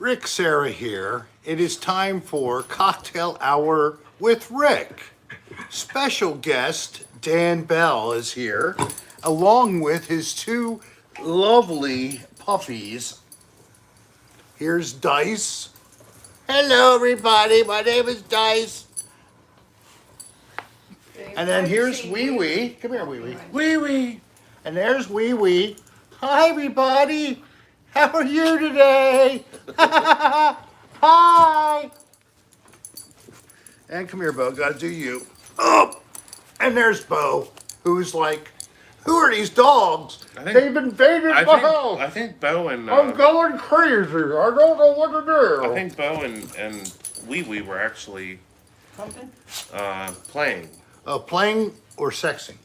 Rick, Serra here. It is time for Cocktail Hour with Rick. Special guest Dan Bell is here, along with his two lovely puppies. Here's Dice. Hello, everybody. My name is Dice. And then here's Wee Wee. Come here, Wee Wee. Wee Wee. And there's Wee Wee. Hi, everybody. How are you today? Hi. And come here, Bo. Gotta do you. Oh. And there's Bo, who's like, who are these dogs? They've invaded my house. I think Bo and... I'm going crazy. I don't know what to do. I think Bo and Wee Wee were actually playing. Oh, playing or sexing?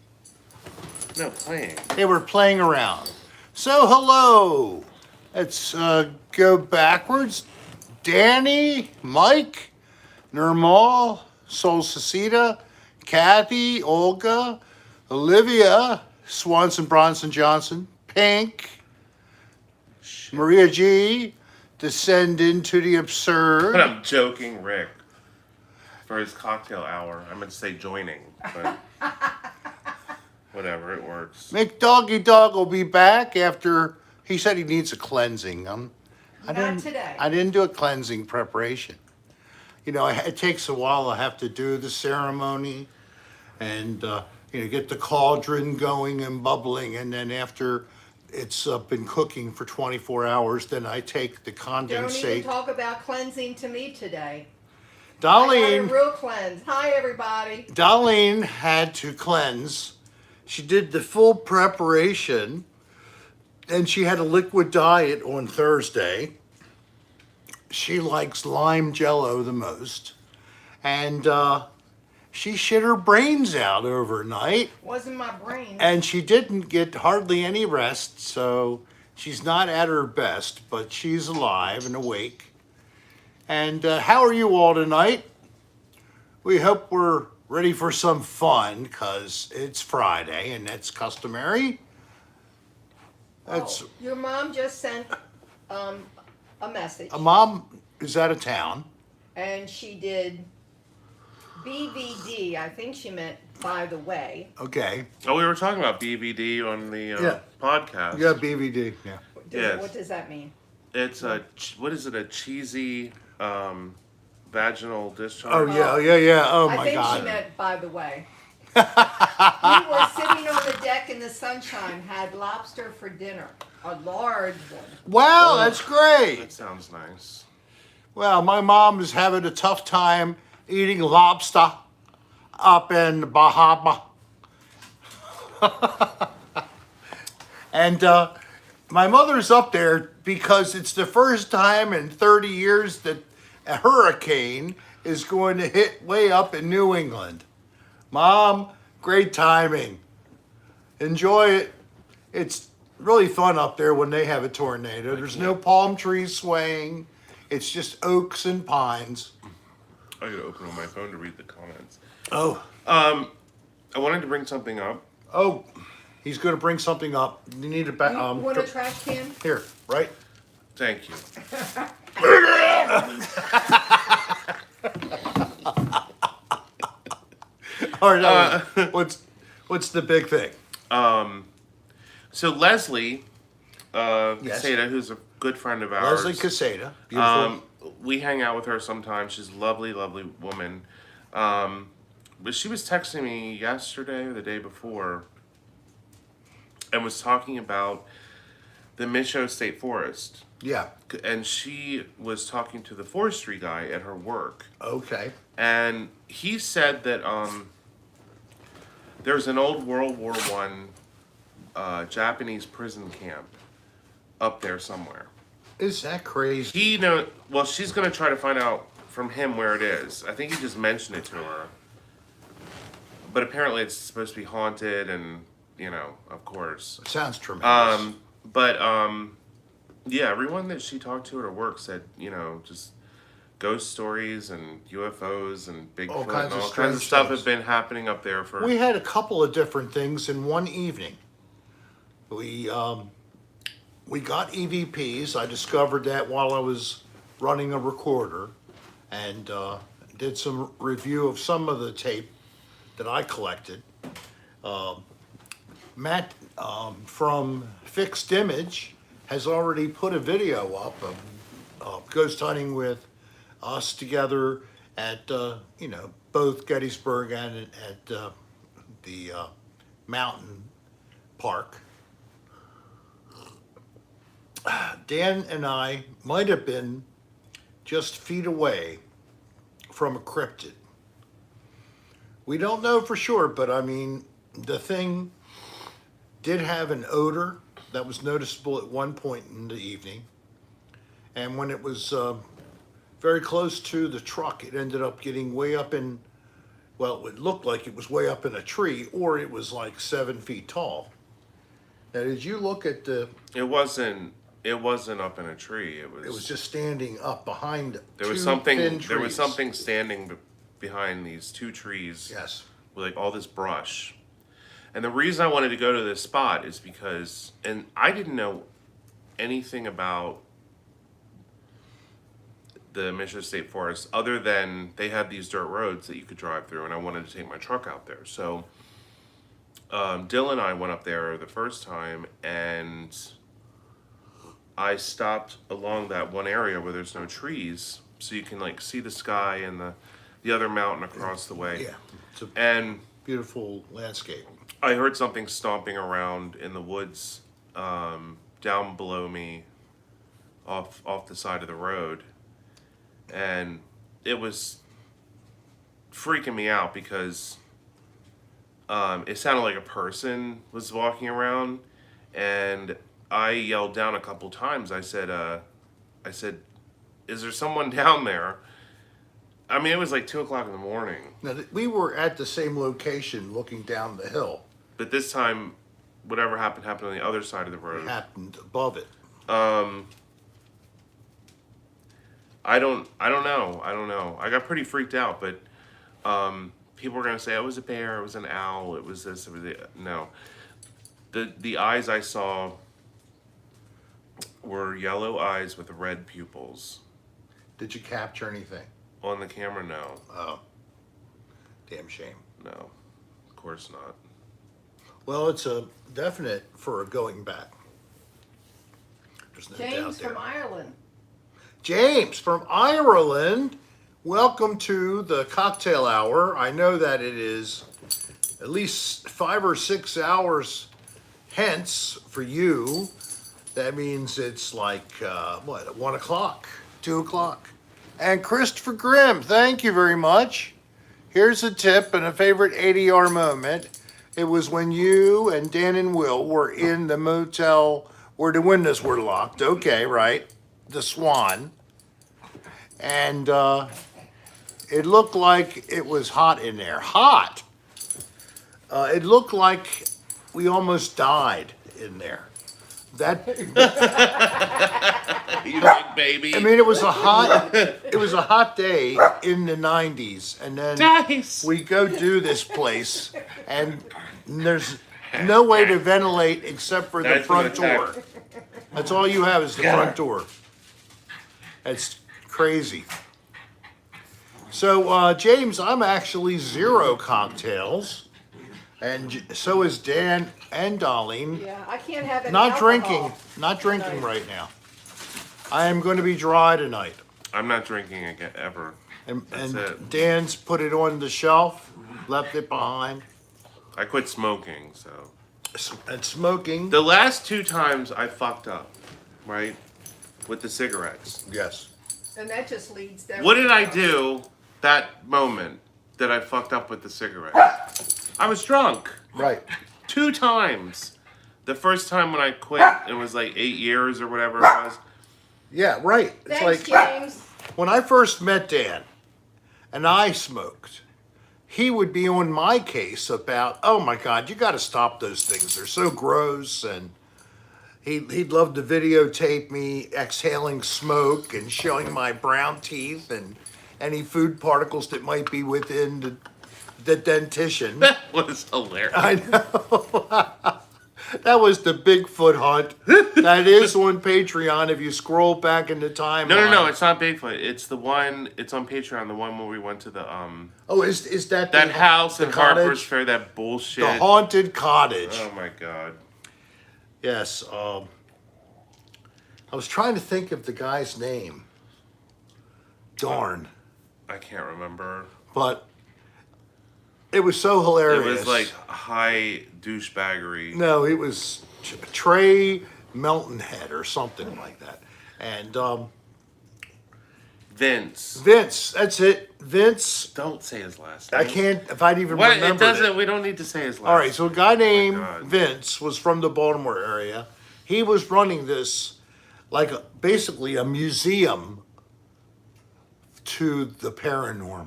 No, playing. They were playing around. So, hello. Let's go backwards. Danny, Mike, Nirmal, Solcita, Kathy, Olga, Olivia, Swanson, Bronson, Johnson, Pink, Maria G, Descend into the Absurd. But I'm joking, Rick. For his cocktail hour. I meant to say joining, but whatever, it works. McDoggy Dog will be back after he said he needs a cleansing. Not today. I didn't do a cleansing preparation. You know, it takes a while. I have to do the ceremony and get the cauldron going and bubbling, and then after it's been cooking for 24 hours, then I take the condensate. Don't even talk about cleansing to me today. Darlene, I got a real cleanse. Hi, everybody. Darlene had to cleanse. She did the full preparation, and she had a liquid diet on Thursday. She likes lime jello the most, and she shit her brains out overnight. Wasn't my brain. And she didn't get hardly any rest, so she's not at her best, but she's alive and awake. And how are you all tonight? We hope we're ready for some fun, because it's Friday, and that's customary. Your mom just sent a message. Mom is out of town. And she did BVD. I think she meant by the way. Okay. Oh, we were talking about BVD on the podcast. Yeah, BVD. Yeah. Yes. What does that mean? It's a cheesy vaginal discharge. Oh, yeah. Oh, my God. I think she meant by the way. We were sitting on the deck in the sunshine, had lobster for dinner. A large one. Wow, that's great. That sounds nice. Well, my mom is having a tough time eating lobster up in Bahama. And my mother's up there because it's the first time in 30 years that a hurricane is going to hit way up in New England. Mom, great timing. Enjoy it. It's really fun up there when they have a tornado. There's no palm trees swaying. It's just oaks and pines. I gotta open on my phone to read the comments. Oh. I wanted to bring something up. Oh, he's going to bring something up. You need a Want a trash can? Here, right? Thank you. All right. What's the big thing? So Leslie Yes. Caseta, who's a good friend of ours. Leslie Caseta. Beautiful. We hang out with her sometimes. She's a lovely, lovely woman. But she was texting me yesterday or the day before and was talking about the Micho State Forest. Yeah. And she was talking to the forestry guy at her work. Okay. And he said that there's an old World War I Japanese prison camp up there somewhere. Is that crazy? Well, she's going to try to find out from him where it is. I think he just mentioned it to her. But apparently it's supposed to be haunted and, of course. Sounds tremendous. Yeah, everyone that she talked to at her work said, just ghost stories and UFOs and Bigfoot and all kinds of stuff have been happening up there for... We had a couple of different things in one evening. We got EVPs. I discovered that while I was running a recorder and did some review of some of the tape that I collected. Matt from Fixed Image has already put a video up of ghost hunting with us together at both Gettysburg and at the mountain park. Dan and I might have been just feet away from a cryptid. We don't know for sure, but I mean, the thing did have an odor that was noticeable at one point in the evening. And when it was very close to the truck, it ended up getting way up in, well, it looked like it was way up in a tree, or it was like 7 feet tall. Now, did you look at the... It wasn't up in a tree. It It was just standing up behind there was two something. thin There was trees. something standing behind these two trees. Yes. With like all this brush. And the reason I wanted to go to this spot is because, and I didn't know anything about the Mission State Forest other than they had these dirt roads that you could drive through, and I wanted to take my truck out there. So Dylan and I went up there the first time, and I stopped along that one area where there's no trees, so you can like see the sky and the other mountain across the way. Yeah. It's a And beautiful landscape. I heard something stomping around in the woods down below me off the side of the road. And it was freaking me out because it sounded like a person was walking around, and I yelled down a couple times. I said, is there someone down there? I mean, it was like 2 o'clock in the morning. Now, we were at the same location looking down the hill. But this time, whatever happened on the other side of the road. It happened above it. I don't know. I got pretty freaked out, but people were gonna say it was a bear, it was an owl, it was this, it was no. The eyes I saw were yellow eyes with red pupils. Did you capture anything? On the camera, no. Oh, damn shame. No, of course not. Well, it's a definite for a going back. There's no doubt James there. from Ireland. James from Ireland, welcome to the cocktail hour. I know that it is at least 5 or 6 hours hence for you. That means it's like, 1 o'clock, 2 o'clock. And Christopher Grimm, thank you very much. Here's a tip and a favorite ADR moment. It was when you and Dan and Will were in the motel where the windows were locked. Okay, right. The Swan. And it looked like it was hot in there. Hot! It looked like we almost died in there. That, You big baby. I mean, it was a hot day in the 90s, and then Nice. we go do this place, and there's no way to ventilate except for the That's front an attack. door. That's all you have is the front door. It's crazy. So, James, I'm actually 0 cocktails, and so is Dan and Darlene. Yeah, I can't have any Not alcohol. drinking right now. I am going to be dry tonight. I'm not drinking again ever. And That's it. Dan's put it on the shelf, left it behind. I quit smoking, so. And smoking. The last 2 times I fucked up, right? With the cigarettes. Yes. And that just leads to What did I do that moment that I fucked up with the cigarettes? I was drunk. Right. 2 times. The first time when I quit, it was like 8 years or whatever it was. Yeah, right. It's Thanks, like James. when I first met Dan and I smoked, he would be on my case about, oh my God, you got to stop those things. They're so gross. And he'd love to videotape me exhaling smoke and showing my brown teeth and any food particles that might be within the dentition. That was hilarious. I know. That was the Bigfoot hunt. That is on Patreon if you scroll back in the timeline. No, it's not Bigfoot. It's the one. It's on Patreon. The one where we went to the Oh, is that that the, house the in cottage? Harper's Ferry? That bullshit. The haunted cottage. Oh my god. Yes. I was trying to think of the guy's name. Darn. I can't remember. But it was so hilarious. It was like high douchebaggery. No, it was Trey Meltonhead or something like that. And Vince. Vince, that's it. Vince. Don't say his last name. I can't, if I'd even What? remember It doesn't. We don't need to say his last. All right, so a guy named God. Vince was from the Baltimore area. He was running this, like basically a museum to the paranormal.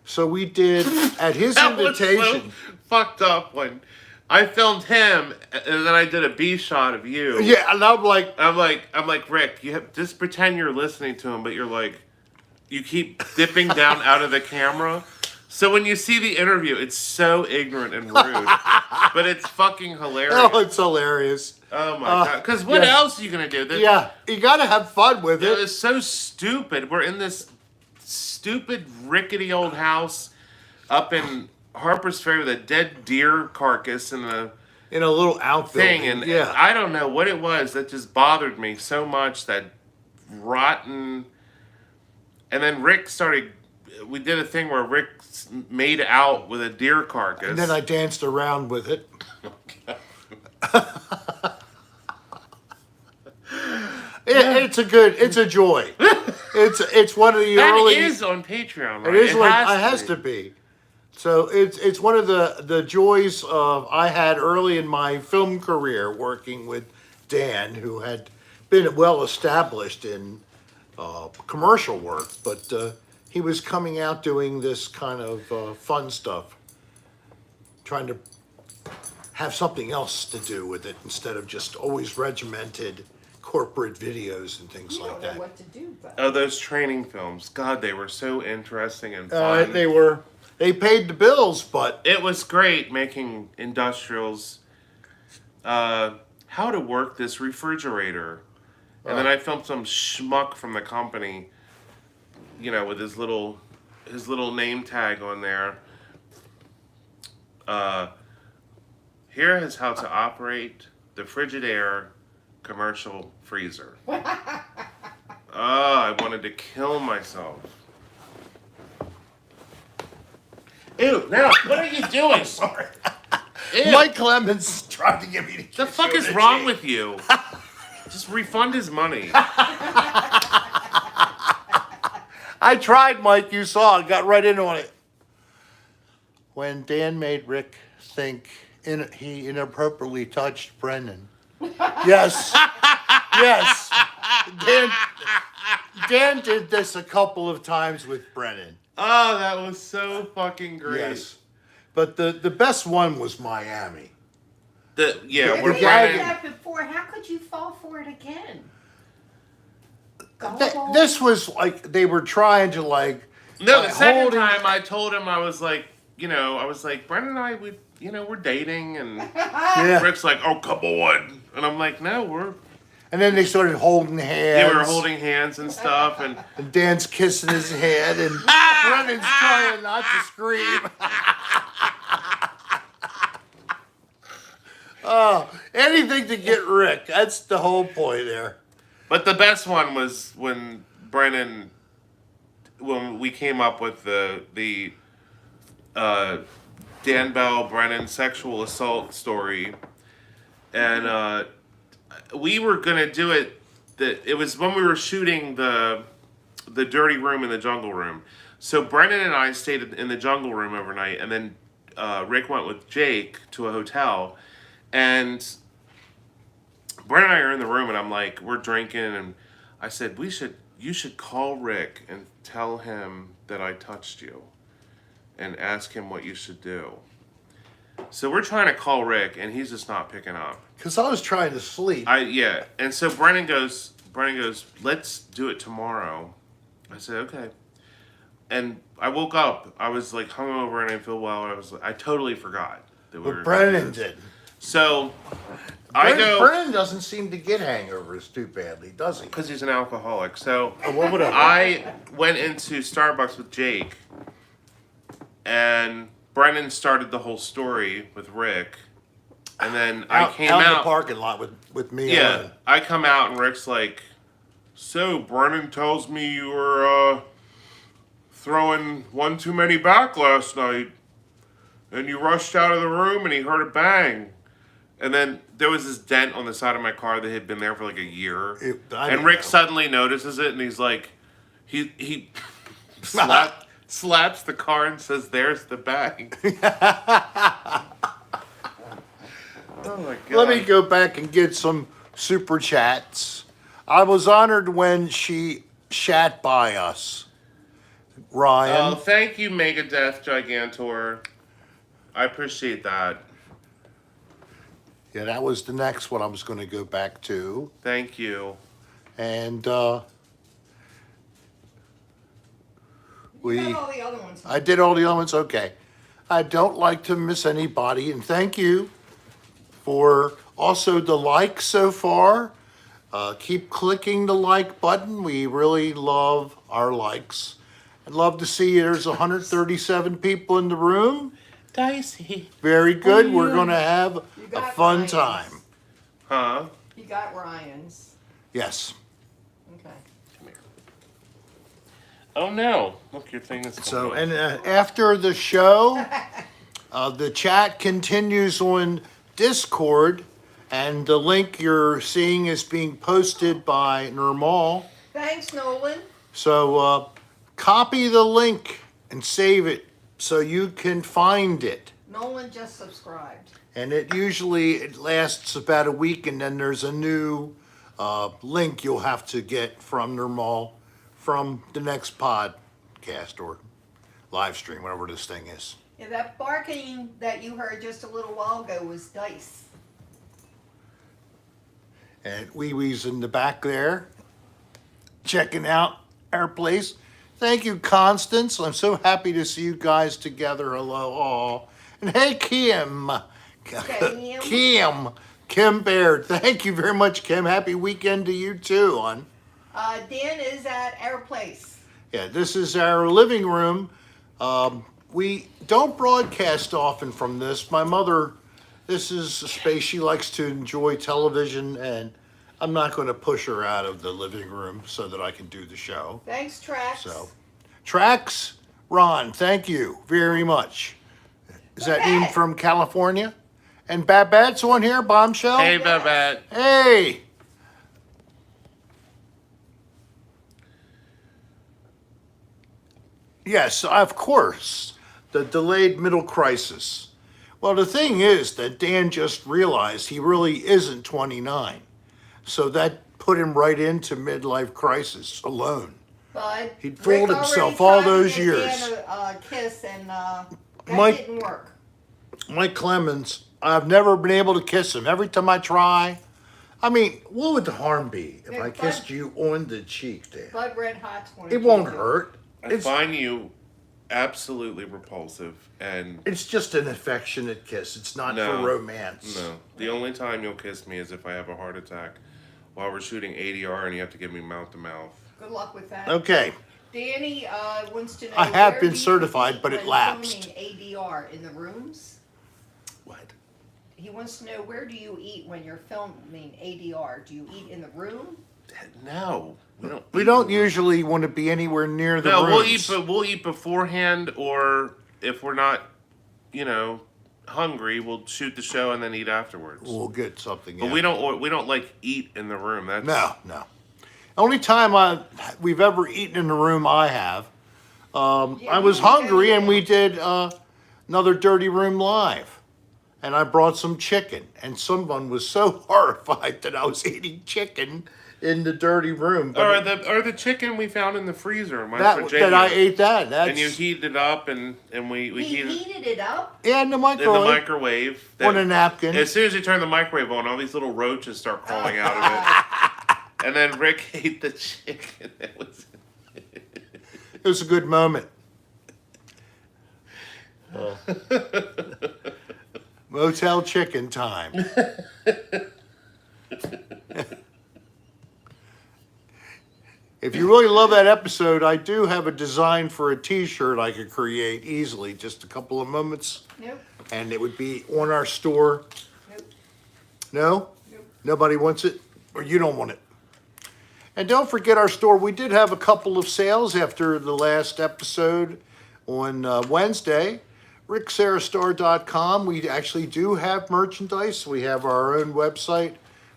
So we did, at his That was invitation. so fucked up when I filmed him and then I did a B shot of you. Yeah, and I'm like, I'm like Rick. You have just pretend you're listening to him, but you're like, you keep dipping down out of the camera. So when you see the interview, it's so ignorant and rude, but it's fucking hilarious. oh, it's hilarious. Oh my god! Because what yes. else are you gonna do? Yeah, you got to have fun with It it. was so stupid. We're in this stupid rickety old house up in Harper's Ferry with a dead deer carcass and a In a little outbuilding. thing, and yeah. I don't know what it was that just bothered me so much. That rotten. And then Rick started. We did a thing where Rick made out with a deer carcass. And then I danced around with it. It's a joy. It's one of the that early. is on Patreon, right? It is like has it has to be. So it's one of the joys of I had early in my film career working with Dan, who had been well established in commercial work, but he was coming out doing this kind of fun stuff, trying to have something else to do with it instead of just always regimented corporate videos and things You like don't know that. what to do, but Oh, those training films. God, they were so interesting and fun. They paid the bills, but It was great making industrials. How to work this refrigerator. And then I filmed some schmuck from the company, with his little name tag on there. Here is how to operate the Frigidaire commercial freezer. I wanted to kill myself. Ew, now, what are you doing? sorry. Ew. Mike Clemens tried to get me to kiss The fuck you is on wrong cheek. with you? Just refund his money. I tried, Mike. You saw. I got right in on it. When Dan made Rick think he inappropriately touched Brendan. Yes. Yes. Dan did this a couple of times with Brennan. Oh, that was so fucking great. Yes. But the best one was Miami. We're if you did Brennan. that before, how could you fall for it again? This was like they were trying to like. No, the second holding- time I told him I was like, Brennan and I, we're dating, and Yeah. Rick's like, oh, come on, and I'm like, no, we're. And then they started holding hands. We were holding hands and stuff, and And Dan's kissing his head, and Brennan's trying not to scream. Oh, anything to get Rick. That's the whole point there. but the best one was when we came up with the Dan Bell Brennan sexual assault story, and we were gonna do it. It was when we were shooting the dirty room in the jungle room. So Brennan and I stayed in the jungle room overnight, and then Rick went with Jake to a hotel, and Brennan and I are in the room, and I'm like, we're drinking, and I said, you should call Rick and tell him that I touched you, and ask him what you should do. So we're trying to call Rick, and he's just not picking up. Because I was trying to sleep. And so Brennan goes, let's do it tomorrow. I said, okay. And I woke up, I was like hungover and I didn't feel well. I totally forgot that we were. But Brennan didn't. So I go Brennan doesn't seem to get hangovers too badly, does he? because he's an alcoholic. So Well, whatever. I went into Starbucks with Jake, and Brennan started the whole story with Rick, and then I came out in the out. parking lot with me. Yeah, alone. I come out and Rick's like, "So Brennan tells me you were throwing one too many back last night, and you rushed out of the room and he heard a bang." And then there was this dent on the side of my car that had been there for like a year. I And don't Rick know. suddenly notices it and he's like, he slaps the car and says, "There's the bang." Oh my God. Let me go back and get some super chats. I was honored when she shat by us. Ryan. Oh, thank you, Megadeth Gigantor. I appreciate that. Yeah, that was the next one I was going to go back to. Thank you. And You we, got all the other ones. I did all the elements. Okay. I don't like to miss anybody. And thank you for also the like so far. Keep clicking the like button. We really love our likes. I'd love to see there's 137 people in the room. Dicey. Very good. We're going to have You a got fun Ryan's. time. Huh? You got Ryan's. Yes. Okay. Come here. Oh no. Look, your thing is So, coming up. and after the show, the chat continues on Discord, and the link you're seeing is being posted by Normal. Thanks, Nolan. So, copy the link and save it so you can find it. Nolan just subscribed. And it lasts about a week, and then there's a new link you'll have to get from Normal from the next podcast or live stream, whatever this thing is. Yeah, that barking that you heard just a little while ago was Dice. And Wee Wee's in the back there, checking out our place. Thank you, Constance. I'm so happy to see you guys together. Hello, all. And hey, Kim. Kim Baird. Thank you very much, Kim. Happy weekend to you, too, hon. Dan is at our place. Yeah, this is our living room. We don't broadcast often from this. My mother, this is a space she likes to enjoy television, and I'm not going to push her out of the living room so that I can do the show. Thanks, Trax. So, Trax, Ron, thank you very much. Is that Babette. name from California? And Babette's on here, Bombshell? Hey, Babette. Hey! Yes, of course. The delayed middle crisis. Well, the thing is that Dan just realized he really isn't 29. So that put him right into midlife crisis alone. But He'd Rick fooled already himself tried all to those get years. Dan a kiss, and that Mike- didn't work. Mike Clemens, I've never been able to kiss him. Every time I try, I mean, what would the harm be if Yeah, I kissed you on the cheek, Dan? Bud Red Hot's wanted It you won't to. hurt. I find you absolutely repulsive, and It's just an affectionate kiss. It's not No. for romance. no. The only time you'll kiss me is if I have a heart attack while we're shooting ADR and you have to give me mouth to mouth. Good luck with that. Okay. Danny wants to know. I have where been do you certified, eat but it when lapsed. filming ADR in the rooms. What? He wants to know, where do you eat when you're filming ADR? Do you eat in the room? No, We don't usually want to be anywhere near the No, rooms. we'll eat beforehand, or if we're not, hungry, we'll shoot the show and then eat afterwards. We'll get something. But yeah. we don't like eat in the room. That's No. Only time we've ever eaten in the room I have. I was we did hungry that. and we did another Dirty Room Live. And I brought some chicken. And someone was so horrified that I was eating chicken in the dirty room. But Or the chicken we found in the freezer. My that Virginia. I ate that. That's, And you heated it up, and we He heated it heated it up. yeah, in the in microwave. the microwave. On a napkin. As soon as you turn the microwave on, all these little roaches start crawling out of it. And then Rick ate the chicken. It was a good moment. Motel chicken time. If you really love that episode, I do have a design for a t-shirt I could create easily, just a couple of moments, Nope, and it would be on our store. nope, No? nope. Nobody wants it? Or you don't want it? And don't forget our store. We did have a couple of sales after the last episode on Wednesday. RickSarahStore.com. We actually do have merchandise. We have our own website.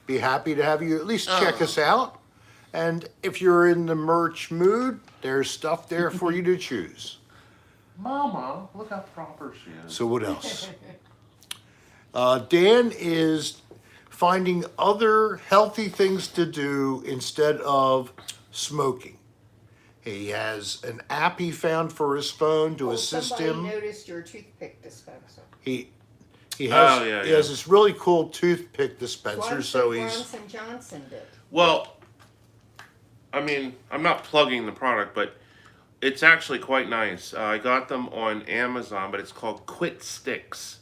Be happy to have you at least check us out. And if you're in the merch mood, there's stuff there for you to choose. Mama, look how proper she is. So what else? Dan is finding other healthy things to do instead of smoking. He has an app he found for his phone to assist him. Somebody noticed your toothpick dispenser. He has Oh, yeah, he yeah. has this really cool toothpick dispenser. One So that he's Bronson Johnson did. Well, I mean, I'm not plugging the product, but it's actually quite nice. I got them on Amazon, but it's called Quit Sticks.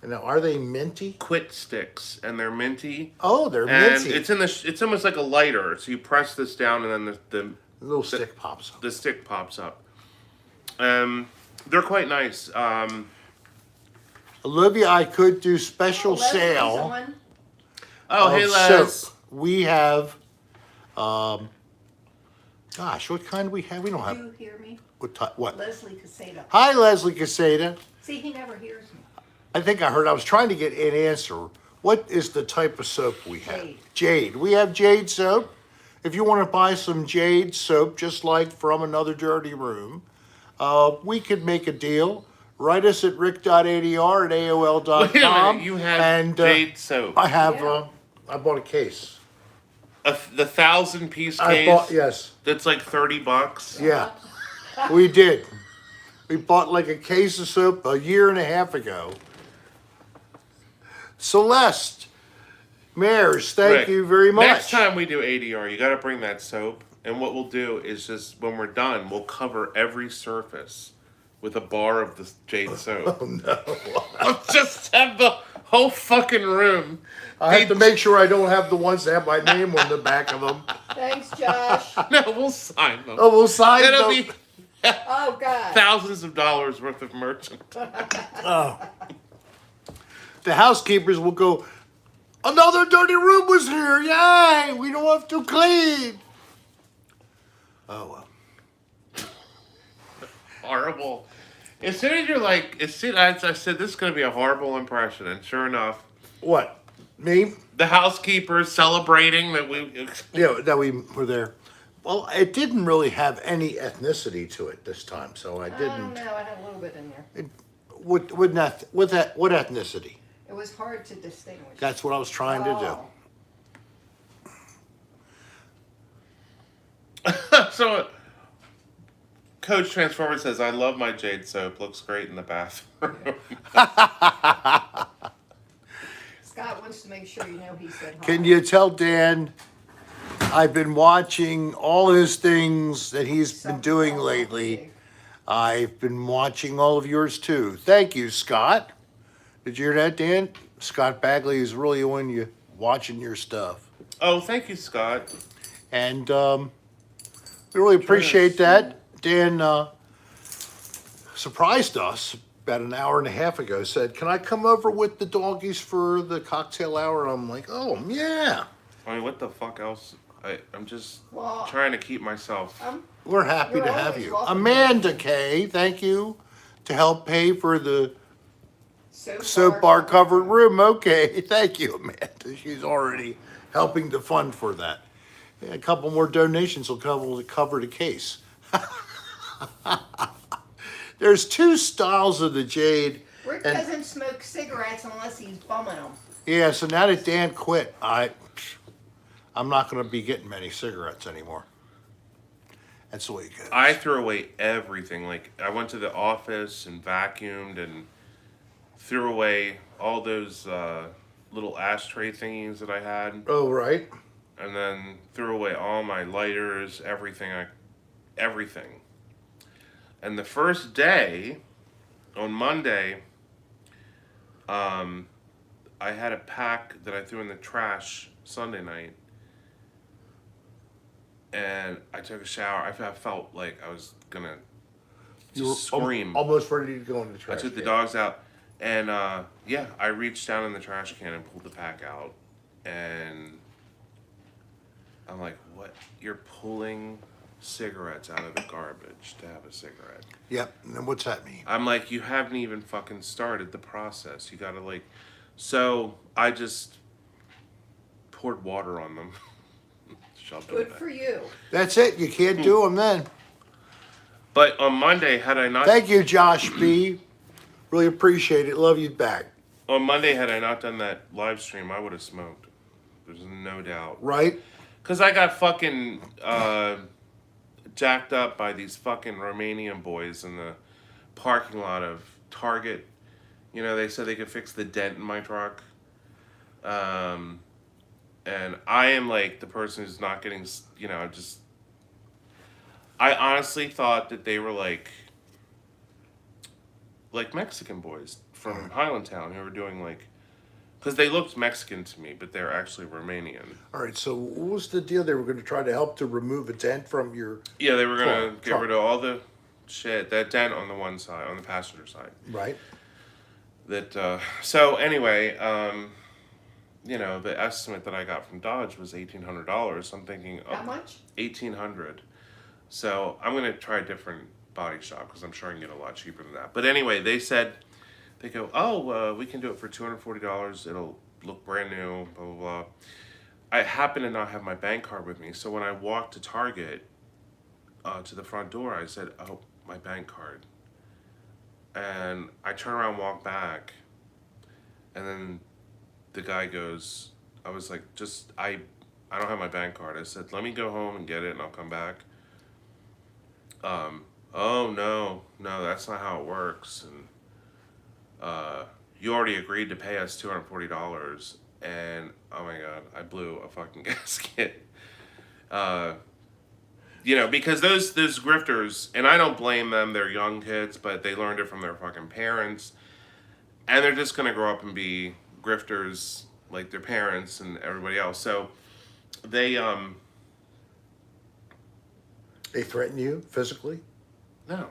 now are they minty? Quit Sticks, and they're minty. Oh, they're And minty. it's almost like a lighter. So you press this down, and then The little stick pops up. the stick pops up. They're quite nice. Olivia, I could do special Leslie's sale. on. Oh, hey, of Les. soap. We have, gosh, what kind do we have? We don't Do have, you hear me? what? Leslie Caseta. Hi, Leslie Caseta. See, he never hears me. I think I heard, I was trying to get an answer. What is the type of soap we have? Jade. Jade. We have Jade soap. If you want to buy some Jade soap, just like from Another Dirty Room, we could make a deal. Write us at rick.adr@aol.com. Wait a minute, you have and, Jade soap. I have, Yeah. I bought a case. The 1,000-piece I case. bought, yes. That's like $30. Yeah, we did. We bought like a case of soap a year and a half ago. Celeste, Mares, thank Rick, you very much. Next time we do ADR, you got to bring that soap. And what we'll do is just, when we're done, we'll cover every surface with a bar of the Jade soap. Oh, no. I'll just have the whole fucking room. I have to make sure I don't have the ones that have my name on the back of them. Thanks, Josh. No, we'll sign them. Oh, we'll sign It'll them. be Oh, God. thousands of dollars worth of merchandise. The housekeepers will go, Another Dirty Room was here. Yay, we don't have to clean. Oh, well. Horrible. As soon as you're like, I said this is going to be a horrible impression, and sure enough, What? Me? the housekeepers celebrating that we. Yeah, that we were there. Well, it didn't really have any ethnicity to it this time, so I I don't didn't. know. I had a little bit in there. What ethnicity? It was hard to distinguish. That's what I was trying to Oh. So, Coach Transformer says, I love my Jade soap. Looks great in the bathroom. Scott wants to make sure you know he said hi. Can you tell Dan I've been watching all his things that he's been Something doing all lately. big. I've been watching all of yours too. Thank you, Scott. Did you hear that, Dan? Scott Bagley is really on you watching your stuff. Oh, thank you, Scott. And we really appreciate that. Dan surprised us about an hour and a half ago, said, can I come over with the doggies for the cocktail hour? And I'm like, oh, yeah. I mean, what the fuck else? I'm just Well, trying to keep myself. We're happy You're to have always you. welcome. Amanda Kay, thank you to help pay for the soap soap bar covered room. Okay, thank you, Amanda. She's already helping to fund for that. Yeah, a couple more donations will cover the case. There's two styles of the Jade. Rick and- doesn't smoke cigarettes unless he's bumming them. Yeah, so now that Dan quit, I'm not going to be getting many cigarettes anymore. That's the way it goes. I threw away everything. Like, I went to the office and vacuumed and threw away all those little ashtray thingies that I had. Oh, right. And then threw away all my lighters, everything. And the first day, on Monday, I had a pack that I threw in the trash Sunday night, and I took a shower. I felt like I was gonna You were scream. almost ready to go in the trash. I took the can. dogs out, and yeah, I reached down in the trash can and pulled the pack out, and I'm like, "What? You're pulling cigarettes out of the garbage to have a cigarette?" Yep. And then what's that mean? I'm like, "You haven't even fucking started the process. You gotta like." So I just poured water on them. Shoved them Good back. for you. That's it. You can't do them then. But on Monday, had I not Thank you, Josh B. Really appreciate it. Love you back. on Monday had I not done that live stream, I would have smoked. There's no doubt. Right? Cause I got fucking jacked up by these fucking Romanian boys in the parking lot of Target. You know, they said they could fix the dent in my truck. And I am like the person who's not getting, you know, just. I honestly thought that they were like Mexican boys from Highlandtown who were doing like, because they looked Mexican to me, but they're actually Romanian. All right. So what was the deal? They were going to try to help to remove a dent from your. Yeah, they were gonna Truck. get rid of all the shit, that dent on the one side, on the passenger side. Right. That so anyway, you know, the estimate that I got from Dodge was $1,800. I'm thinking, How much? 1,800. So I'm gonna try a different body shop because I'm sure I can get a lot cheaper than that. But anyway, they said, they go, oh, we can do it for $240. It'll look brand new. Blah blah blah. I happen to not have my bank card with me, so when I walked to Target, to the front door, I said, oh, my bank card. And I turn around, walk back, and then the guy goes, I was like, I don't have my bank card. I said, let me go home and get it, and I'll come back. Oh, no, that's not how it works. And you already agreed to pay us $240. And, oh my God, I blew a fucking gasket. You know, because those grifters, and I don't blame them, they're young kids, but they learned it from their fucking parents. And they're just going to grow up and be grifters like their parents and everybody else. So they threaten you physically? no.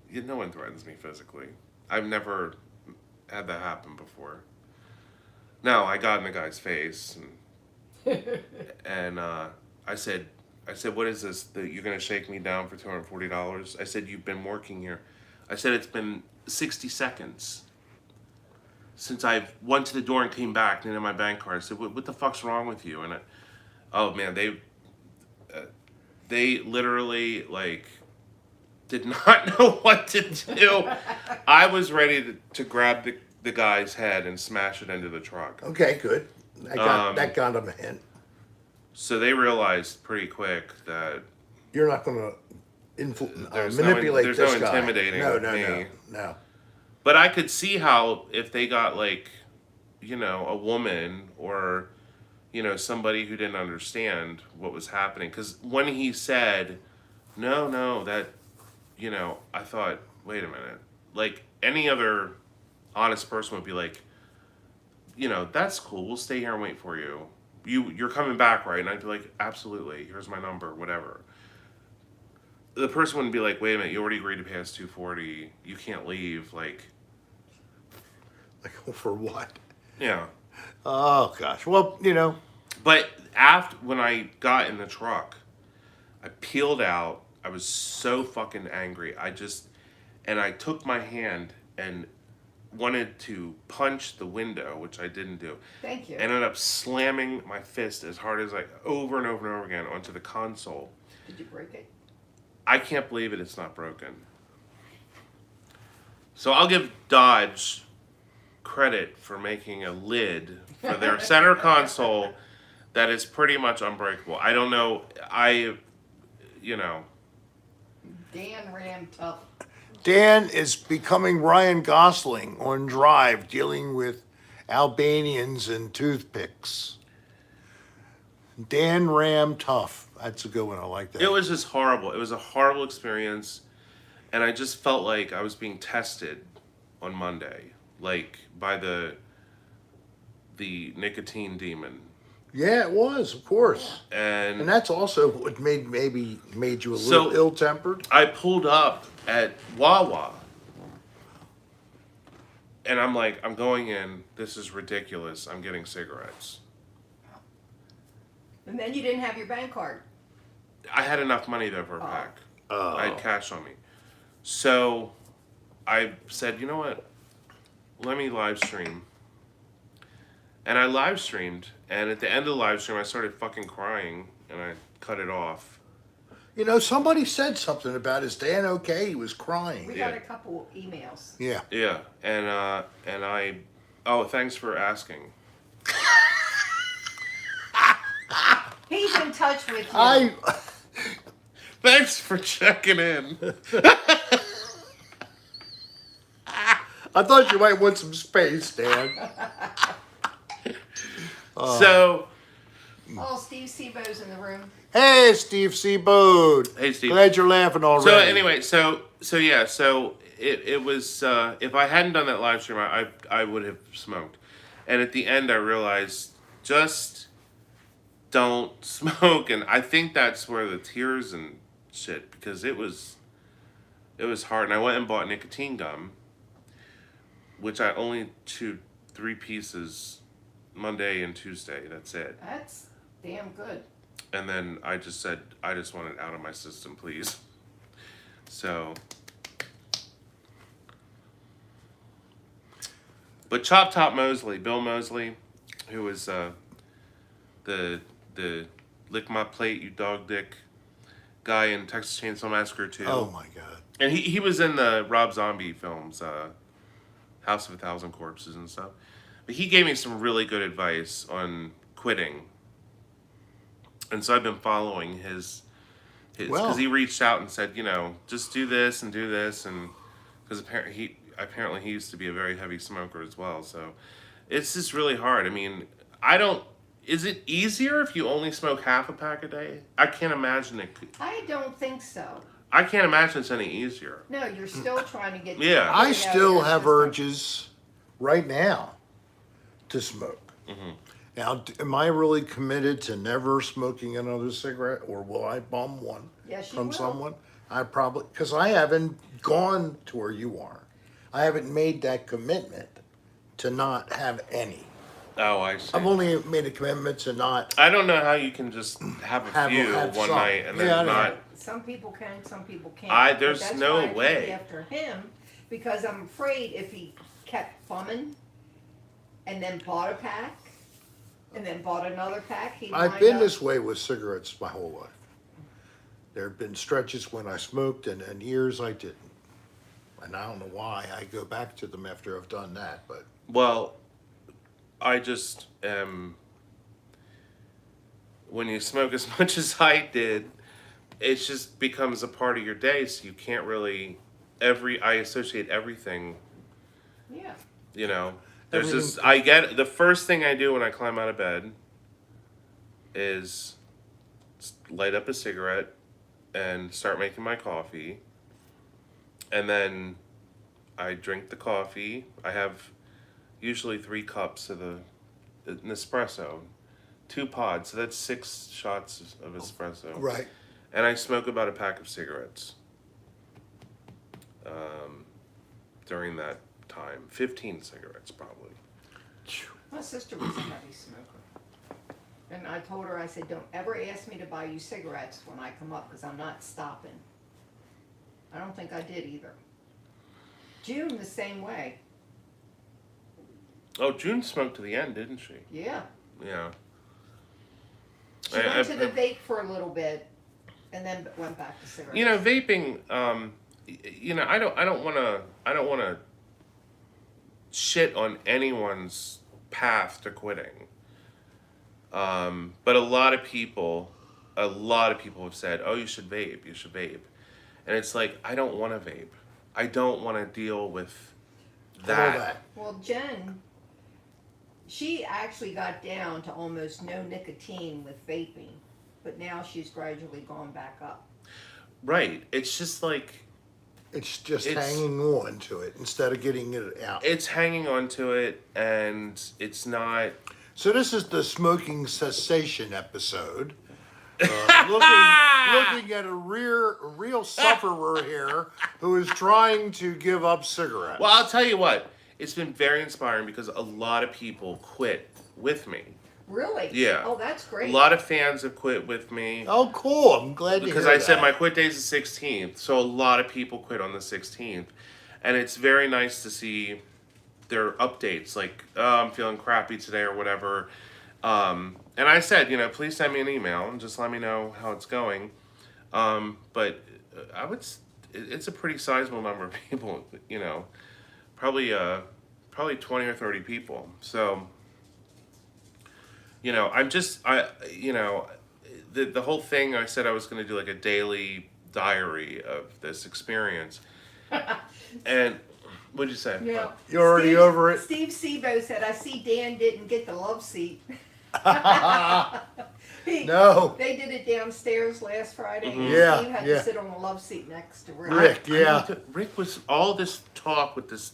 No one threatens me physically. I've never had that happen before. No, I got in the guy's face and I said, what is this that you're going to shake me down for $240? I said, you've been working here. I said, it's been 60 seconds since I went to the door and came back and didn't have my bank card. I said, what the fuck's wrong with you? And oh man, they literally like did not know what to do. I was ready to grab the guy's head and smash it into the truck. Okay, good. That got him a hint. So they realized pretty quick that You're not going to there's manipulate there's this no guy. intimidating me. No. But I could see how if they got like, you know, a woman or, you know, somebody who didn't understand what was happening. Because when he said, no, that, you know, I thought, wait a minute. Like any other honest person would be like, you know, that's cool. We'll stay here and wait for you. You're coming back, right? And I'd be like, absolutely. Here's my number, whatever. The person wouldn't be like, wait a minute, you already agreed to pay us $240. You can't leave. Like For what? yeah. Oh, gosh. Well, you know. But when I got in the truck, I peeled out. I was so fucking angry. And I took my hand and wanted to punch the window, which I didn't do. Thank you. Ended up slamming my fist as hard as over and over and over again onto the console. Did you break it? I can't believe it's not broken. So I'll give Dodge credit for making a lid for their center console that is pretty much unbreakable. I don't know. You know. Dan ran tough. Dan is becoming Ryan Gosling on Drive, dealing with Albanians and toothpicks. Dan Ram Tough. That's a good one. I like that. It was just horrible. It was a horrible experience. And I just felt like I was being tested on Monday. like by the nicotine demon. Yeah, it was, of course. And And that's also what maybe made you a So- little ill-tempered. I pulled up at Wawa. And I'm like, I'm going in. This is ridiculous. I'm getting cigarettes. And then you didn't have your bank card. I had enough money though for a Oh. pack. Oh. I had cash on me. So I said, you know what? Let me live stream. And I live streamed. And at the end of the live stream, I started fucking crying. And I cut it off. You know, somebody said something about, is Dan okay? He was crying. We Yeah. got a couple emails. Yeah. Yeah. And I... Oh, thanks for asking. He's in touch with you. Thanks for checking in. I thought you might want some space, Dan. So... Oh, Steve Sebo's in the room. Hey, Steve Seabode. Hey, Steve. Glad you're laughing already. So anyway, so it was if I hadn't done that live stream, I would have smoked. And at the end, I realized just don't smoke, and I think that's where the tears and shit, because it was hard. And I went and bought nicotine gum, which I only chewed 3 pieces Monday and Tuesday. That's it. That's damn good. And then I just said, I just want it out of my system, please. So, but Chop Top Mosley, Bill Mosley, who was the lick my plate, you dog dick guy in Texas Chainsaw Massacre 2. Oh, my God. And he was in the Rob Zombie films, House of a Thousand Corpses and stuff. But he gave me some really good advice on quitting. And so I've been following his Well. because he reached out and said, you know, just do this, and because apparently he used to be a very heavy smoker as well. So it's just really hard. I mean, is it easier if you only smoke half a pack a day? I can't imagine it. I don't think so. I can't imagine it's any easier. No, you're still trying to get. Yeah. I out still your have system. urges right now to smoke. Mm-hmm. Now, am I really committed to never smoking another cigarette, or will I bum one Yes, you from will. someone? I probably, because I haven't gone to where you are. I haven't made that commitment to not have any. Oh, I see. I've only made a commitment to not I don't know how you can just have a few have one some. night and then Yeah, I know. not. Some people can, some people can't. There's But that's no why I came way. after him, because I'm afraid if he kept bumming and then bought a pack and then bought another pack, he'd I've wind been up- this way with cigarettes my whole life. There have been stretches when I smoked and years I didn't. And I don't know why I go back to them after I've done that, but Well, I just when you smoke as much as I did, it just becomes a part of your day. So you can't really I associate everything. Yeah. You know, there's Everything- this. I get the first thing I do when I climb out of bed is light up a cigarette and start making my coffee, and then I drink the coffee. I have usually 3 cups of an espresso, 2 pods, so that's 6 shots of espresso. right. And I smoke about a pack of cigarettes during that time. 15 cigarettes, probably. My sister was a heavy smoker. And I told her, I said, don't ever ask me to buy you cigarettes when I come up, because I'm not stopping. I don't think I did either. June, the same way. Oh, June smoked to the end, didn't she? Yeah. Yeah. She went to the vape for a little bit and then went back to cigarettes. You know, vaping. You know, I don't want to shit on anyone's path to quitting. But a lot of people have said, "Oh, you should vape. You should vape," and it's like, I don't want to vape. I don't want to deal with All that. that. Well, Jen, she actually got down to almost no nicotine with vaping, but now she's gradually gone back up. Right. It's just like, It's just It's- hanging on to it instead of getting it out. It's hanging on to it, and it's not. So this is the smoking cessation episode. Looking at a real sufferer here who is trying to give up cigarettes. Well, I'll tell you what. It's been very inspiring because a lot of people quit with me. Really? Yeah. Oh, that's A great. lot of fans have quit with me. Oh, cool. I'm glad to Because hear I said that. my quit day is the 16th, so a lot of people quit on the 16th. And it's very nice to see their updates, like, oh, I'm feeling crappy today or whatever. And I said, please send me an email and just let me know how it's going. But it's a pretty sizable number of people, probably 20 or 30 people. So, the whole thing, I said I was going to do like a daily diary of this experience. And what'd you say? Yeah. You're already over it? Steve Sebo said, I see Dan didn't get the love seat. No. They did it downstairs last Friday. And Yeah, Steve had yeah. to sit on the love seat next to Rick. Rick, yeah. Rick was all this talk with this.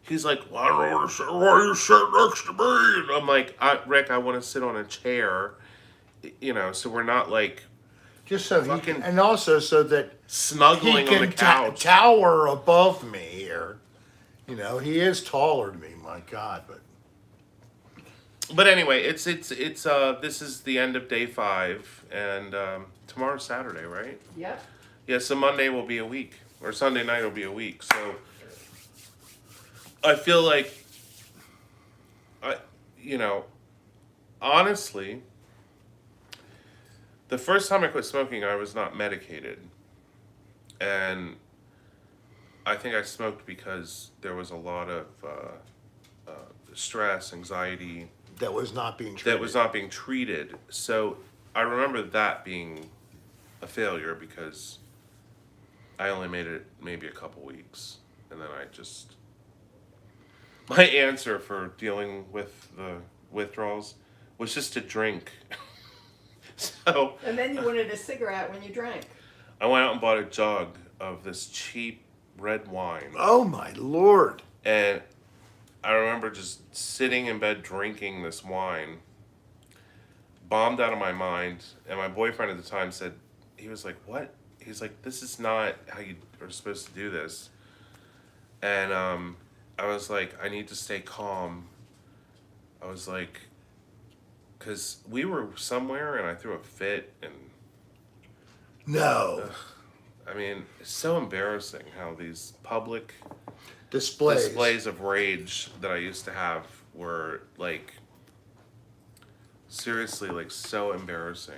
He's like, well, I don't want to sit. Why you sit next to me? And I'm like, Rick, I want to sit on a chair. So we're not like Just so he Fucking- can, and also so that he snuggling on the can couch. tower above me here. He is taller than me, my God, but But anyway, it's this is the end of day 5, and tomorrow's Saturday, right? Yep. Yeah, so Monday will be a week, or Sunday night will be a week. So I feel like, honestly, the first time I quit smoking, I was not medicated, and I think I smoked because there was a lot of stress, anxiety that was not being treated. that was not being treated. So I remember that being a failure because I only made it maybe a couple weeks, and then my answer for dealing with the withdrawals was just to drink. So And then you wanted a cigarette when you drank. I went out and bought a jug of this cheap red wine. Oh my Lord. And I remember just sitting in bed drinking this wine, bombed out of my mind. And my boyfriend at the time said, he was like, what? He's like, this is not how you are supposed to do this. And I was like, I need to stay calm. I was like, because we were somewhere and I threw a fit. And No. I mean, it's so embarrassing how these public Displays. of rage that I used to have were like seriously like so embarrassing.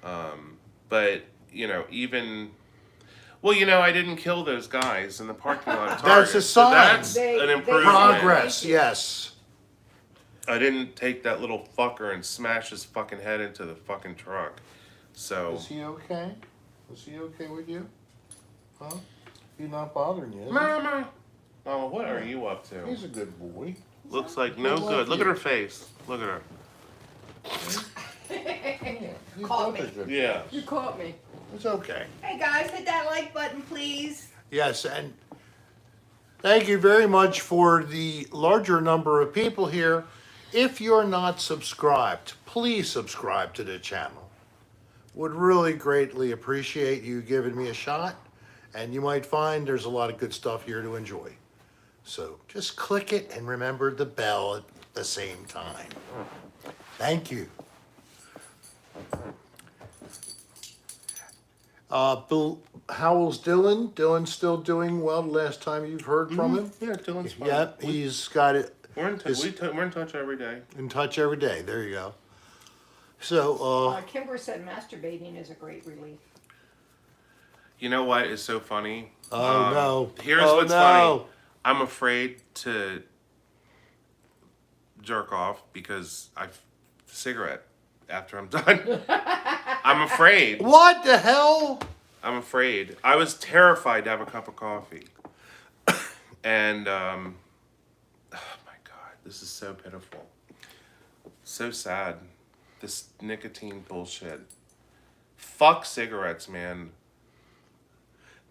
But even I didn't kill those guys in the parking lot of Target. That's a So sign. that's They- an they- improvement. Progress, yes. I didn't take that little fucker and smash his fucking head into the fucking truck. So Is he okay? Is he okay with you? Huh? He's not bothering you, is he? Mama, what are you up to? He's a good boy. Looks like no good. Look at her face. Look at her. Yeah, he's Caught both me. a good Yeah. You caught me. It's okay. Hey guys, hit that like button, please. Yes, and thank you very much for the larger number of people here. If you're not subscribed, please subscribe to the channel. Would really greatly appreciate you giving me a shot, and you might find there's a lot of good stuff here to enjoy. So just click it and remember the bell at the same time. Thank you. Bill, how's Dylan? Dylan's still doing well the last time you've heard from him? Yeah, Dylan's fine. Yeah, he's got it We're in, Is- we're in touch every day. in touch every day. There you go. So, Kimber said masturbating is a great relief. You know what is so funny? oh no. Here's Oh, what's no. funny. I'm afraid to jerk off because I've cigarette after I'm done. I'm afraid. What the hell? I'm afraid. I was terrified to have a cup of coffee. And, oh my God, this is so pitiful. So sad. This nicotine bullshit. Fuck cigarettes, man.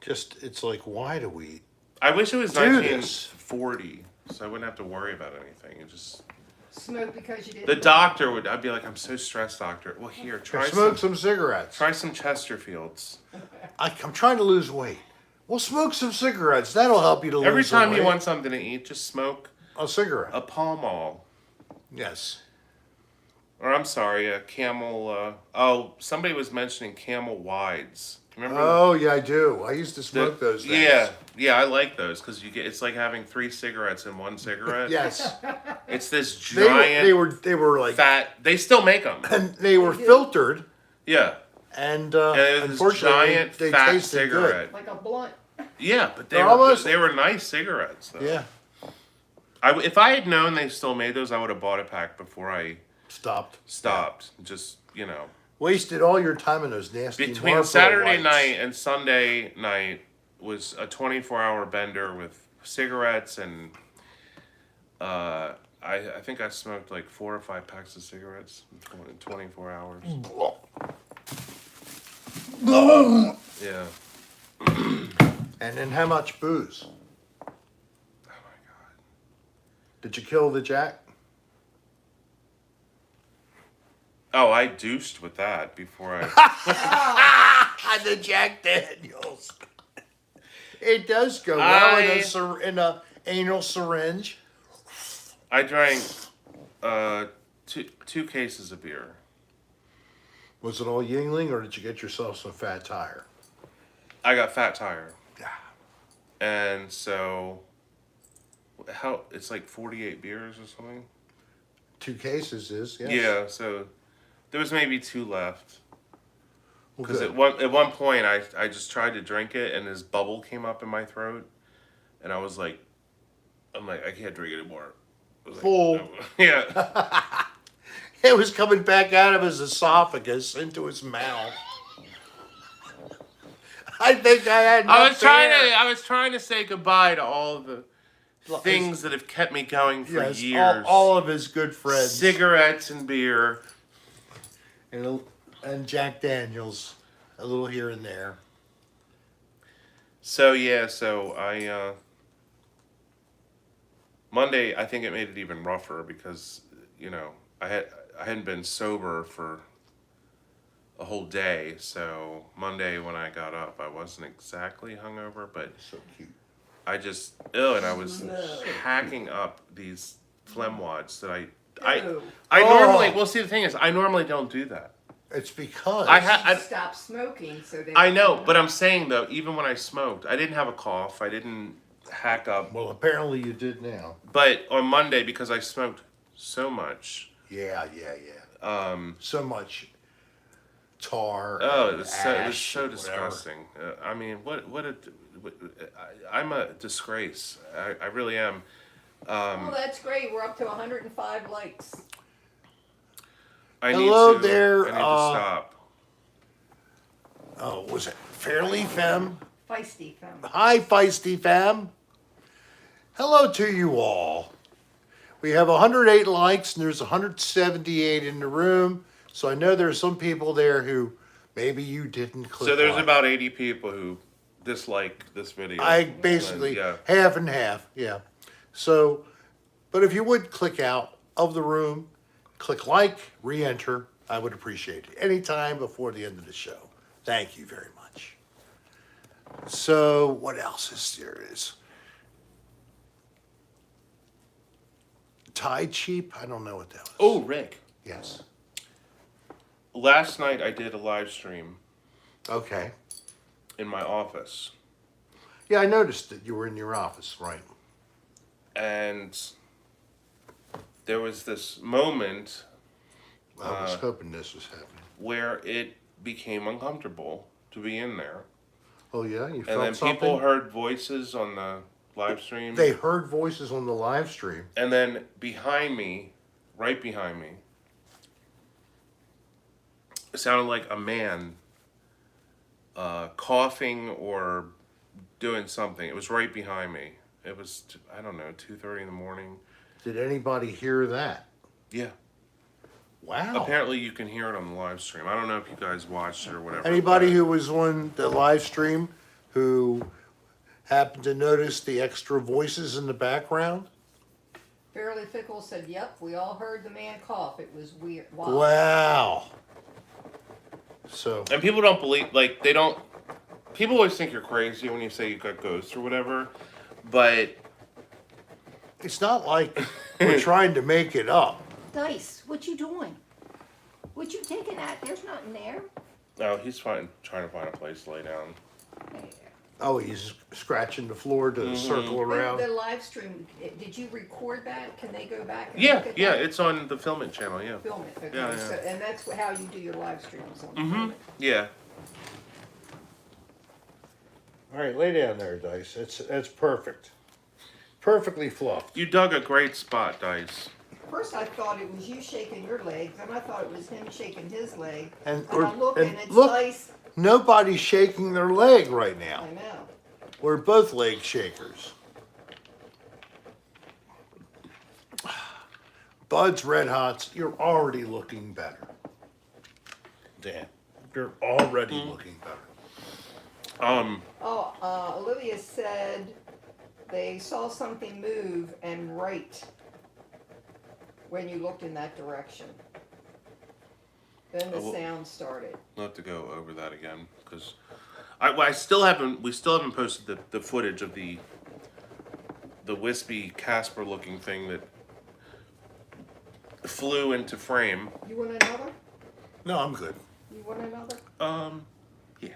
it's like, why do we? I wish it was Do this. 1940, so I wouldn't have to worry about anything. It just Smoke because you didn't. the doctor would. I'd be like, I'm so stressed, doctor. Well, here, try Smoke some cigarettes. Try some Chesterfields. I'm trying to lose weight. Well, smoke some cigarettes. That'll help you to lose Every time the you weight. want something to eat, just smoke A cigarette. a Pall Mall. Yes. Or I'm sorry, a Camel. Somebody was mentioning Camel Wides. Remember? Oh, yeah, I do. I used to smoke those things. Yeah, I like those because you get. It's like having 3 cigarettes in one cigarette. Yes. It's this They giant. they were like fat. They still make them. and they were filtered Yeah. and And it was this unfortunately giant they fat tasted cigarette. Like a blunt. Yeah, but They're almost- they were nice cigarettes though. good. Yeah. If I had known they still made those, I would have bought a pack before I Stopped. stopped. Just Wasted all your time in those nasty between Marlboro Saturday lights. night and Sunday night was a 24-hour bender with cigarettes and I think I smoked like 4 or 5 packs of cigarettes in 24 hours. Yeah. And then how much booze? Oh my god. Did you kill the Jack? Oh, I douched with that before I. The Jack Daniels. It does go well in a anal syringe. I drank two cases of beer. Was it all Yingling, or did you get yourself some Fat Tire? I got Fat Tire. Yeah. And so, it's like 48 beers or something? 2 cases is, yes. Yeah, so there was maybe 2 left. Well, Because good. at one point, I just tried to drink it, and this bubble came up in my throat. And I was like, I can't drink anymore. I was like, Full. "No." Yeah. It was coming back out of his esophagus into his mouth. I think I had I enough was trying to say goodbye to all the things that have kept me going for Yes, years. all of his good friends. Cigarettes and beer. And Jack Daniels, a little here and there. So I Monday I think it made it even rougher because I hadn't been sober for a whole day. So Monday when I got up, I wasn't exactly hungover, but So cute. I just and I was hacking up these phlegm wads that I normally. Well, see, the thing is, I normally don't do that. It's because I stopped smoking, so they. I know, but I'm saying though, even when I smoked, I didn't have a cough. I didn't hack up. well, apparently you did now. But on Monday, because I smoked so much, Yeah. So much tar. oh, and it was ash so and whatever. disgusting. I mean, I'm a disgrace. I really am. Oh, that's great. We're up to 105 likes. Hello there, I need to stop. Oh, was it Fairly Femme? Feisty femme. Hi, Feisty Femme. Hello to you all. We have 108 likes and there's 178 in the room. So I know there's some people there who maybe you didn't click So there's on. about 80 people who dislike this video. I basically Yeah. half and half, yeah. So, but if you would click out of the room, click like, re-enter, I would appreciate it. Anytime before the end of the show. Thank you very much. So, what else is there? Tide cheap? I don't know what that was. Oh, Rick. Yes. Last night I did a live stream Okay. in my office. Yeah, I noticed that you were in your office, right? And there was this moment I was hoping this was happening. where it became uncomfortable to be in there. Oh yeah, you And felt then something? people heard voices on the live stream. They heard voices on the live stream. And then behind me, right behind me, it sounded like a man coughing or doing something. It was right behind me. It was, I don't know, 2:30 in the morning. Did anybody hear that? Yeah. Wow. Apparently you can hear it on the live stream. I don't know if you guys watched it or whatever. Anybody but- who was on the live stream who happened to notice the extra voices in the background? Fairly Fickle said, yep, we all heard the man cough. It was weird. Wow. Wow. So, And people don't believe, like, they don't. People always think you're crazy when you say you got ghosts or whatever, but it's not like we're trying to make it up. Dice, what you doing? What you taking at? There's nothing there. no, he's trying to find a place to lay down. Oh, he's scratching the floor to circle around. The live stream, did you record that? Can they go back and Yeah, look at yeah, that? it's on the Film It channel. Yeah. Film it. Okay. Yeah, yeah. So, and that's how you do your live streams on Film It. Yeah. All right, lay down there, Dice. That's perfect. Perfectly fluffed. You dug a great spot, Dice. First I thought it was you shaking your leg, then I thought it was him shaking his leg. And- I look and it's look, Dice. nobody's shaking their leg right now. I know. We're both leg shakers. Bud's Red Hots, you're already looking better. Dan, you're already looking better. Olivia said they saw something move and right when you looked in that direction. Then the sound started. We'll have to go over that again because we still haven't posted the footage of the wispy Casper looking thing that flew into frame. You want another? No, I'm good. You want another? Yeah.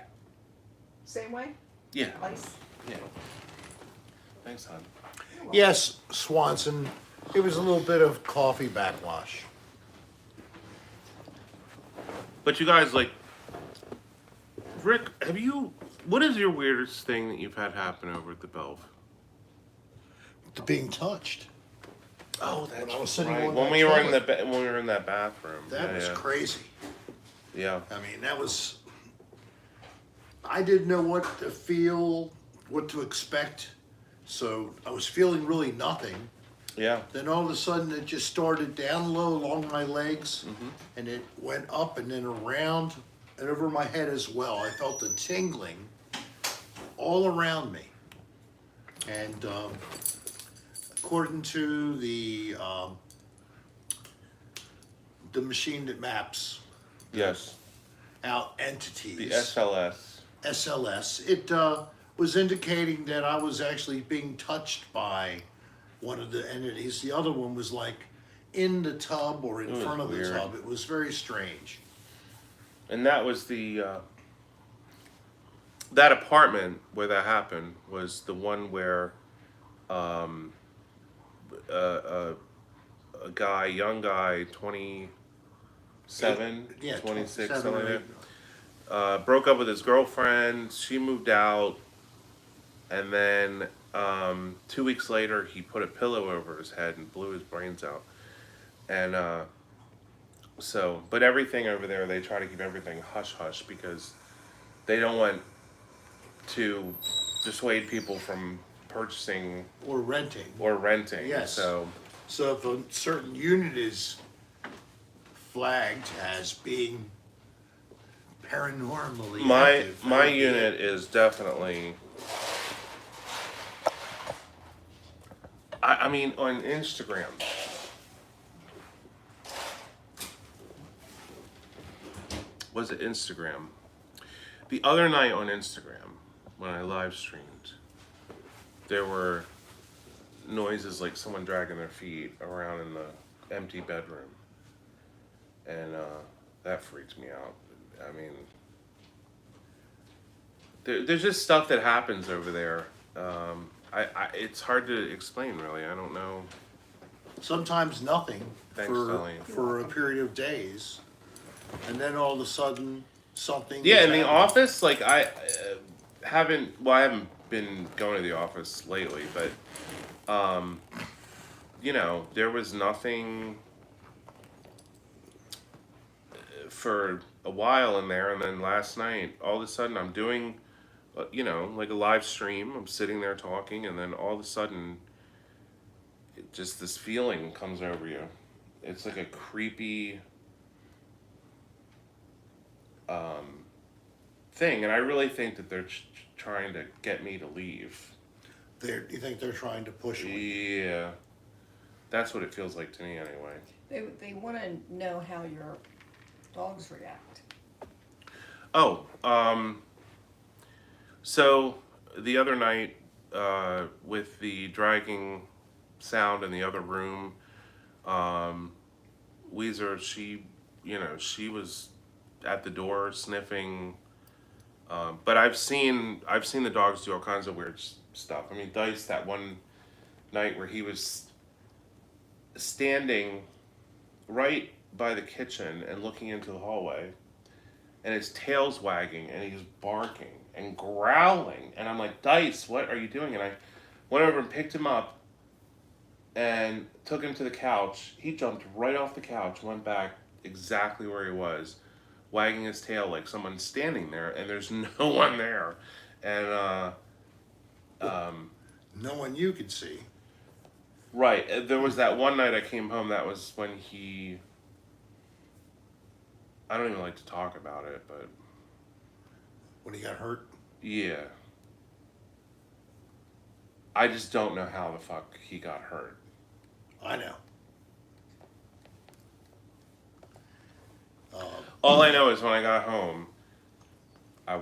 Same way? Yeah. Ice? Yeah. Thanks, hon. Yes, Swanson, it was a little bit of coffee backwash. But you guys, like, Rick, what is your weirdest thing that you've had happen over at the Belv? To being touched. Oh, that's When I was sitting right. on When that we were in toilet. when we were in that bathroom. That was crazy. Yeah. I mean, I didn't know what to feel, what to expect. So I was feeling really nothing. Yeah. Then all of a sudden it just started down low along my legs and it went up and then around and over my head as well. I felt the tingling all around me. And according to the machine that maps Yes. out entities. The SLS. SLS, it was indicating that I was actually being touched by one of the entities. The other one was like in the tub or in was front of weird. the tub. It was very strange. And that was the that apartment where that happened was the one where a young guy, 27, Yeah, 26, 27 something or like 8. that. Broke up with his girlfriend. She moved out, and then 2 weeks later, he put a pillow over his head and blew his brains out. And but everything over there, they try to keep everything hush hush because they don't want to dissuade people from purchasing Or renting. or renting. Yes. So if a certain unit is flagged as being paranormally active, my unit is definitely. I mean, on Instagram. Was it Instagram? The other night on Instagram, when I live streamed, there were noises like someone dragging their feet around in the empty bedroom. And that freaked me out. I mean, there's just stuff that happens over there. It's hard to explain, really. I don't know. sometimes nothing Thanks, for Colleen. for a period of days, and then all of a sudden something. Yeah, is in the happening. office, like I haven't been going to the office lately, but there was nothing for a while in there, and then last night, all of a sudden, I'm doing, like a live stream. I'm sitting there talking, and then all of a sudden, just this feeling comes over you. It's like a creepy thing, and I really think that they're trying to get me to leave. You think they're trying to push you? Yeah, that's what it feels like to me anyway. They want to know how your dogs react. Oh, so the other night, with the dragging sound in the other room, Weezer, she was at the door sniffing. But I've seen the dogs do all kinds of weird stuff. I mean, Dice, that one night where he was standing right by the kitchen and looking into the hallway, and his tail's wagging, and he's barking and growling, and I'm like, Dice, what are you doing? And I went over and picked him up and took him to the couch. He jumped right off the couch, went back exactly where he was, wagging his tail like someone's standing there, and there's no one there. And No one you could see. right, there was that one night I came home, that was when I don't even like to talk about it, but When he got hurt. yeah. I just don't know how the fuck he got hurt. I know. All I know is when I got home, I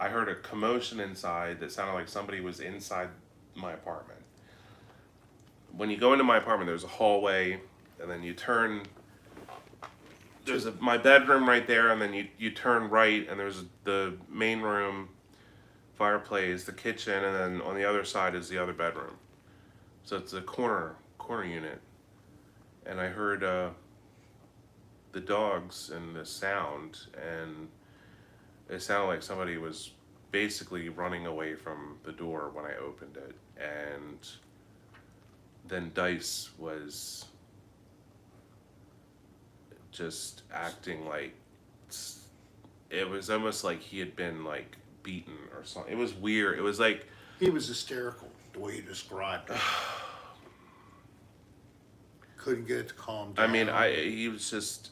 heard a commotion inside that sounded like somebody was inside my apartment. When you go into my apartment, there's a hallway, and then you turn, there's my bedroom right there, and then you turn right, and there's the main room, fireplace, the kitchen, and then on the other side is the other bedroom. So it's a corner unit. And I heard the dogs and the sound, and it sounded like somebody was basically running away from the door when I opened it. And then Dice was just acting like, it was almost like he had been like beaten or something. It was weird. It was like, He was hysterical, the way you described it. Couldn't get it to calm down. I mean, he was just,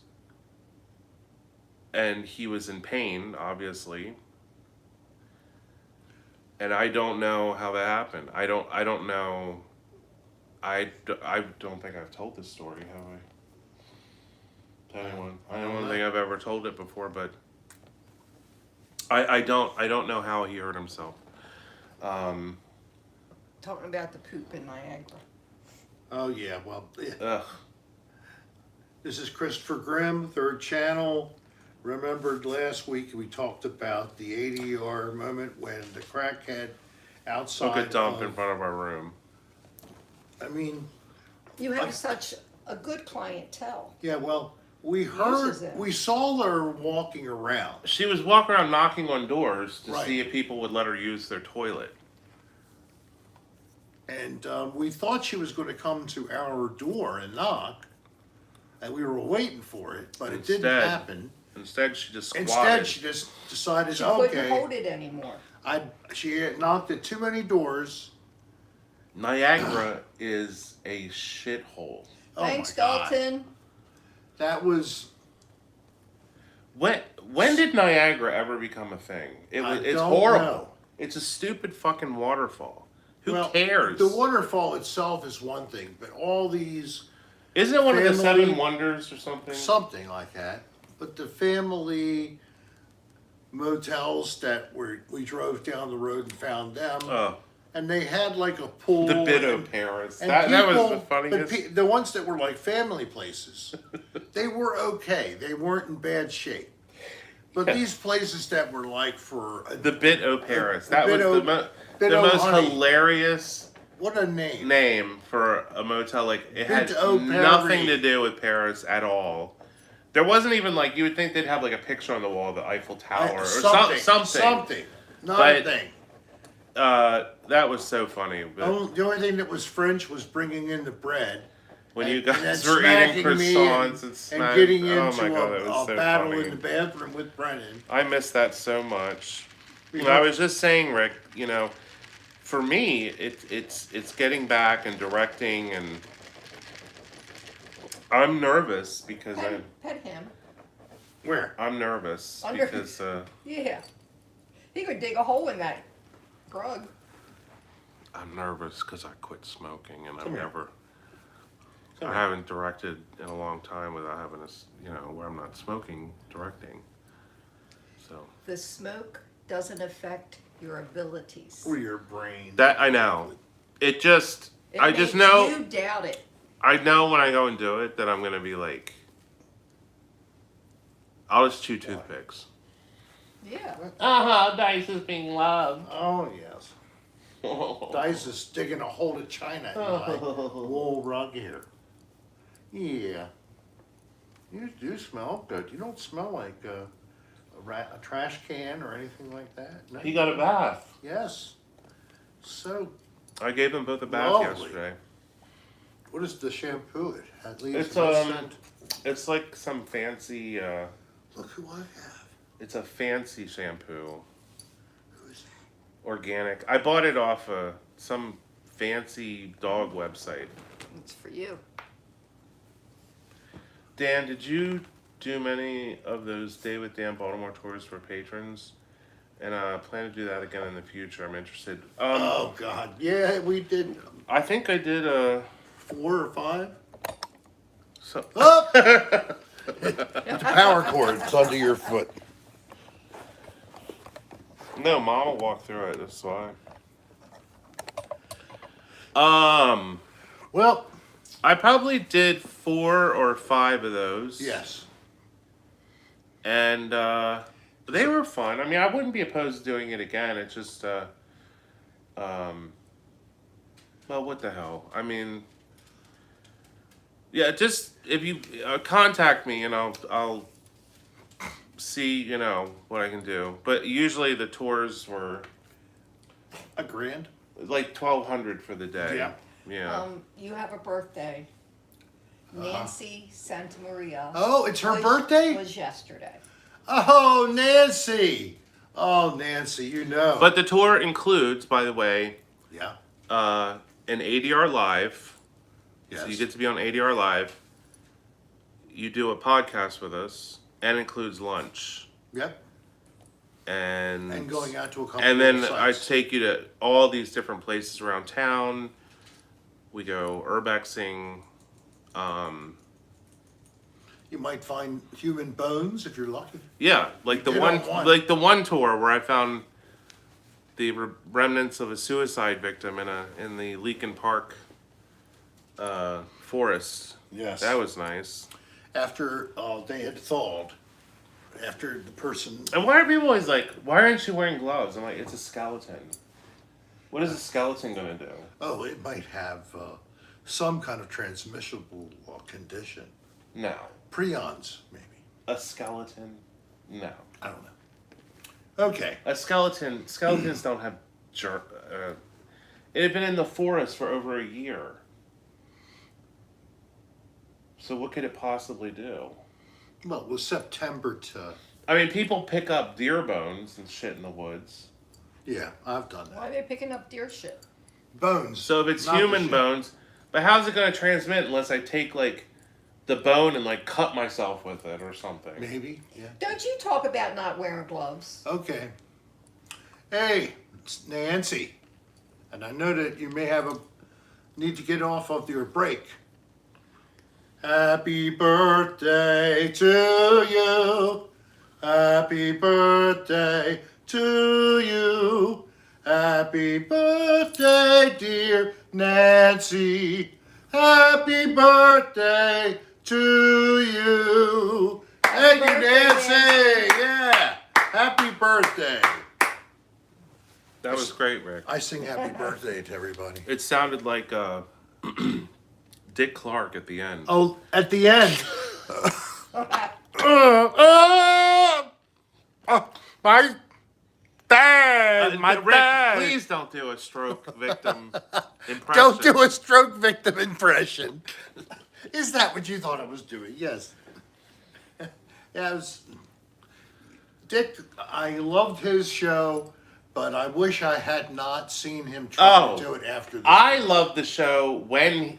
and he was in pain, obviously. And I don't know how that happened. I don't know. I don't think I've told this story, have I? To anyone. I don't think I've ever told it before, but I don't know how he hurt himself. Talking about the poop in Niagara. Oh, yeah, well, yeah. Ugh. This is Christopher Grimm, Third Channel. Remembered last week we talked about the ADR moment when the crackhead outside. Took a dump in front of our room. I mean, You have such a good clientele. yeah, well, we Uses it. we saw her walking around. She was walking around knocking on doors to Right. see if people would let her use their toilet. And we thought she was going to come to our door and knock. And we were waiting for it, but it didn't happen. Instead, she just squatted. Instead, she just decided, She couldn't okay. hold it anymore. She had knocked at too many doors. Niagara is a shithole. Oh Thanks, my God. Dalton. That was. When did Niagara ever become a thing? It's don't horrible. know. It's a stupid fucking waterfall. Who Well, cares? The waterfall itself is one thing, but all these. Isn't it one of the family- 7 wonders or something? Something like that. But the family motels that we drove down the road and found them. Oh, And they had like a pool. the bit and- of Paris. and That was people- the funniest. The ones that were like family places, they were okay. They weren't in bad shape. But these places that were like for The bit of Paris. the That was bit the bit most honey. hilarious What a name! name for a motel. Like, it had Bit o' nothing Paris. to do with Paris at all. There wasn't even like, you would think they'd have like a picture on the wall of the Eiffel Tower or something. Something. Not But- a thing. That was so funny. But The only thing that was French was bringing in the bread. when you and then guys were eating smacking me croissants and and smacking, getting into oh my god, that was a so battle funny. in the bathroom with Brennan. I miss that so much. Because- I was just saying, Rick, for me, it's getting back and directing, and I'm nervous because Pet him. Where? I'm nervous Under- because Yeah. He could dig a hole in that rug. I'm nervous because I quit smoking and Come here. I haven't directed in a long time without having where I'm not smoking, directing. So The smoke doesn't affect your abilities. Or your brain. that I know. It just It I just makes know you doubt it. I know when I go and do it that I'm gonna be like I'll just chew toothpicks. Yeah. Dice is being loved. Oh, yes. Dice is digging a hole to China in my wool rug here. Yeah. You do smell good. You don't smell like a trash can or anything like that. No. He got a bath. Yes. So, I gave them both a bath Lovely. yesterday. what is the shampoo? It at least It's it's like some fancy Look who I have. it's a fancy shampoo. Who's that? Organic. I bought it off some fancy dog website. It's for you. Dan, did you do many of those Day with Dan Baltimore tours for patrons? And I plan to do that again in the future. I'm interested. Oh God, yeah, we did I think I did 4 or 5. so. Oh! The power cord's under your foot. No, Mom will walk through it. That's why. Well, I probably did 4 or 5 of those. yes. And they were fun. I mean, I wouldn't be opposed to doing it again. It's just, well, what the hell? I mean, yeah, just if you contact me and I'll see, what I can do. But usually the tours were $1,000. like $1,200 for the day. Yeah. Yeah. You have a birthday. Nancy Santa Maria. Oh, it's her was- birthday? Was yesterday. Oh, Nancy. Oh, Nancy, you know. But the tour includes, by the way, yeah. an ADR live. Yes. So you get to be on ADR live. You do a podcast with us, and includes lunch. Yep. And going out to a couple and then of I sites. take you to all these different places around town. We go urbexing. You might find human bones if you're lucky. Yeah, like the did one, on one. like the one tour where I found the remnants of a suicide victim in the Leakin Park forest. Yes. That was nice. After they had thawed. After the person. And why are people always like, why aren't you wearing gloves? I'm like, it's a skeleton. What is a skeleton gonna do? Oh, it might have some kind of transmissible condition. No. Prions, maybe. A skeleton? No. I don't know. Okay. Skeletons don't have it had been in the forest for over a year. So what could it possibly do? Well, it was September to. I mean, people pick up deer bones and shit in the woods. Yeah, I've done Why that. are they picking up deer shit? Bones. So if it's not the human shit. bones, but how's it going to transmit unless I take like the bone and like cut myself with it or something? Maybe, yeah. Don't you talk about not wearing gloves? Okay. Hey, it's Nancy. And I know that you may have need to get off of your break. Happy birthday to you. Happy birthday to you. Happy birthday, dear Nancy. Happy birthday to you. Thank you, birthday, Nancy. Yeah. Happy birthday. That was great, Rick. I sing happy birthday to everybody. It sounded like Dick Clark at the end. Oh, at the end. My dad, my Rick, dad. please don't do a stroke victim impression. Don't do a stroke victim impression. Is that what you thought I was doing? Yes. Yeah, it was, Dick, I loved his show, but I wish I had not seen him try to do it after the I loved the show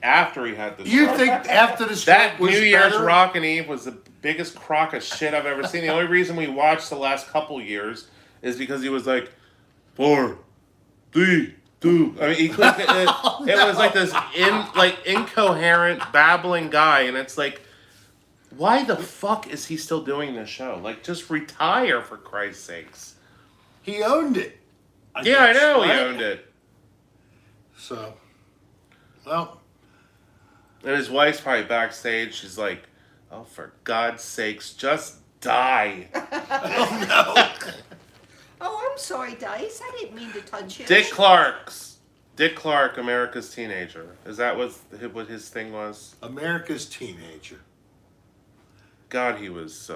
after he had the You stroke. think after the stroke that was New Year's better? Rockin' Eve was biggest crock of shit I've ever seen. The only reason we watched the last couple years is because he was like, 4, 3, 2. I mean, he couldn't. It was like this incoherent babbling guy, and it's like, why the fuck is he still doing this show? Like, just retire for Christ's sakes. He owned it. I guess, know right? he owned it. So, well. And his wife's probably backstage. She's like, oh, for God's sakes, just die. Oh, no. Oh, I'm sorry, Dice. I didn't mean to touch you. Dick Clark, America's Teenager. Is that what his thing was? America's Teenager. God, he was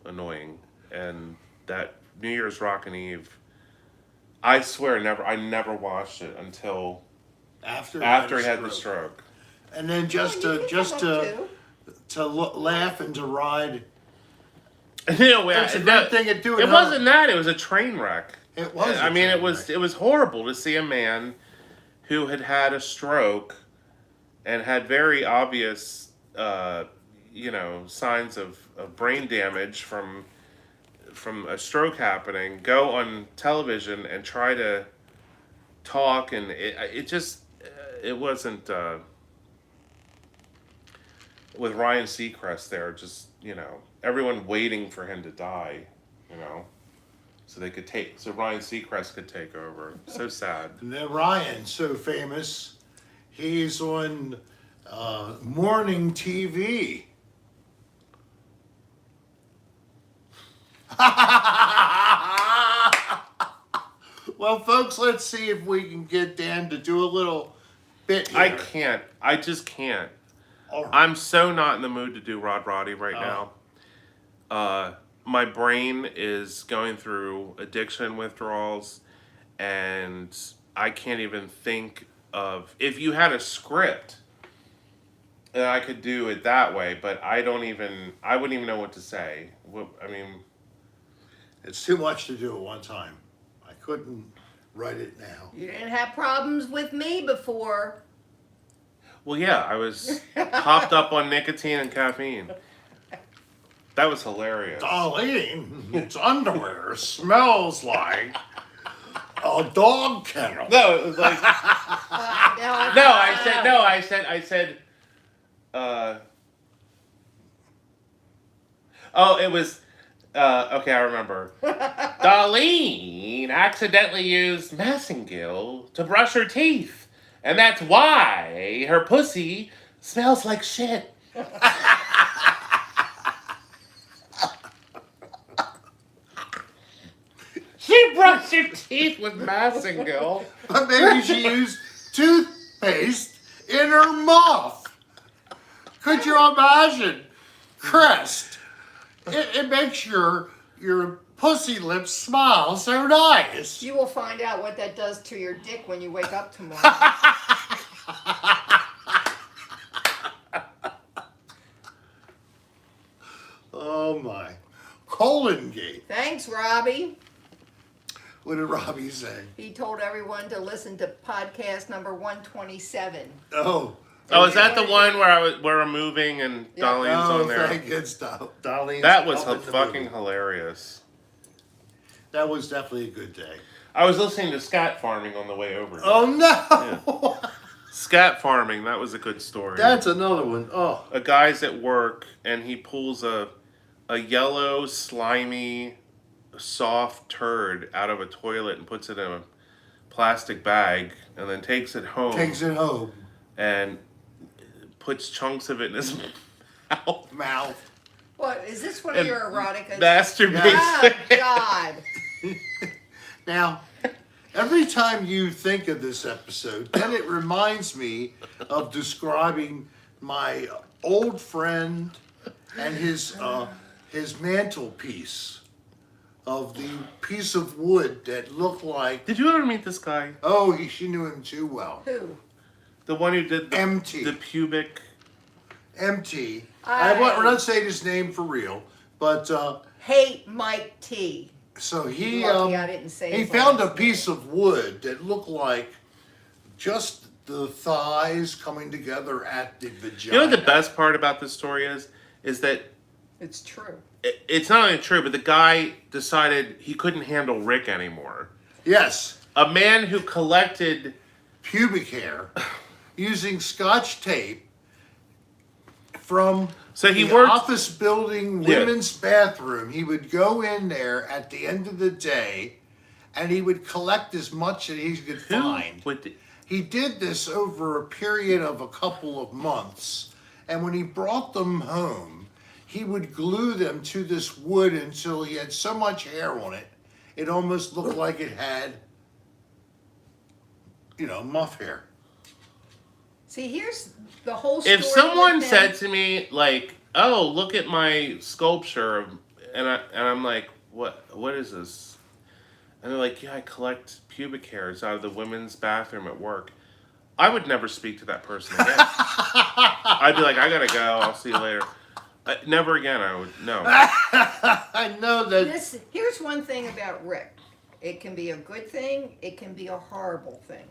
annoying. And that New Year's Rockin' Eve, I swear I never watched it until After he had the stroke. And then just to laugh and to ride. It's a great thing to do. It wasn't that. It was a train wreck. It was. I mean, it was horrible to see a man who had a stroke and had very obvious, signs of brain damage from a stroke happening, go on television and try to talk, and it wasn't. With Ryan Seacrest there, just, everyone waiting for him to die, so Ryan Seacrest could take over. So sad. And then Ryan's so famous, he's on morning TV. Well, folks, let's see if we can get Dan to do a little bit here. I can't. I just can't. All right. I'm so not in the mood to do Rod Roddy right now. My brain is going through addiction withdrawals, and I can't even think of... If you had a script, then I could do it that way, but I wouldn't even know what to say. It's too much to do at one time. I couldn't write it now. You didn't have problems with me before. Well, yeah, I was hopped up on nicotine and caffeine. That was hilarious. Darlene, its underwear smells like a dog kennel. No, it was like... I said, it was, okay, I remember. Darlene accidentally used Massengill to brush her teeth. And that's why her pussy smells like shit. She brushed her teeth with Massengill. But maybe she used toothpaste in her mouth. Could you imagine? Crest. It makes your pussy lips smile so nice. You will find out what that does to your dick when you wake up tomorrow. Oh my. Colon Gate. Thanks, Robbie. What did Robbie say? He told everyone to listen to podcast number 127. Oh. Oh, is that the one where I'm moving and Darlene's on there? Thank you, Darlene. That was fucking hilarious. That was definitely a good day. I was listening to Scat Farming on the way over here. Oh no! Yeah. Scat Farming, that was a good story. That's another one. Oh. A guy's at work and he pulls a yellow, slimy, soft turd out of a toilet and puts it in a plastic bag and then takes it home. And puts chunks of it in his mouth. What, is this one of your eroticas? Masturbates. Oh, God. Now, every time you think of this episode, then it reminds me of describing my old friend and his mantelpiece of the piece of wood that looked like... Did you ever meet this guy? Oh, she knew him too well. Who? The one who did MT. The pubic... MT. I won't not say his name for real, but... Hate Mike T. So he I didn't say he found a piece of wood that looked like just the thighs coming together at the vagina. You know what the best part about this story is that It's true. It's not only true, but the guy decided he couldn't handle Rick anymore. Yes, A man who collected pubic hair using Scotch tape from So he the worked- office building Yeah. women's bathroom. He would go in there at the end of the day, and he would collect as much as he could find. He did this over a period of a couple of months, and when he brought them home, he would glue them to this wood until he had so much hair on it, it almost looked like it had, muff hair. See, here's the whole story. If someone with said them. to me like, "Oh, look at my sculpture," and I'm like, "What is this?" And they're like, "Yeah, I collect pubic hairs out of the women's bathroom at work," I would never speak to that person again. I'd be like, "I gotta go. I'll see you later." Never again. I would no. I know that. Here's one thing about Rick. It can be a good thing. It can be a horrible thing.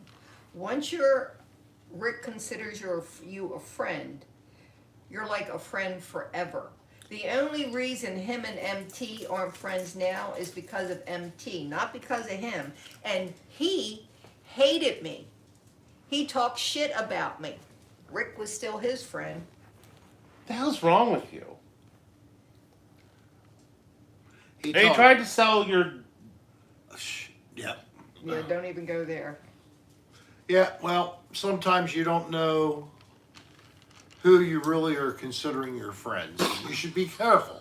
Once Rick considers you a friend, you're like a friend forever. The only reason him and MT aren't friends now is because of MT, not because of him. And he hated me. He talked shit about me. Rick was still his friend. What the hell's wrong with you? He And he tried to sell your. Yeah. Yeah, don't even go there. Yeah, well, sometimes you don't know who you really are considering your friends. You should be careful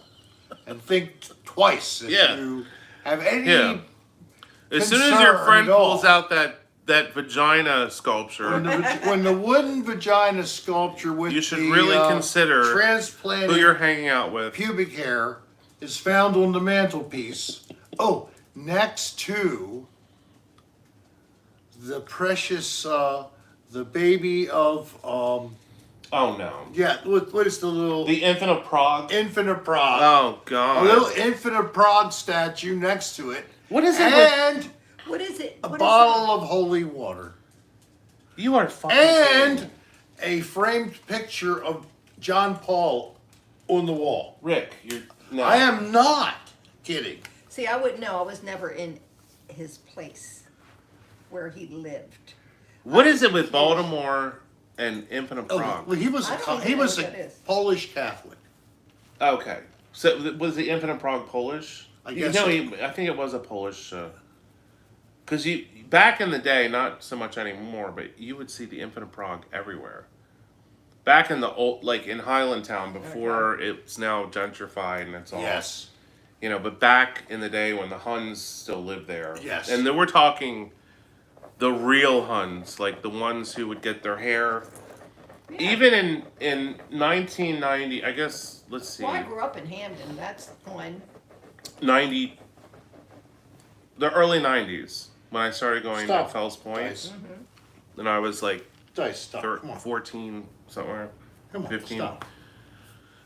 and think twice if Yeah. you have any. Yeah. As soon as your concern friend at all. pulls out that vagina sculpture, When the wooden vagina sculpture with you should the, really consider transplanted who you're hanging out with. pubic hair is found on the mantelpiece. Oh, next to the precious, the baby of, Oh no. yeah, what is the little The infant of Prague. infant of Prague? Oh A god. little infant of Prague statue next to it. What is it with- And What is it? a What is bottle of holy water. You are fucking And kidding. a framed picture of John Paul on the wall. Rick, you're no. I am not kidding. it? See, I wouldn't know. I was never in his place where he lived. What is it with Baltimore and infant of Oh, Prague? well, he was I don't he even was know a what that is. Polish Catholic. Okay. So was the infant of Prague Polish? I guess No, so. I think it was a Polish. Because back in the day, not so much anymore, but you would see the infant of Prague everywhere. Back in the old, like in Highland Town, before it's now gentrified and it's all. Yes. But back in the day when the Huns still lived there. Yes. And then we're talking the real Huns, like the ones who would get their hair. Yeah. Even in 1990, I guess, let's see. Well, I grew up in Hamden. That's one. 90, the early 90s, when I started going Stop. to Fells Point. Dice. And I was like Dice, stop. Come on. 14, somewhere. Come on. 15. Stop.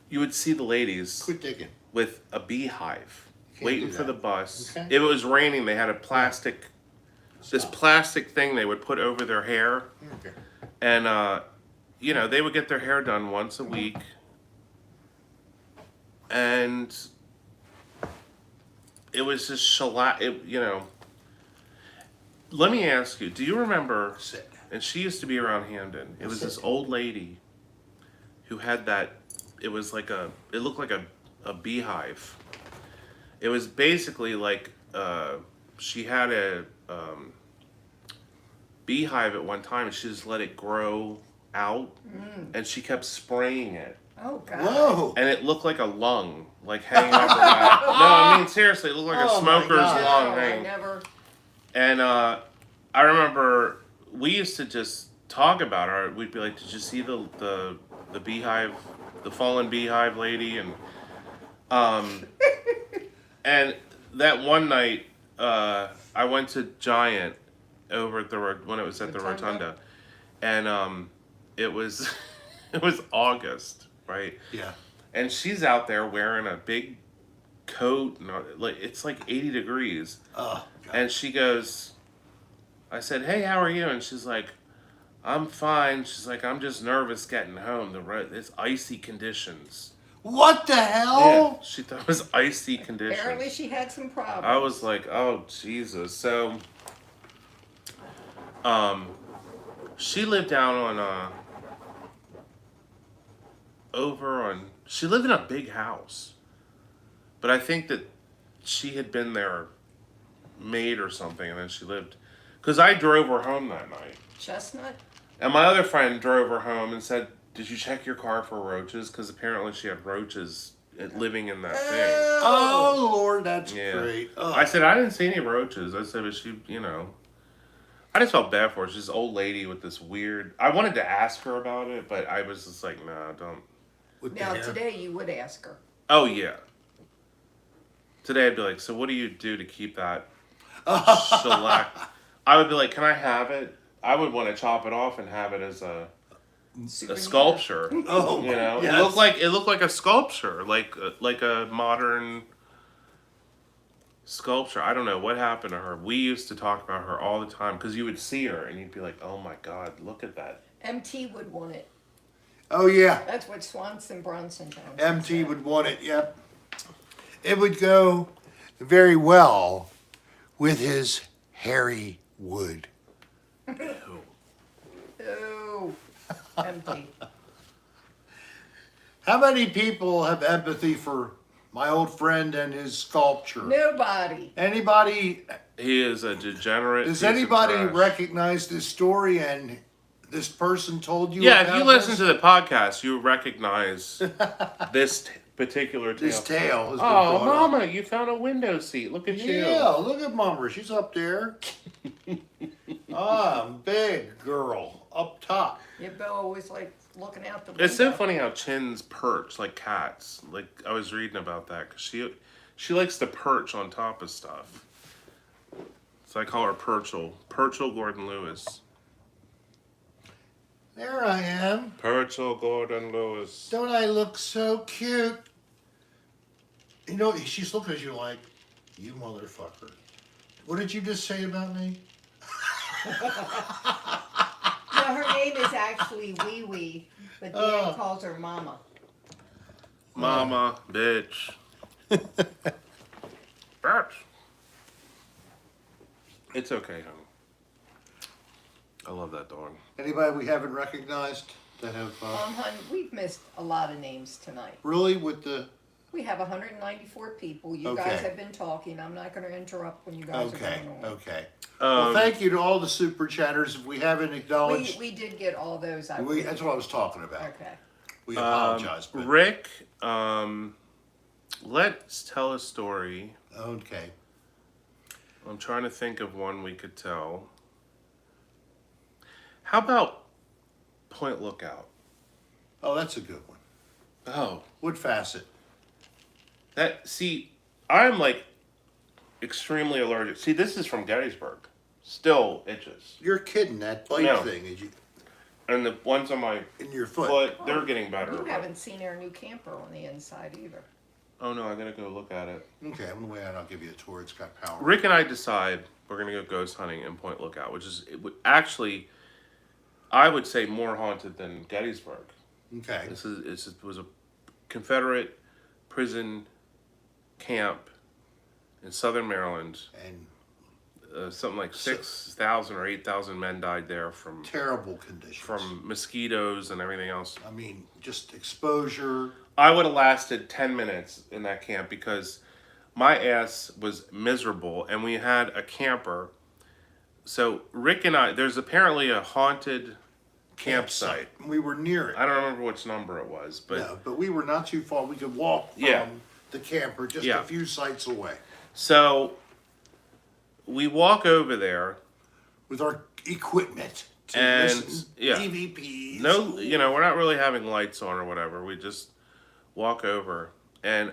You would see the ladies Quit digging. with a beehive Can't waiting do for the that. bus. Okay. If it was raining, they had a this Stop. plastic thing they would put over their hair. Okay. And, they would get their hair done once a week. And it was just Let me ask you, do you remember, Sit. and she used to be around Hamden, it was this old lady who had it was like it looked like a beehive. It was basically like, she had a beehive at one time and she just let it grow out and she kept spraying it. Oh, God. Whoa. And it looked like a lung, like hanging off her back. No, I mean, seriously, it looked like a Oh, my smoker's God. lung I hanging. never. And I remember we used to just talk about her. We'd be like, "Did you see the beehive, the fallen beehive lady?" And and that one night, I went to Giant over at when it was at the Rotunda, and it was it was August, right? Yeah. And she's out there wearing a big coat, and it's like 80 degrees. Oh, God. And she goes, I said, "Hey, how are you?" And she's like, "I'm fine." She's like, "I'm just nervous getting home. It's icy conditions." What the hell? Yeah, she thought it was icy conditions. Apparently she had some problems. I was like, oh Jesus. So she lived down on she lived in a big house. But I think that she had been their maid or something, and then she lived, because I drove her home that night. Chestnut? And my other friend drove her home and said, did you check your car for roaches? Because apparently she had roaches living in that thing. Oh, Lord, that's Yeah. great. Ugh. I said, I didn't see any roaches. I said, but she, I just felt bad for her. She's this old lady with this weird, I wanted to ask her about it, but I was just like, nah, don't. With the Now, hair. today you would ask her. Oh, yeah. Today I'd be like, so what do you do to keep that shellac? I would be like, can I have it? I would want to chop it off and have it as a sculpture. Oh, yes. It looked like a sculpture, like a modern sculpture. I don't know what happened to her. We used to talk about her all the time because you would see her and you'd be like, oh my God, look at that. MT would want it. Oh, yeah. That's what Swanson Bronson Johnson MT said. would want it, yep. It would go very well with his hairy wood. Oh, MT. How many people have empathy for my old friend and his sculpture? Nobody. Anybody, He is a degenerate. does piece of anybody trash. recognize this story and this person told you Yeah, if about you listen this? to the podcast, you recognize this particular tale. This tale has been Oh, brought up. Mama, you found a window seat. Look at Yeah, look at Mama. She's up there. Big girl up top. Yeah, Bill always like looking out the window. It's so funny how chins perch like cats. Like I was reading about that because she likes to perch on top of stuff. So I call her Perchel. Perchel Gordon Lewis. There I am. Perchel Gordon Lewis. Don't I look so cute? You know, she's looking at you like, you motherfucker. What did you just say about me? No, her name is actually Wee Wee, but Dan Oh. calls her Mama. Mama, bitch. Bitch. It's okay, honey. I love that dog. Anybody we haven't recognized that have Hun, we've missed a lot of names tonight. really with the We have 194 people. You Okay. guys have been talking. I'm not going to interrupt when you guys are okay, going on. okay. Well, Um, thank you to all the super chatters. If we haven't acknowledged, We did get all those. that's what I was talking about. Okay. We apologize, but Rick, let's tell a story. okay. I'm trying to think of one we could tell. How about Point Lookout? Oh, that's a good one. Oh, Wood Facet. I'm like extremely allergic. See, this is from Gettysburg. Still itches. You're kidding. That bite No. thing is And the ones on my in your foot. foot, they're getting better. You but- haven't seen our new camper on the inside either. Oh no, I gotta go look at it. Okay, on the way out, I'll give you a tour. It's got power. Rick and I decide we're gonna go ghost hunting in Point Lookout, which is actually, I would say, more haunted than Gettysburg. Okay. It was a Confederate prison camp in southern Maryland. And Something like 6,000 or 8,000 men died there from terrible conditions. mosquitoes and everything else. I mean, just exposure. I would have lasted 10 minutes in that camp because my ass was miserable and we had a camper. So Rick and I, there's apparently a haunted campsite. We were near it. I don't remember which number it was, but No, but we were not too far. We could walk from Yeah. the camper just Yeah. a few sites away so we walk over there. with our equipment to And, listen yeah. EVPs. No, we're not really having lights on or whatever. We just walk over, and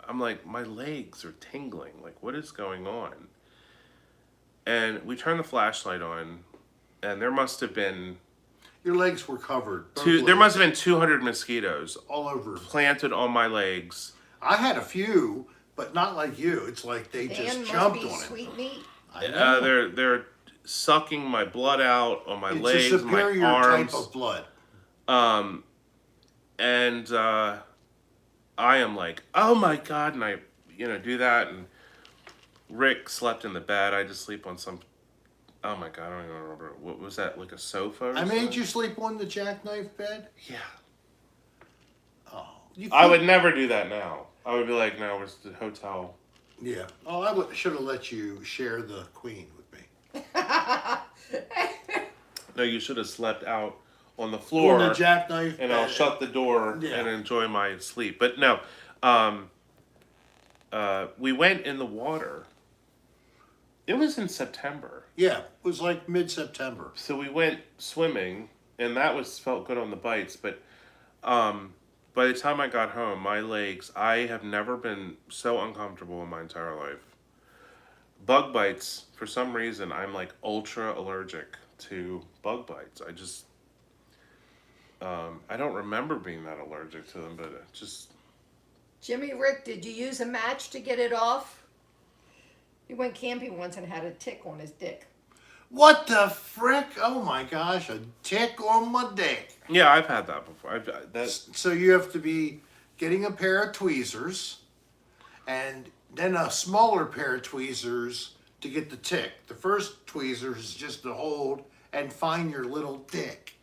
I'm like, my legs are tingling. Like, what is going on? And we turn the flashlight on, and there must have been Your legs were covered. both there legs, must have been 200 mosquitoes all over. planted on my legs. I had a few, but not like you. It's like they Dan just must jumped be on it. sweet meat. I know. They're sucking my blood out on my It's legs, a superior my arms. type of blood. And I am like, oh my God. And I, do that. And Rick slept in the bed. I just sleep on some, oh my God, I don't even remember. What was that, like a sofa or I something? made you sleep on the jackknife bed? Yeah. Oh. I would never do that now. I would be like, no, it's the hotel. Yeah. Oh, I should have let you share the queen with me. No, you should have slept out on the floor. On the jackknife and bed. I'll shut the door and enjoy my sleep. But no, we went in the water. It was in September. Yeah, it was like mid-September. So we went swimming, and that felt good on the bites. But by the time I got home, my legs, I have never been so uncomfortable in my entire life. Bug bites, for some reason, I'm like ultra allergic to bug bites. I just, I don't remember being that allergic to them, but it just... Jimmy Rick, did you use a match to get it off? He went camping once and had a tick on his dick. What the frick? Oh my gosh, a tick on my dick. Yeah, I've had that before. So you have to be getting a pair of tweezers and then a smaller pair of tweezers to get the tick. The first tweezers is just to hold and find your little dick.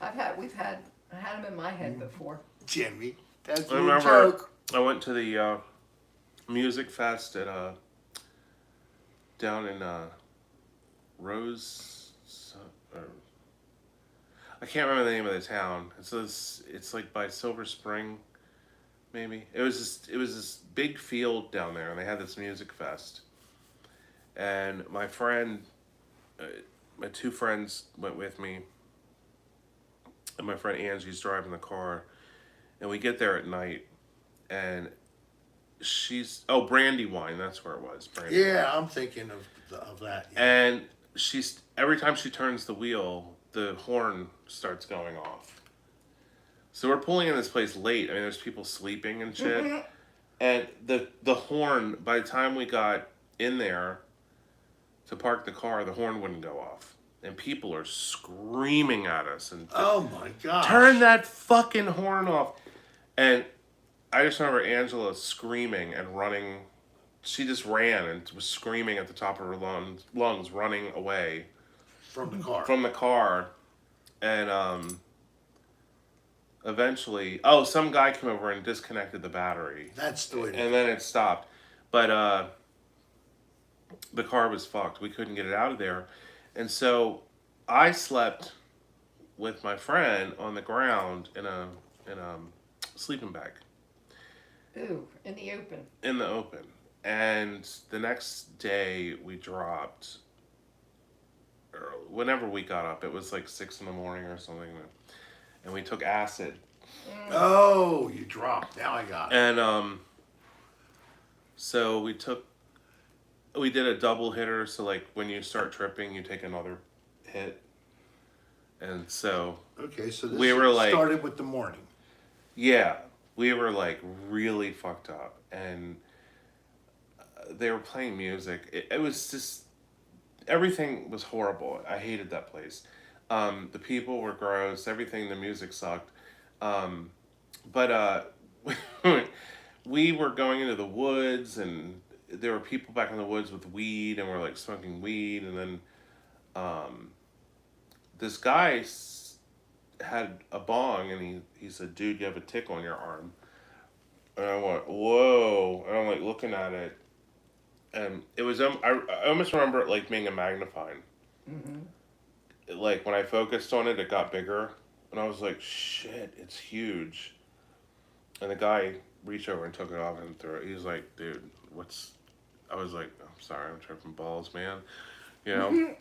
I had them in my head before. Jimmy, that's I a remember joke. I went to the music fest at down in Rose. I can't remember the name of the town. It's like by Silver Spring, maybe. It was this big field down there, and they had this music fest. And my friend, my two friends went with me, and my friend Angie's driving the car, and we get there at night, and Brandywine, that's where it was. Brandywine. Yeah, I'm thinking of that. Yeah. And every time she turns the wheel, the horn starts going off. So we're pulling in this place late. I mean, there's people sleeping and shit. And the horn, by the time we got in there to park the car, the horn wouldn't go off. And people are screaming at us. And Oh my gosh. turn that fucking horn off. And I just remember Angela screaming and running. She just ran and was screaming at the top of her lungs, running away From the car. from the car. And eventually, some guy came over and disconnected the battery. That's the way to And then it stopped. But the car was fucked. We couldn't get it out of there. And so I slept with my friend on the ground in a sleeping bag. Ooh, in the open. In the open. And the next day we dropped, or whenever we got up, it was like 6 a.m. or something. And we took acid. Oh, you dropped. Now I got it. And so we did a double hitter. So like when you start tripping, you take another hit. And so Okay, so this we were like, started with the morning. yeah, we were like really fucked up, and they were playing music. It was just, everything was horrible. I hated that place. The people were gross. Everything, the music sucked. But we were going into the woods, and there were people back in the woods with weed, and we're like smoking weed, and then this guy had a bong, and he said, "Dude, you have a tick on your arm." And I went, "Whoa!" And I'm like looking at it, and it was I almost remember it like being a magnifying. Like when I focused on it, it got bigger, and I was like, "Shit, it's huge." And the guy reached over and took it off and threw it. He was like, "Dude, what's?" I was like, "I'm sorry, I'm tripping balls, man." You know.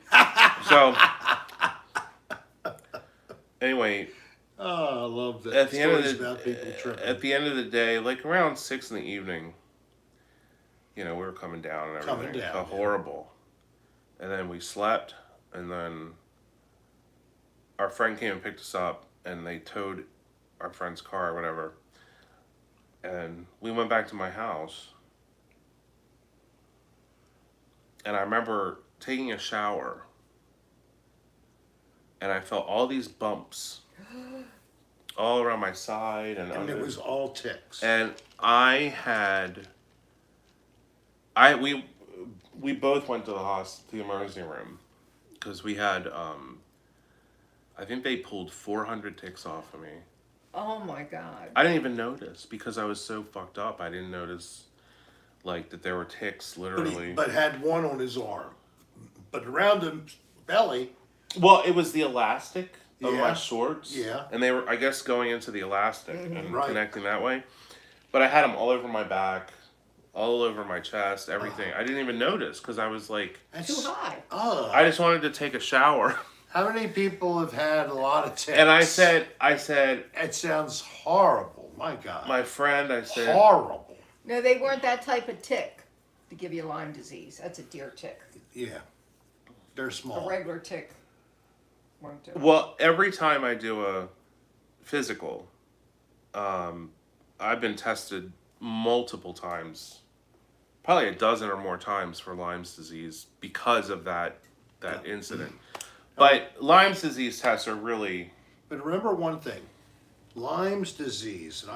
So anyway. Oh, I love that. At the end of Stories about people tripping. At the end of the day, like around 6 p.m, we were coming down and everything. Coming down, It felt yeah. horrible. And then we slept, and then our friend came and picked us up, and they towed our friend's car or whatever. And we went back to my house. And I remember taking a shower, and I felt all these bumps all around my side and And under. it was all ticks. And we both went to the emergency room because we had I think they pulled 400 ticks off of me. Oh my God. I didn't even notice because I was so fucked up. I didn't notice like that there were ticks literally. But had one on his arm. But around the belly, Well, it was the elastic of Yeah. my shorts. Yeah. And they were, I guess, going into the elastic and Right. connecting that way. But I had them all over my back, all over my chest, everything. I didn't even notice because I was like, Too high. I just wanted to take a shower. How many people have had a lot of ticks? And I said, It sounds horrible. My God. my friend, I said, Horrible. No, they weren't that type of tick to give you Lyme disease. That's a deer tick. Yeah. They're A small. regular tick won't do it. well, every time I do a physical, I've been tested multiple times, probably a dozen or more times for Lyme's disease because of that incident. But Lyme's disease tests are really, But remember one thing. Lyme's disease, and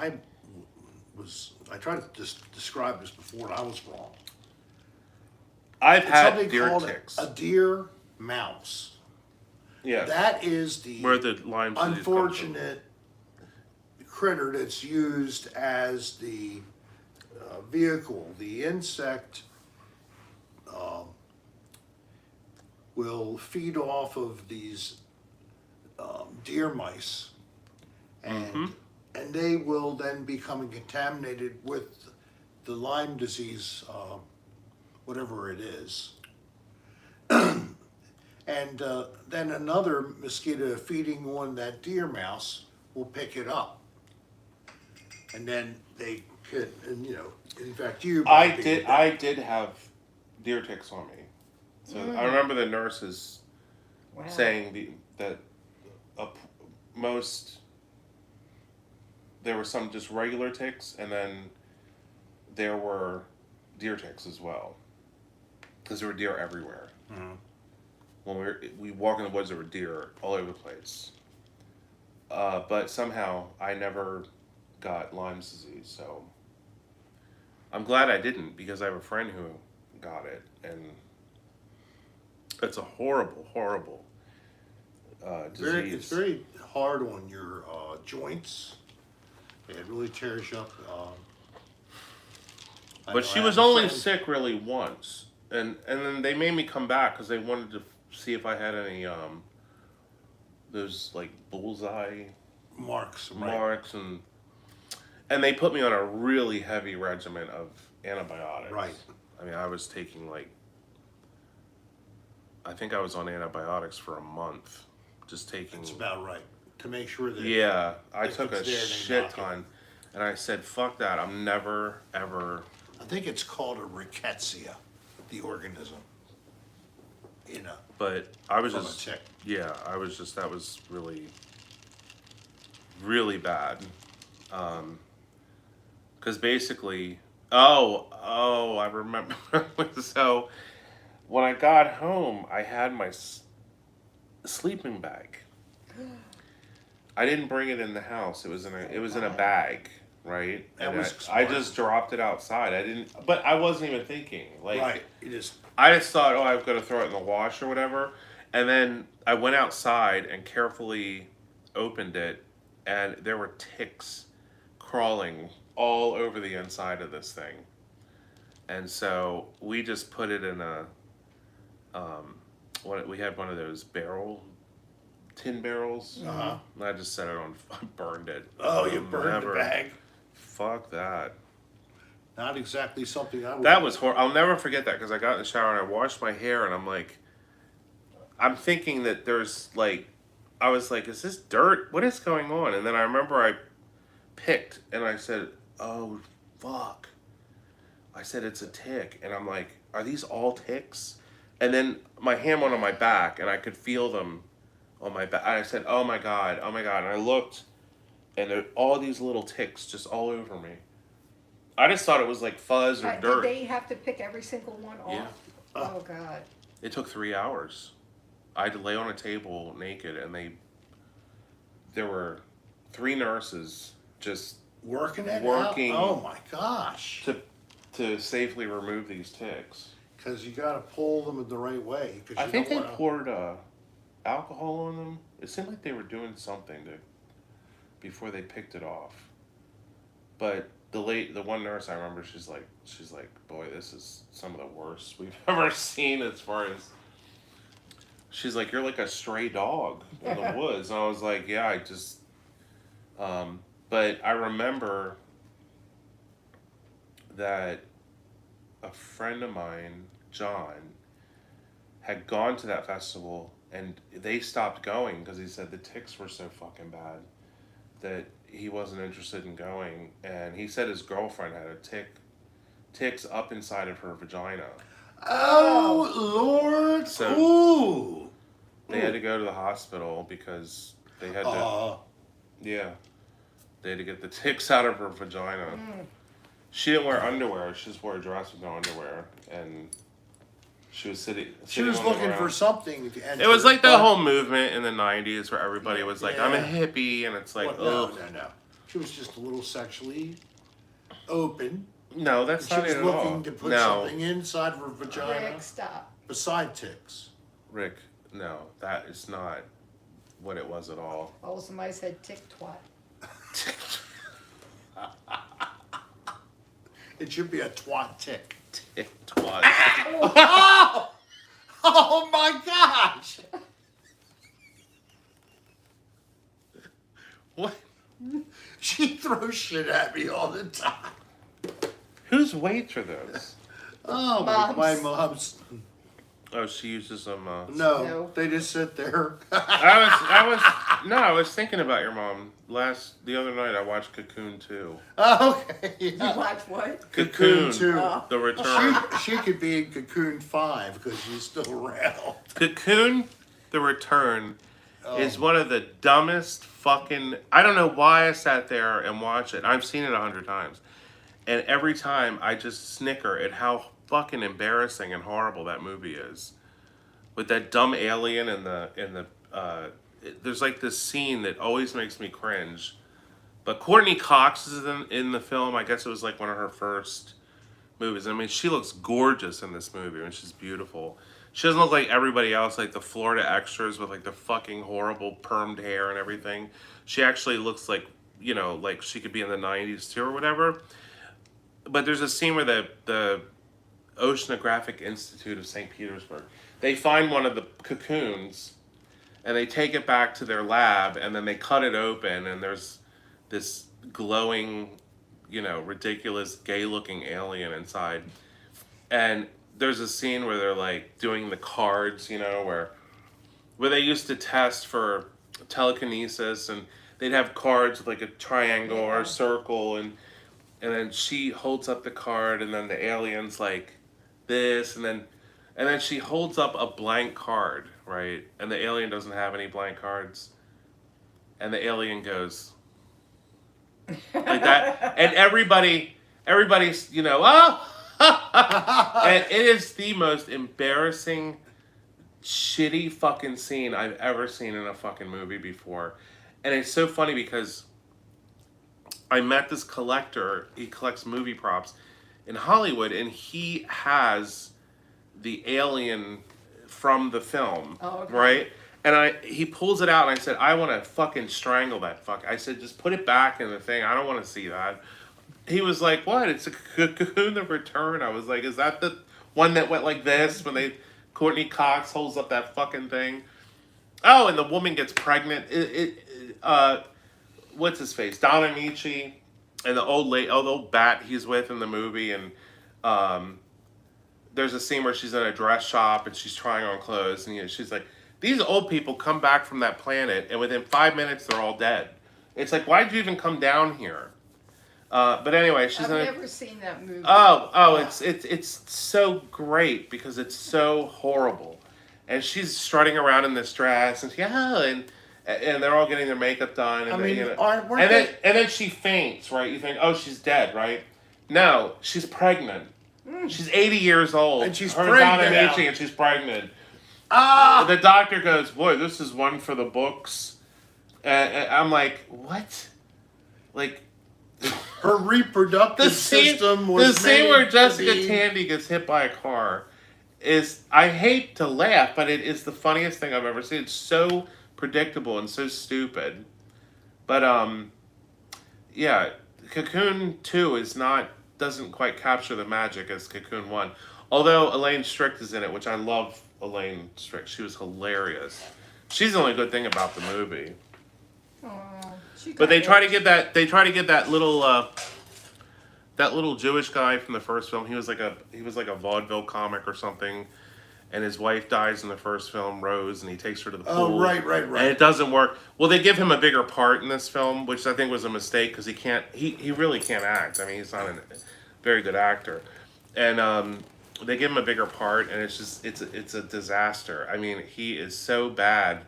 I tried to describe this before and I was wrong. I've It's had something deer called ticks. a deer mouse. Yeah, That is the where the Lyme's disease comes from. unfortunate critter that's used as the vehicle. The insect will feed off of these deer mice, and they will then become contaminated with the Lyme disease, whatever it is. And then another mosquito feeding on that deer mouse will pick it up. And then they could, and, infect you. by being bit. I did have deer ticks on me. So I remember the nurses Wow. saying that there were some just regular ticks, and then there were deer ticks as well, because there were deer everywhere. When we walk in the woods, there were deer all over the place. But somehow I never got Lyme's disease, so I'm glad I didn't, because I have a friend who got it, and it's a horrible, horrible disease. It's very hard on your joints. It really tears you up. But she was only sick really once, and then they made me come back because they wanted to see if I had any those like bullseye marks, marks, and they put me on a really heavy regimen of antibiotics. Right. I mean, I was taking I think I was on antibiotics for a month, just taking. That's about right. To make sure that. Yeah, I if took a it's there, they shit knock it. ton, and I said, "Fuck that! I'm never ever." I think it's called a rickettsia, the organism. But I was From just, a tick. yeah, I was just, that was really, really bad. Because basically, I remember. So when I got home, I had my sleeping bag. I didn't bring it in the house. It was in a bag, right? That And was I smart. just dropped it outside. But I wasn't even thinking. Right. It is. I just thought, I've got to throw it in the wash or whatever. And then I went outside and carefully opened it, and there were ticks crawling all over the inside of this thing. And so we just put it in we had one of those tin barrels. Uh-huh. And I just set it on, I burned it. Oh, you burned the bag. Fuck that. Not exactly something I would. That was horrible. I'll never forget that, because I got in the shower and I washed my hair, and I'm thinking that I was like, is this dirt? What is going on? And then I remember I picked, and I said, oh, fuck. I said, it's a tick. And I'm like, are these all ticks? And then my hand went on my back, and I could feel them on my back. And I said, oh my God. And I looked, and there all these little ticks just all over me. I just thought it was like fuzz or dirt. Did they have to pick every single one off? Yeah. Oh God. It took 3 hours. I had to lay on a table naked, and there were 3 nurses just Working it Working. out? Oh my gosh. to safely remove these ticks. Because you got to pull them in the right way. 'Cause I you think they don't wanna- poured alcohol on them. It seemed like they were doing something before they picked it off. But the one nurse I remember, she's like, boy, this is some of the worst we've ever seen as far as. She's like, you're like a stray dog in the woods, and I was like, yeah, I just. But I remember that a friend of mine, John, had gone to that festival, and they stopped going because he said the ticks were so fucking bad that he wasn't interested in going. And he said his girlfriend had ticks up inside of her vagina. Oh, Lord. So- Ooh. They had to go to the hospital because they had to. Yeah, they had to get the ticks out of her vagina. She didn't wear underwear. She just wore a dress with no underwear, and she was sitting. She was on the looking for ground. something to enter. It was like the but- whole movement in the '90s where everybody was like, "I'm a Yeah. hippie," and it's like, Well, "Oh, no. She was just a little sexually open. no, that's She not was it at all." looking to put No, something inside her vagina Rick, stop. beside ticks. Rick, no, that is not what it was at all. Oh, somebody said tick twat. It should be a twat tick. Twat. Oh! Oh my gosh! What? She throws shit at me all the time. Whose weights are those? Oh, Mom's. my mom's. Oh, she uses them. No, No. they just sit there. I was thinking about your mom. The other night I watched Cocoon 2. Okay. You Yeah. watch what? Cocoon, too. Oh. The Return. She could be in Cocoon 5 because she's still around. Cocoon, The Return is Oh. one of the dumbest fucking. I don't know why I sat there and watched it. I've seen it 100 times, and every time I just snicker at how fucking embarrassing and horrible that movie is. With that dumb alien and there's like this scene that always makes me cringe. But Courtney Cox is in the film. I guess it was like one of her first movies. I mean, she looks gorgeous in this movie. I mean, she's beautiful. She doesn't look like everybody else, like the Florida extras with like the fucking horrible permed hair and everything. She actually looks like, like she could be in the 90s too or whatever. But there's a scene where the Oceanographic Institute of St. Petersburg, they find one of the cocoons and they take it back to their lab and then they cut it open and there's this glowing, ridiculous gay looking alien inside. And there's a scene where they're like doing the cards, where they used to test for telekinesis and they'd have cards with like a triangle or a circle and then she holds up the card and then the alien's like this and then she holds up a blank card, right? And the alien doesn't have any blank cards. And the alien goes like that. And everybody's, oh! And it is the most embarrassing, shitty fucking scene I've ever seen in a fucking movie before. And it's so funny because I met this collector. He collects movie props in Hollywood, and he has the alien from the film, okay. right? And he pulls it out, and I said, I want to fucking strangle that fuck. I said, just put it back in the thing. I don't want to see that. He was like, what? It's a Cocoon the Return. I was like, is that the one that went like this when Courtney Cox holds up that fucking thing? Oh, and the woman gets pregnant. What's his face? Don Amici and the old bat he's with in the movie, and there's a scene where she's in a dress shop and she's trying on clothes, and she's like, these old people come back from that planet, and within 5 minutes they're all dead. It's like, why'd you even come down here? But anyway, she's I've in. never seen that movie. It's so great because it's so horrible, and she's strutting around in this dress, and and they're all getting their makeup done, and and then she faints, right? You think, oh, she's dead, right? No, she's pregnant. She's 80 years old. And she's Her pregnant Donna now. Amici, and she's pregnant. Ah! The doctor goes, boy, this is one for the books. I'm like, what? Like, Her reproductive system was the scene made where to Jessica be- Tandy gets hit by a car is, I hate to laugh, but it is the funniest thing I've ever seen. It's so predictable and so stupid. But yeah, Cocoon 2 doesn't quite capture the magic as Cocoon 1. Although Elaine Strict is in it, which I love Elaine Strict. She was hilarious. She's the only good thing about the movie. Oh, But they try to get that little Jewish guy from the first film. He was like a vaudeville comic or something, and his wife dies in the first film, Rose, and he takes her to the pool. Oh, right. And it doesn't work. Well, they give him a bigger part in this film, which I think was a mistake because he really can't act. I mean, he's not a very good actor, and they give him a bigger part, and it's a disaster. I mean, he is so bad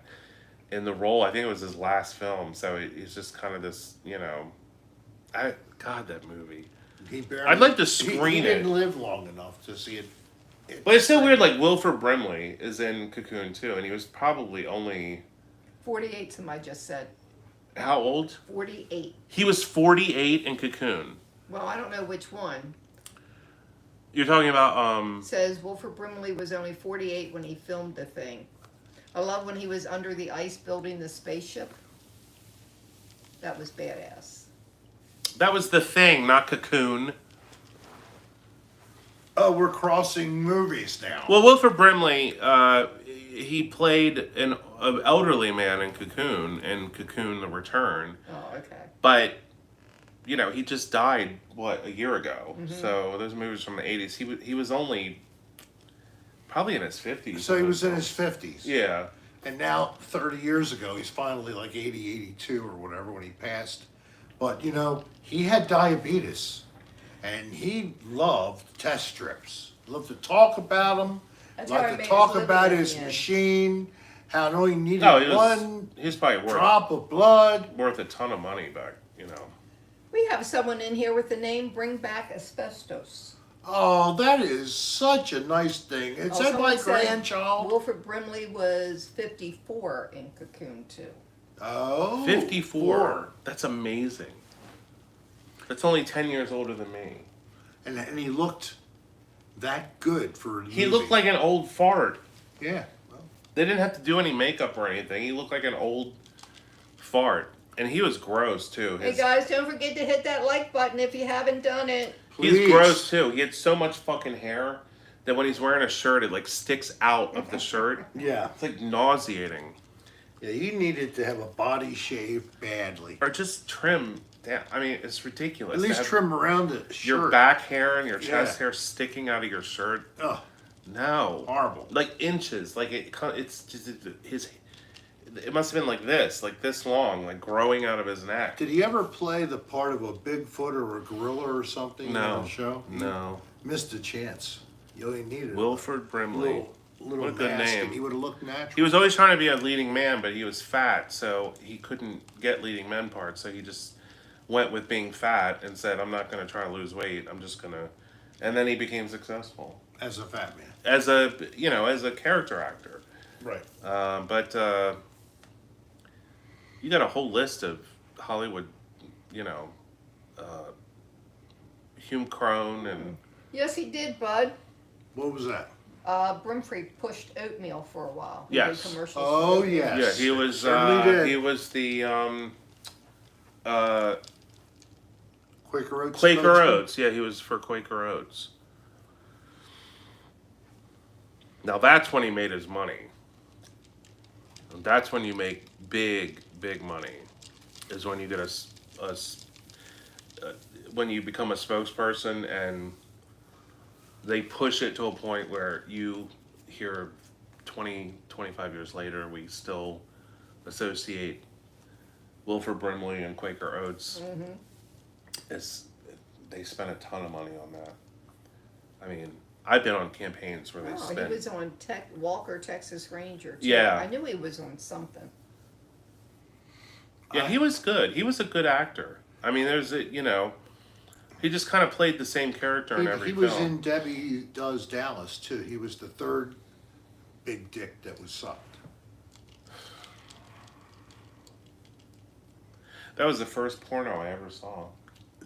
in the role. I think it was his last film, so he's just kind of this, God, that movie. I'd like to screen he didn't it. live long enough to see it. But it's so weird, like Wilford Brimley is in Cocoon too, and he was probably only 48, somebody just said. how old? 48. He was 48 in Cocoon. Well, I don't know which one. You're talking about It says Wilford Brimley was only 48 when he filmed the thing. I love when he was under the ice building the spaceship. That was badass. that was The Thing, not Cocoon. Oh, we're crossing movies now. Well, Wilford Brimley, he played an elderly man in Cocoon: The Return. Oh, okay. But he just died a year ago. So those movies from the 80s. He was only probably in his 50s. So he was in his 50s. Yeah. And now, 30 years ago, he's finally like 80, 82 or whatever when he passed. But, he had diabetes. And he loved test strips. Loved to talk about them. That's how he Loved made to talk his about living his in the end. machine. How no, he needed He's probably drop of blood. worth a ton of money back. We have someone in here with the name Bring Back Asbestos. Oh, that is such a nice thing. Is that someone my said grandchild? Wilford Brimley was 54 in Cocoon 2. Oh. 54. That's amazing. That's only 10 years older than me. And he looked that good for a He movie. looked like an old fart. Yeah. Well, They didn't have to do any makeup or anything. He looked like an old fart. And he was gross, too. Hey guys, don't forget to hit that like button if you haven't done it. He's please. gross, too. He had so much fucking hair that when he's wearing a shirt, it, like, sticks out of the shirt. Yeah. It's, like, nauseating. Yeah, he needed to have a body shave badly. Or just trim down. I mean, it's ridiculous. At to least have trim around the shirt. your back hair and your chest Yeah. hair sticking out of your shirt. Oh, No. horrible. Like inches. Like it's just his. It must have been like this long, like growing out of his neck. Did he ever play the part of a Bigfoot or a gorilla or something in the show? No. He missed a chance. You only needed Wilford Brimley. little What a good mask name. and he would have looked natural. He was always trying to be a leading man, but he was fat, so he couldn't get leading men parts. So he just went with being fat and said, "I'm not going to try to lose weight. I'm just going to," and then he became successful As a fat man. as a character actor. Right. But you got a whole list of Hollywood, Hume Crone and Yes, he did, bud. What was that? Brimfrey pushed oatmeal for a while. He Yes. did commercials Oh, for oatmeal. yes. yeah, he was Certainly did. he was the Quaker Oats. Quaker spokesman? Oats. Yeah, he was for Quaker Oats. Now that's when he made his money. And that's when you make big money. Is when you get when you become a spokesperson and they push it to a point where you hear 25 years later, we still associate Wilford Brimley and Quaker Oats. They spent a ton of money on that. I mean, I've been on campaigns where they Oh, spent. he was on Walker, Texas Ranger, too. Yeah. I knew he was on something. Yeah, he was good. He was a good actor. I mean, he just kind of played the same character in every He film. was in Debbie Does Dallas, too. He was the third big dick that was sucked. That was the first porno I ever saw.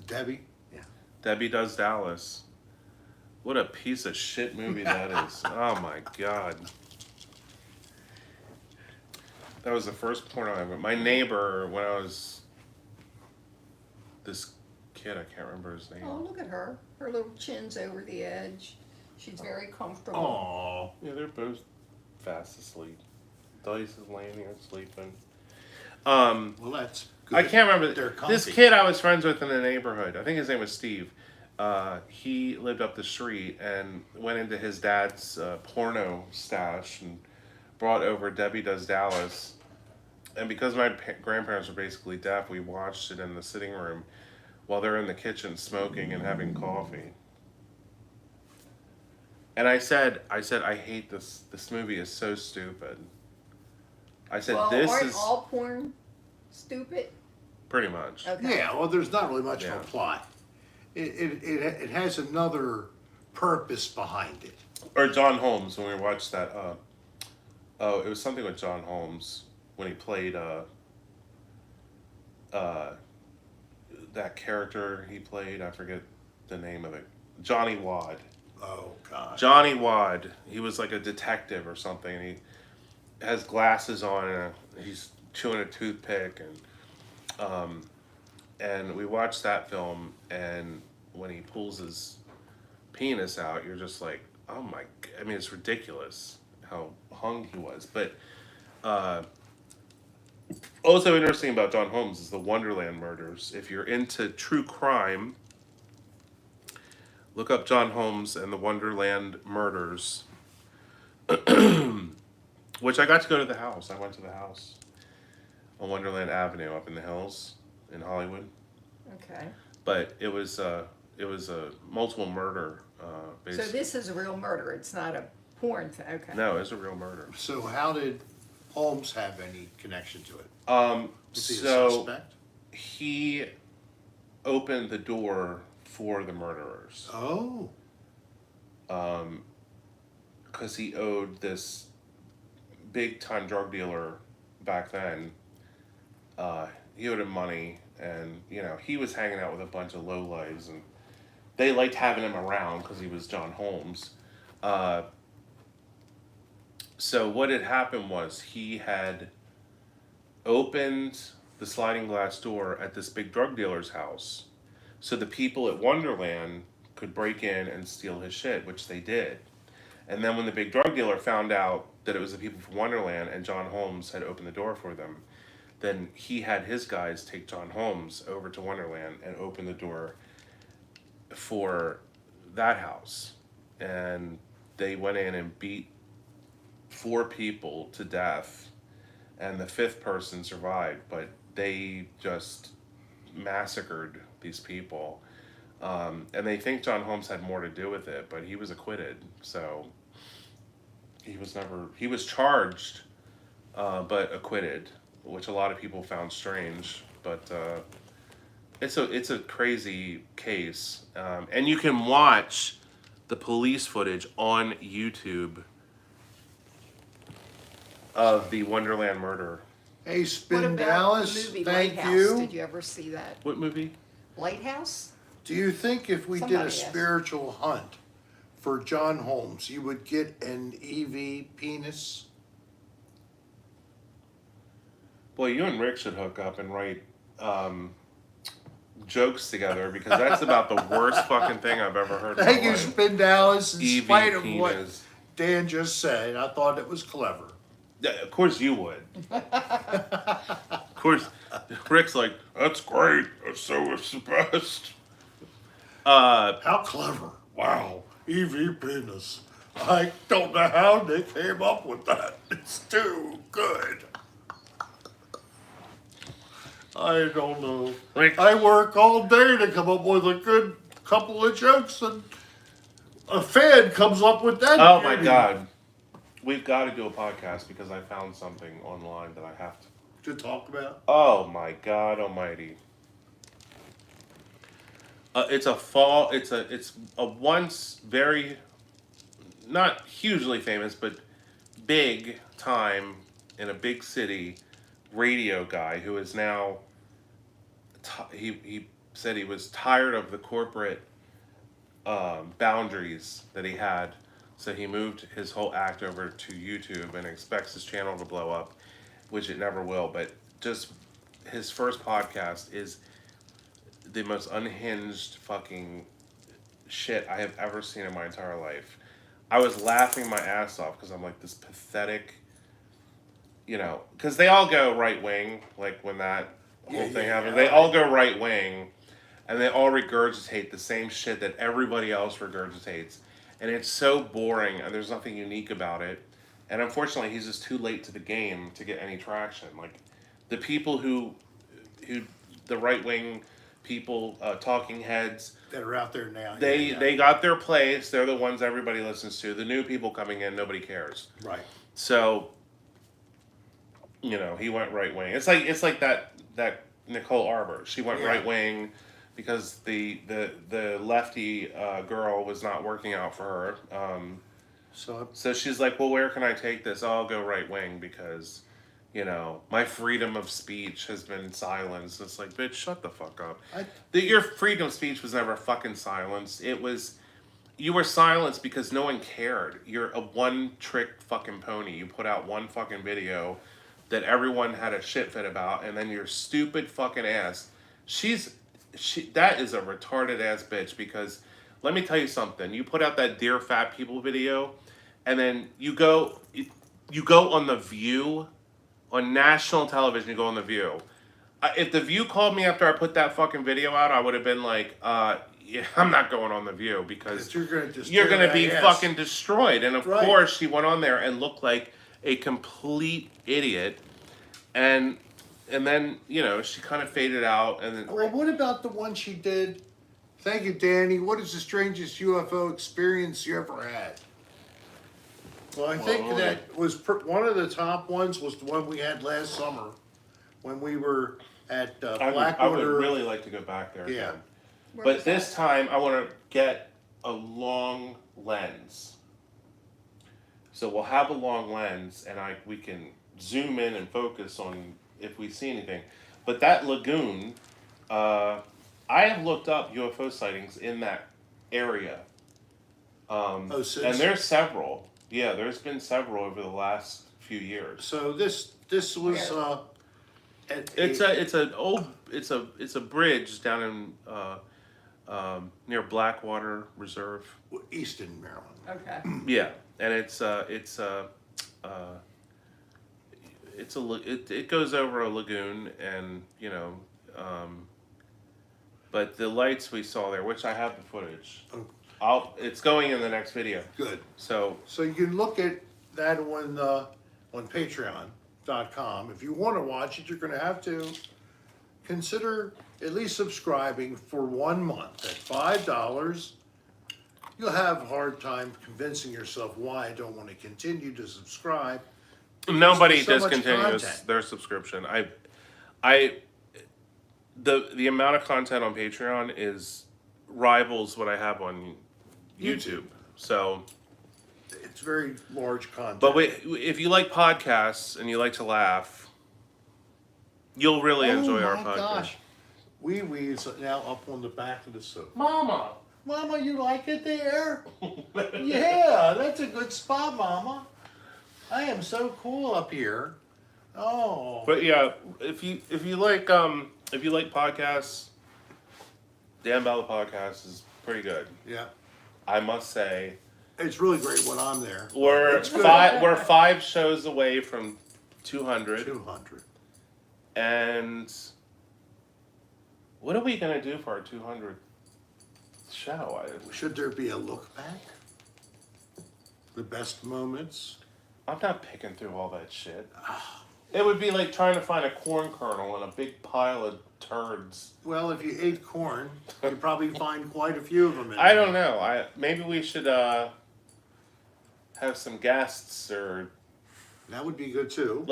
Debbie? Yeah. Debbie Does Dallas. What a piece of shit movie that is. Oh my god. That was the first porno I ever. My neighbor, when I was this kid, I can't remember his name. Oh, look at her. Her little chin's over the edge. She's very comfortable. Oh. Yeah, they're both fast asleep. Dice is laying here sleeping. Well, that's good. I can't remember. They're This comfy. kid I was friends with in the neighborhood, I think his name was Steve. He lived up the street and went into his dad's porno stash and brought over Debbie Does Dallas. And because my grandparents were basically deaf, we watched it in the sitting room while they're in the kitchen smoking and having coffee. And I said, I hate this. This movie is so stupid. I said, Well, this aren't is all porn stupid? pretty much. Okay. Yeah, well, there's not really much of Yeah. a plot. It has another purpose behind it. Or John Holmes when we watched that. Oh, it was something with John Holmes when he played that character he played. I forget the name of it. Johnny Wad. Oh, God. Johnny Wad. He was like a detective or something. And he has glasses on and he's chewing a toothpick and we watched that film and when he pulls his penis out, you're just like, oh my! I mean, it's ridiculous how hung he was. But also interesting about John Holmes is the Wonderland murders. If you're into true crime, look up John Holmes and the Wonderland murders. Which I got to go to the house. I went to the house on Wonderland Avenue up in the hills in Hollywood. Okay. But it was a multiple murder. So this is a real murder. It's not a porn thing. Okay. No, it's a real murder. So how did Holmes have any connection to it? Was he a So suspect? he opened the door for the murderers Oh. because he owed this big time drug dealer back then. He owed him money, and he was hanging out with a bunch of lowlives, and they liked having him around because he was John Holmes. So what had happened was he had opened the sliding glass door at this big drug dealer's house, so the people at Wonderland could break in and steal his shit, which they did. And then when the big drug dealer found out that it was the people from Wonderland and John Holmes had opened the door for them, then he had his guys take John Holmes over to Wonderland and open the door for that house. And they went in and beat 4 people to death, and the 5th person survived, but they just massacred these people. And they think John Holmes had more to do with it, but he was acquitted. So he was charged, but acquitted, which a lot of people found strange. But it's a crazy case, and you can watch the police footage on YouTube of the Wonderland murder. Hey, What Spin about Dallas, the movie thank Lighthouse? you. Did you ever see that? What movie? Lighthouse? Do you think if we Somebody did a asked. spiritual hunt for John Holmes, you would get an EV penis? Boy, you and Rick should hook up and write jokes together, because that's about the worst fucking thing I've ever heard in Thank my you, life. Spin Dallas. In EV spite of what penis. Dan just said, I thought it was clever. Yeah, of course you would. Of course, Rick's like, that's great. That's so it's the best. How clever. Wow. EV penis. I don't know how they came up with that. It's too good. I don't know. Rick, I work all day to come up with a good couple of jokes, and a fan comes up with that. oh my beauty. God. We've got to do a podcast because I found something online that I have to. To talk about? Oh my God Almighty! It's a once very, not hugely famous, but big time in a big city radio guy who is now he said he was tired of the corporate boundaries that he had, so he moved his whole act over to YouTube and expects his channel to blow up, which it never will. But just his first podcast is the most unhinged fucking shit I have ever seen in my entire life. I was laughing my ass off because I'm like, this pathetic, because they all go right wing, like when that whole thing happened. They all go right wing, and they all regurgitate the same shit that everybody else regurgitates. And it's so boring, and there's nothing unique about it. And unfortunately, he's just too late to the game to get any traction. Like, the people who the right wing people, talking heads that are out there now. They got their place. They're the ones everybody listens to. The new people coming in, nobody cares. Right. So, he went right wing. It's like that Nicole Arbor. She went right wing because the lefty girl was not working out for her. So she's like, well, where can I take this? Oh, I'll go right wing because, my freedom of speech has been silenced. It's like, bitch, shut the fuck up. Your freedom of speech was never fucking silenced. You were silenced because no one cared. You're a one-trick fucking pony. You put out one fucking video that everyone had a shit fit about, and then your stupid fucking ass. That is a retarded ass bitch, because let me tell you something. You put out that Dear Fat People video, and then you go on The View, on national television, you go on The View. If The View called me after I put that fucking video out, I would have been like, yeah, I'm not going on The View because you're going to be fucking destroyed. And of course, she went on there and looked like a complete idiot. And then, she kind of faded out. And then, well, what about the one she did? Thank you, Danny. What is the strangest UFO experience you ever had? Well, I think that was one of the top ones was the one we had last summer when we were at Blackwater. I would really like to go back there again. But this time, I want to get a long lens. So we'll have a long lens, and we can zoom in and focus on if we see anything. But that lagoon, I have looked up UFO sightings in that area. And there's several. Yeah, there's been several over the last few years. So this was it's a bridge down in near Blackwater Reserve, Easton, Maryland. Okay. Yeah, and it goes over a lagoon, and but the lights we saw there, which I have the footage. It's going in the next video. Good. So you can look at that on Patreon.com. If you want to watch it, you're going to have to consider at least subscribing for 1 month at $5. You'll have a hard time convincing yourself why I don't want to continue to subscribe. Nobody so discontinues their subscription. The amount of content on Patreon rivals what I have on YouTube. So it's very large content. But if you like podcasts and you like to laugh, you'll really enjoy our podcast. Oh my gosh. Wee is now up on the back of the sofa. Mama, you like it there? Yeah, that's a good spot, Mama. I am so cool up here. Oh. But yeah, if you like podcasts, Dan Bella Podcast is pretty good. Yeah. I must say. It's really great when I'm there. We're 5 shows away from 200. 200. And what are we going to do for our 200th show? Should there be a look back? The best moments? I'm not picking through all that shit. It would be like trying to find a corn kernel in a big pile of turds. Well, if you ate corn, you'd probably find quite a few of them in there. I don't know. Maybe we should have some guests, or... That would be good, too.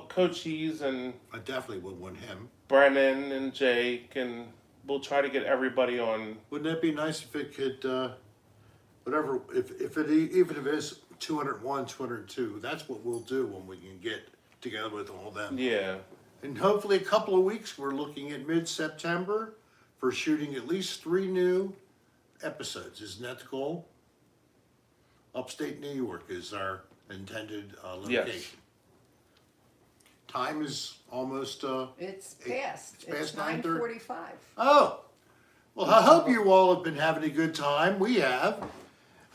Cochise and... I definitely would want him. Brennan and Jake, and we'll try to get everybody on. Wouldn't that be nice if it could, even if it is 201, 202, that's what we'll do when we can get together with all them. Yeah. in hopefully a couple of weeks, we're looking at mid-September for shooting at least 3 new episodes. Isn't that the goal? Upstate New York is our intended location. Yes. Time is almost. It's past. It's past 9:45. Oh, well, I hope you all have been having a good time. We have.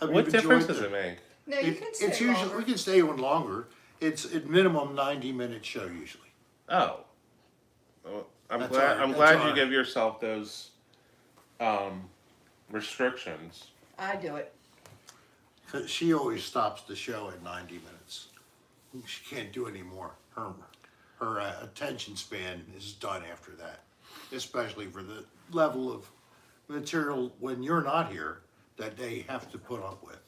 Hope What you've difference enjoyed does it make? No, you can stay It's usually longer. we can stay one longer. It's at minimum 90-minute show usually. Oh. Well, I'm That's glad. our- I'm that's glad our- you give yourself those restrictions. I do it. 'Cause she always stops the show at 90 minutes. She can't do any more. Her attention span is done after that, especially for the level of material when you're not here that they have to put up with.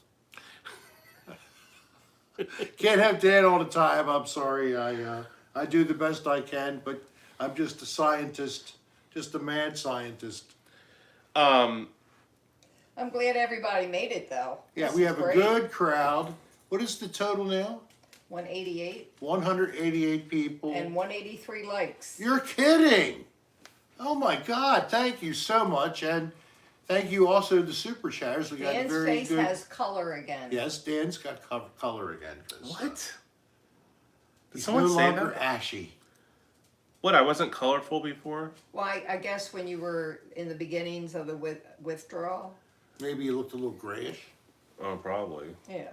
Can't have Dan all the time. I'm sorry. I do the best I can, but I'm just a scientist, just a mad scientist. Um, I'm glad everybody made it though. Yeah, This we is have great. a good crowd. What is the total now? 188 188 people. and 183 likes. You're kidding! Oh my God! Thank you so much, and thank you also to the super chatters. We got Dan's very face good. has color again. Yes, Dan's got color again. 'Cause, what? Did he's someone no say longer that? ashy. What? I wasn't colorful before. Well, I guess when you were in the beginnings of the withdrawal. Maybe you looked a little grayish. Oh, probably. Yeah.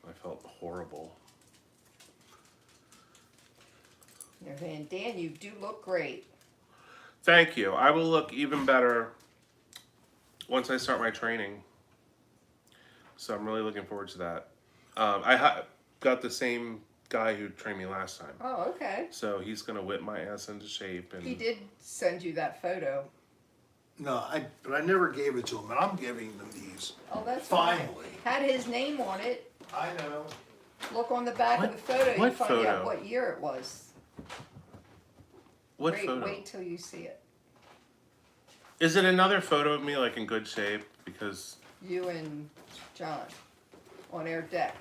I felt horrible. You're saying, Dan, you do look great. Thank you. I will look even better once I start my training. So I'm really looking forward to that. I got the same guy who trained me last time. Oh, okay. So he's going to whip my ass into shape. And He did send you that photo. No, but I never gave it to him, and I'm giving them these. Oh, that's Finally. Fine. Had his name on it. I know. Look on the back of the photo. You what find photo? out what year it was. What wait, photo? Wait till you see it. Is it another photo of me like in good shape? Because You and John on air deck.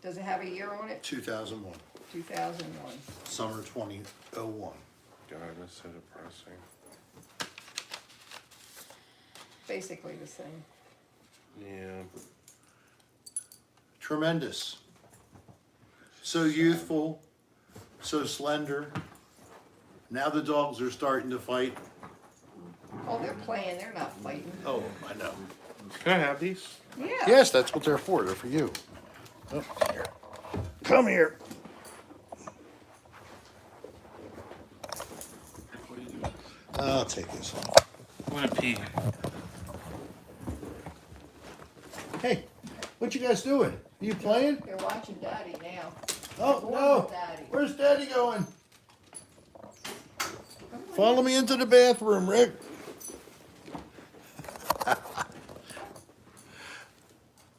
Does it have a year on it? 2001, 2001. summer 2001. God, that's so depressing. Basically the same. Yeah. Tremendous. So youthful, so slender. Now the dogs are starting to fight. Oh, they're playing. They're not fighting. Oh, I know. Can I have these? Yeah. Yes, that's what they're for. They're for you. Oh, here. Come here. What are you doing? I'll take this. I want to pee. Hey, what you guys doing? You playing? They're watching Daddy now. Oh, Going no. with Daddy. Where's Daddy going? Follow me into the bathroom, Rick.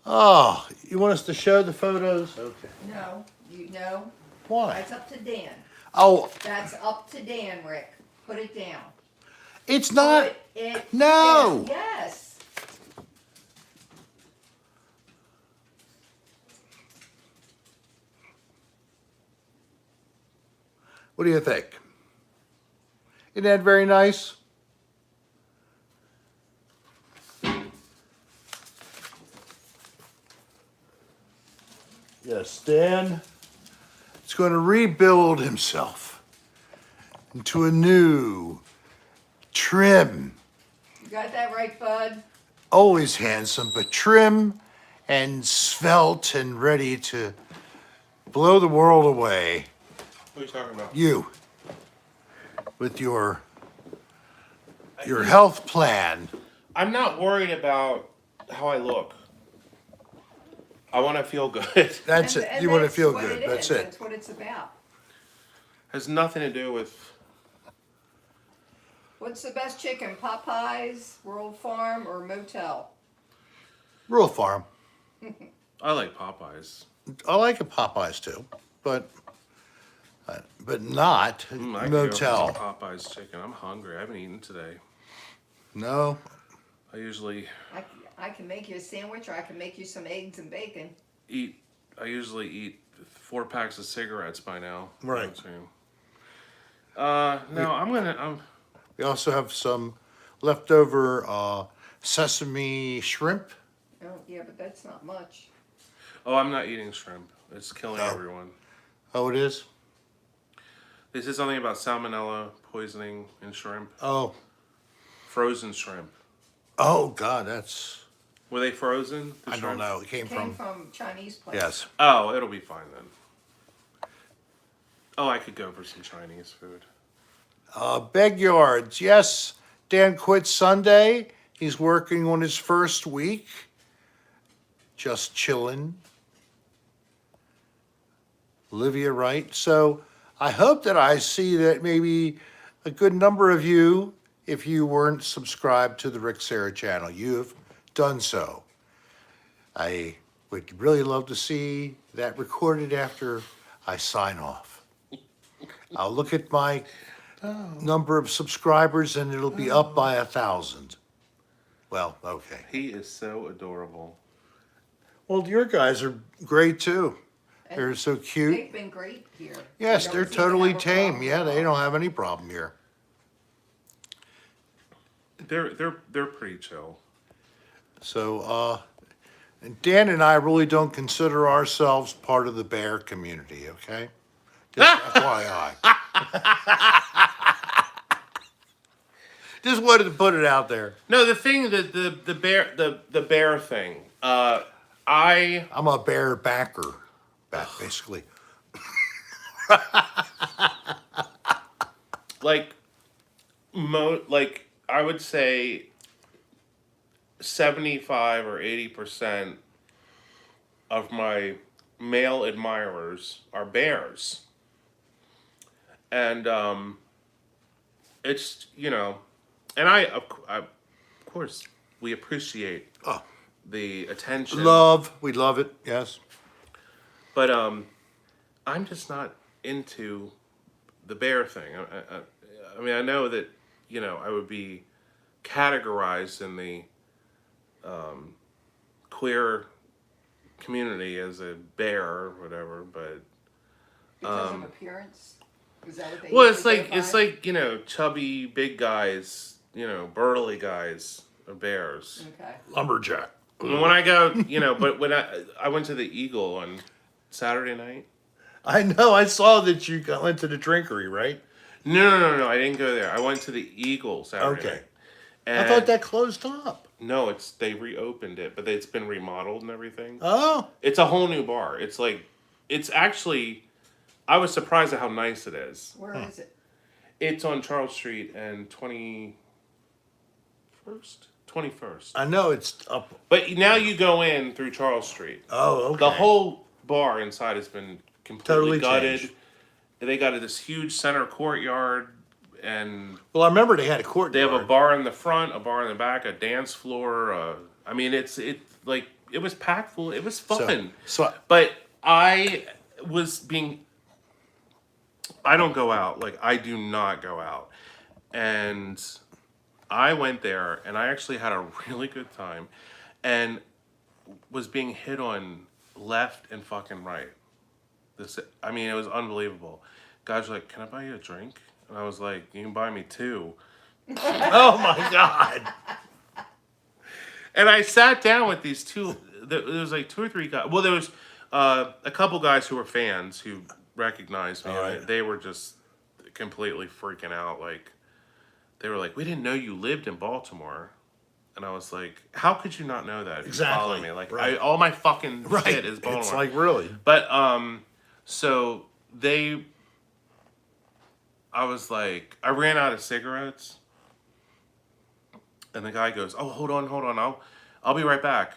Oh, you want us to show the photos? Okay. No, you know. Why? That's up to Dan. Oh, That's up to Dan, Rick. Put it down. it's not. Put it No. down. Yes. What do you think? Isn't that very nice? Yes, Dan is going to rebuild himself into a new, trim, You got that right, bud? always handsome, but trim and svelte and ready to blow the world away. What are you talking about? You, with your health plan. I'm not worried about how I look. I want to feel good. That's And- it. and You want to that's feel what good. it That's is. it. That's what it's about. Has nothing to do with. What's the best chicken? Popeyes, World Farm, or Motel? Rural farm. I like Popeyes. I like a Popeyes too, but not I could go for motel. some Popeyes chicken. I'm hungry. I haven't eaten today. No. I usually I can make you a sandwich, or I can make you some eggs and bacon. eat. I usually eat 4 packs of cigarettes by now. Right. So, No, We also have some leftover sesame shrimp. Oh, yeah, but that's not much. I'm not eating shrimp. It's killing Oh. everyone. Oh, it is? They said something about salmonella poisoning in shrimp. Oh. Frozen shrimp. Oh, God, that's... Were they frozen? the I don't shrimp? know. It Came from Chinese place. Yes. Oh, it'll be fine then. Oh, I could go for some Chinese food. Backyards. Yes, Dan quit Sunday. He's working on his first week. Just chilling. Olivia Wright. So I hope that I see that maybe a good number of you, if you weren't subscribed to the Rick Serra channel, you have done so. I would really love to see that recorded after I sign off. I'll look at my number of subscribers and it'll be up by 1,000. Well, okay. He is so adorable. Well, your guys are great too. They're so cute. They've been great here. Yes, They they're don't seem to totally have a tame. problem Yeah, at they all. don't have any problem here. They're pretty chill. So, and Dan and I really don't consider ourselves part of the bear community, okay? Just FYI. Just wanted to put it out there. No, the thing that the bear thing. I'm a bear backer, basically. like I would say 75 or 80% of my male admirers are bears. And it's, and of course we appreciate Oh, the attention. we love it, yes. But I'm just not into the bear thing. I mean, I know that I would be categorized in the queer community as a bear or whatever, but Because of appearance? Is that what they well, usually go it's by? like chubby big guys, burly guys are bears. Okay. Lumberjack. And when I go, but when I went to the Eagle on Saturday night. I know, I saw that you went to the drinkery, right? No, I didn't go there. I went to the Eagle Saturday Okay. night. I And thought that closed up. No, they reopened it, but it's been remodeled and everything. Oh, It's a whole new bar. It's actually, I was surprised at how nice it is. Where is it? It's on Charles Street and 21st. I know it's up. But now you go in through Charles Street. Oh, okay. The whole bar inside has been completely Totally gutted. changed. They got this huge center courtyard, and Well, I remember they had a courtyard. they have a bar in the front, a bar in the back, a dance floor. I mean, it was packed full. It was fun. So But I don't go out. Like, I do not go out. And I went there, and I actually had a really good time, and was being hit on left and fucking right. It was unbelievable. Guys were like, "Can I buy you a drink?" And I was like, "You can buy me two." oh my God. And I sat down with these two. There was like two or three guys. Well, there was a couple guys who were fans who recognized me. All right. And they were just completely freaking out. Like, they were like, "We didn't know you lived in Baltimore." And I was like, "How could you not know that? If Exactly. You follow me? Like, Right. all my fucking Right. shit is Baltimore." It's like, really? But so I was like, I ran out of cigarettes, and the guy goes, "Oh, hold on, I'll be right back."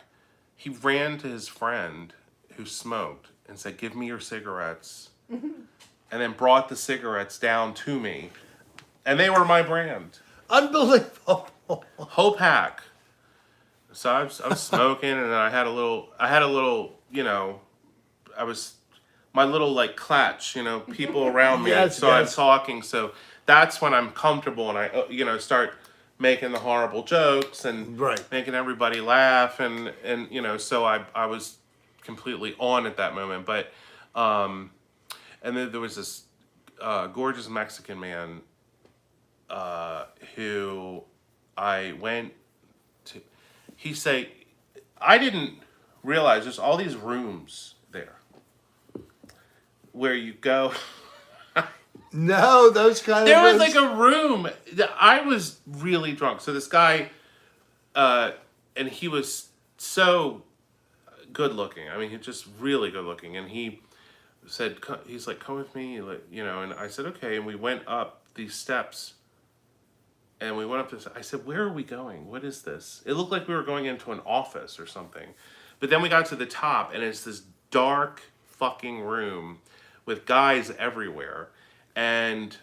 He ran to his friend who smoked and said, "Give me your cigarettes," and then brought the cigarettes down to me, and they were my brand, Unbelievable. whole pack. So I was smoking, and then I had a little, my little like clutch, people around me. Yes, so I'm yes. talking. So that's when I'm comfortable, and I, start making the horrible jokes and Right. making everybody laugh, and so I was completely on at that moment. But and then there was this gorgeous Mexican man who I went to. He said, I didn't realize there's all these rooms there where you go. No, those kind There of was rooms. like a room. I was really drunk. So this guy, and he was so good looking. I mean, he's just really good looking. And he said, he's like, come with me, like, you know. And I said, okay. And we went up these steps. And we went up this. I said, where are we going? What is this? It looked like we were going into an office or something. But then we got to the top, and it's this dark fucking room with guys everywhere. And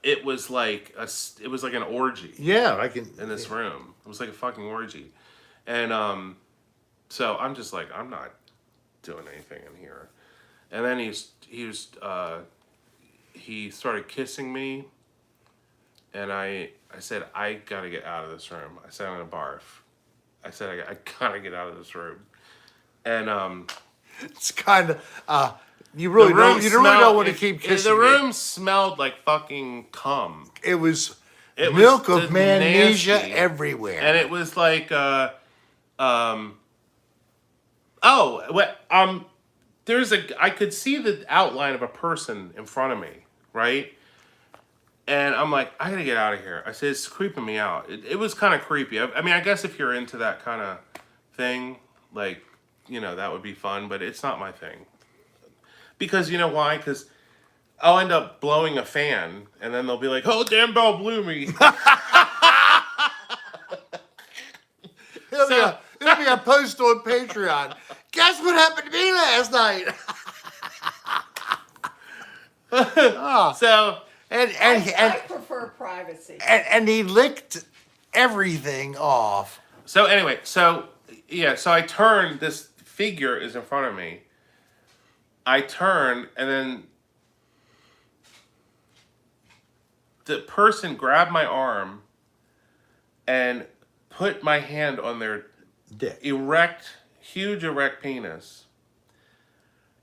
it was like an orgy Yeah, I can. in this room. It was like a fucking orgy. And so I'm just like, I'm not doing anything in here. And then he started kissing me, and I said, I gotta get out of this room. I said, I'm gonna barf. I said, I gotta get out of this room. And It's kind of. You really don't. You really don't want to keep kissing. The me. room smelled like fucking cum. It was It milk was of magnesia nasty. everywhere. And it was like, I could see the outline of a person in front of me, right? And I'm like, I gotta get out of here. I said, it's creeping me out. It was kind of creepy. I mean, I guess if you're into that kind of thing, like, you know, that would be fun, but it's not my thing. Because you know why? Because I'll end up blowing a fan, and then they'll be like, oh, damn bell blew me. It'll be a post on Patreon. Guess what happened to me last night? So, I prefer privacy. and he licked everything off. so anyway, so I turn, this figure is in front of me. I turn, and then the person grabbed my arm and put my hand on their Dick. huge erect penis.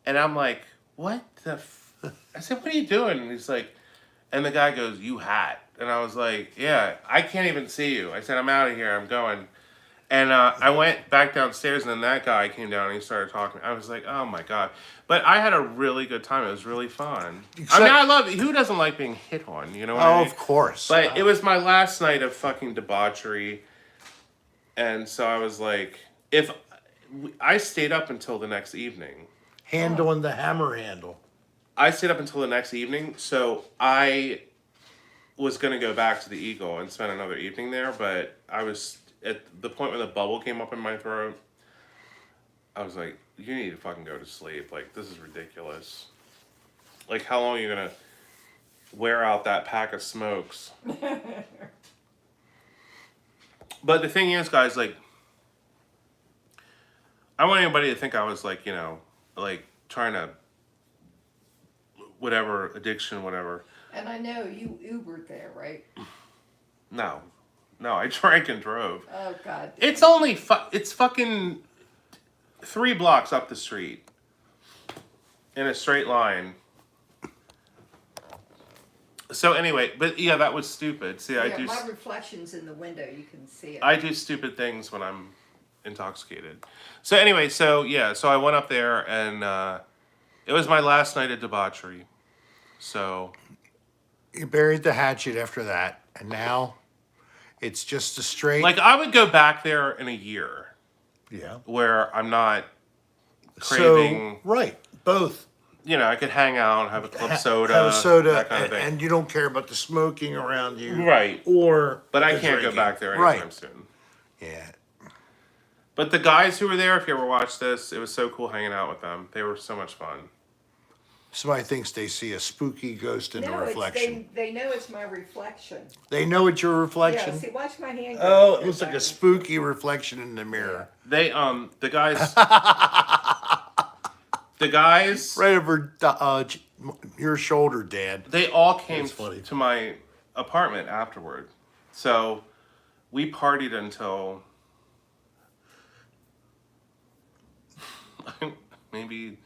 And I'm like, what the I said, what are you doing? And he's like, and the guy goes, you hot. And I was like, yeah, I can't even see you. I said, I'm out of here, I'm going. And I went back downstairs, and then that guy came down and he started talking. I was like, oh my God. But I had a really good time. It was really fun. I mean, I love it. Who doesn't like being hit on? You know what I mean? Of course. But it was my last night of fucking debauchery. And so I was like, I stayed up until the next evening. Hand on the hammer handle. I stayed up until the next evening. So I was going to go back to the Eagle and spend another evening there. But I was at the point where the bubble came up in my throat. I was like, you need to fucking go to sleep. Like, this is ridiculous. Like, how long are you going to wear out that pack of smokes? But the thing is, guys, like, I want anybody to think I was, like, you know, like, trying to, whatever, addiction, whatever. And I know you Ubered there, right? No, I drank and drove. Oh, God. It's only, it's fucking 3 blocks up the street in a straight line. So anyway, but yeah, that was stupid. See, Yeah, my reflection's in the window. You can see it. I do stupid things when I'm intoxicated. So anyway, so I went up there, and it was my last night of debauchery. So You buried the hatchet after that, and now it's just a straight. like, I would go back there in a year Yeah. where I'm not craving. So, right. Both. You know, I could hang out, have a club soda, Have a soda, that kind of thing. and you don't care about the smoking around you. Right. Or. But I the can't go drinking. back there anytime Right. soon. Yeah. But the guys who were there, if you ever watched this, it was so cool hanging out with them. They were so much fun. Somebody thinks they see a spooky ghost in the No, reflection. they know it's my reflection. They know it's your reflection. Yeah, see, watch my hand. Oh, it looks like a spooky reflection in the mirror. They, the guys... the guys... Right over your shoulder, Dad. They all came That's funny. to my apartment afterward. So we partied until maybe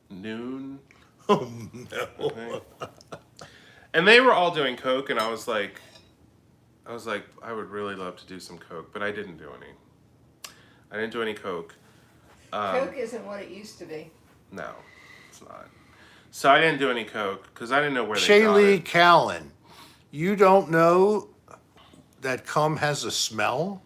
noon. Oh no. Okay. And they were all doing coke, and I was like, I would really love to do some coke, but I didn't do any. I didn't do any coke. Coke isn't what it used to be. No, it's not. So I didn't do any coke because I didn't know where they got Shaylee it. Callan, you don't know that cum has a smell?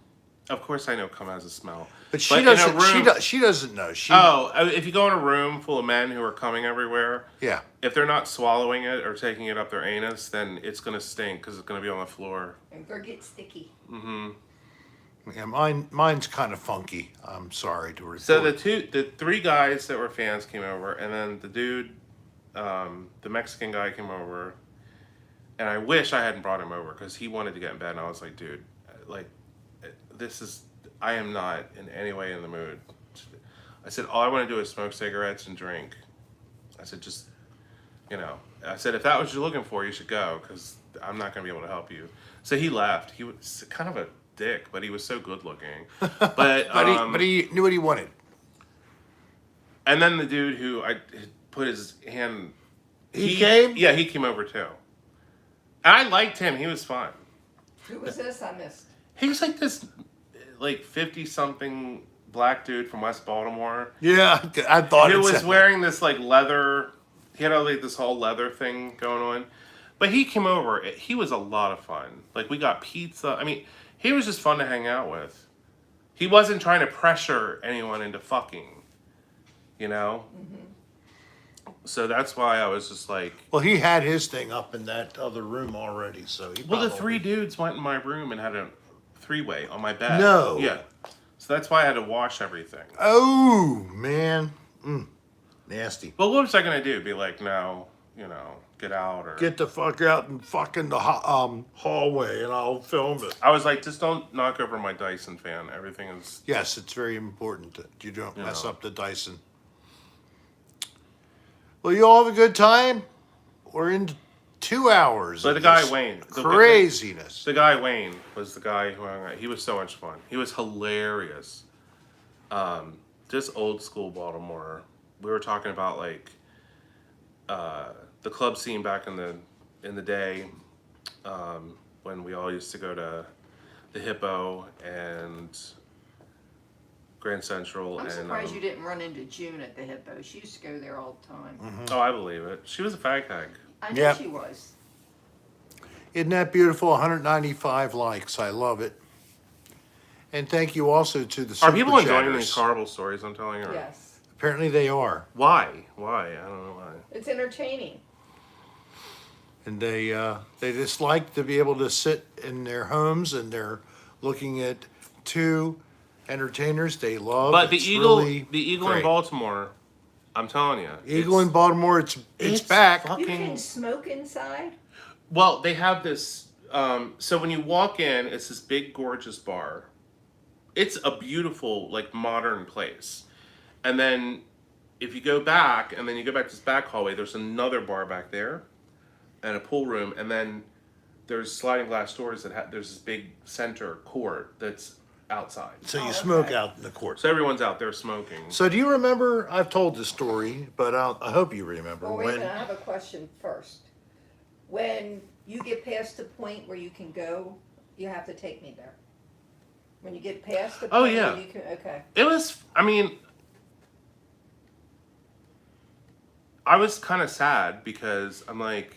Of course, I know cum has a smell. But she in a doesn't. room- She doesn't know. She. Oh, if you go in a room full of men who are coming everywhere, Yeah. if they're not swallowing it or taking it up their anus, then it's gonna stink because it's gonna be on the floor. And or get sticky. Yeah. Mine's kind of funky. I'm sorry to report. So the three guys that were fans came over, and then the dude, the Mexican guy came over, and I wish I hadn't brought him over because he wanted to get in bed, and I was like, dude, like, I am not in any way in the mood. I said, all I want to do is smoke cigarettes and drink. I said, just, I said, if that was what you're looking for, you should go, because I'm not going to be able to help you. So he left. He was kind of a dick, but he was so good looking. But he knew what he wanted. And then the dude who I put his hand... He came? Yeah, he came over too. And I liked him. He was fun. Who was this? I missed. He was like this, 50-something black dude from West Baltimore. Yeah, I thought He it was said wearing this leather. He had this whole leather thing going on. But he came over. He was a lot of fun. We got pizza. I mean, he was just fun to hang out with. He wasn't trying to pressure anyone into fucking. So that's why I was just like... Well, he had his thing up in that other room already, so he Well, the probably- three dudes went in my room and had a three-way on my bed. No. Yeah. So that's why I had to wash everything. Oh, man. Nasty. Well, what was I going to do? Be like, no, get out? Or Get the fuck out and fucking the hallway and I'll film it. I was like, just don't knock over my Dyson fan. Everything is... Yes, it's very important that you don't mess Yeah. up the Dyson. Well, you all have a good time? We're in 2 hours. But of the guy this Wayne. Craziness. The guy Wayne was the guy who hung out. He was so much fun. He was hilarious. Just old school Baltimore. We were talking about the club scene back in the day, when we all used to go to the Hippo and Grand Central. I'm surprised you didn't run into June at the Hippo. She used to go there all the time. Oh, I believe it. She was a fag hag. I know Yep. she was. Isn't that beautiful? 195 likes. I love it. And thank you also to the Are people super enjoying chatters. these horrible stories I'm telling you? Yes. Apparently they are. Why? I don't know why. It's entertaining. And they just like to be able to sit in their homes and they're looking at two entertainers they love. But It's the Eagle really in great. Baltimore, I'm telling you. Eagle in Baltimore, it's back. You can smoke inside? Well, they have this. So when you walk in, it's this big, gorgeous bar. It's a beautiful, modern place. And then if you go back, and then you go back to this back hallway, there's another bar back there, and a pool room, and then there's sliding glass doors that there's this big center court that's outside. So you Oh, smoke okay. out in the court. So everyone's out there smoking. So do you remember, I've told this story, but I hope you remember. Well, wait a when minute. I have a question first. When you get past the point where you can go, you have to take me there. When you get past the point Oh, yeah. where you can, okay. It was, I was kind of sad because I'm like,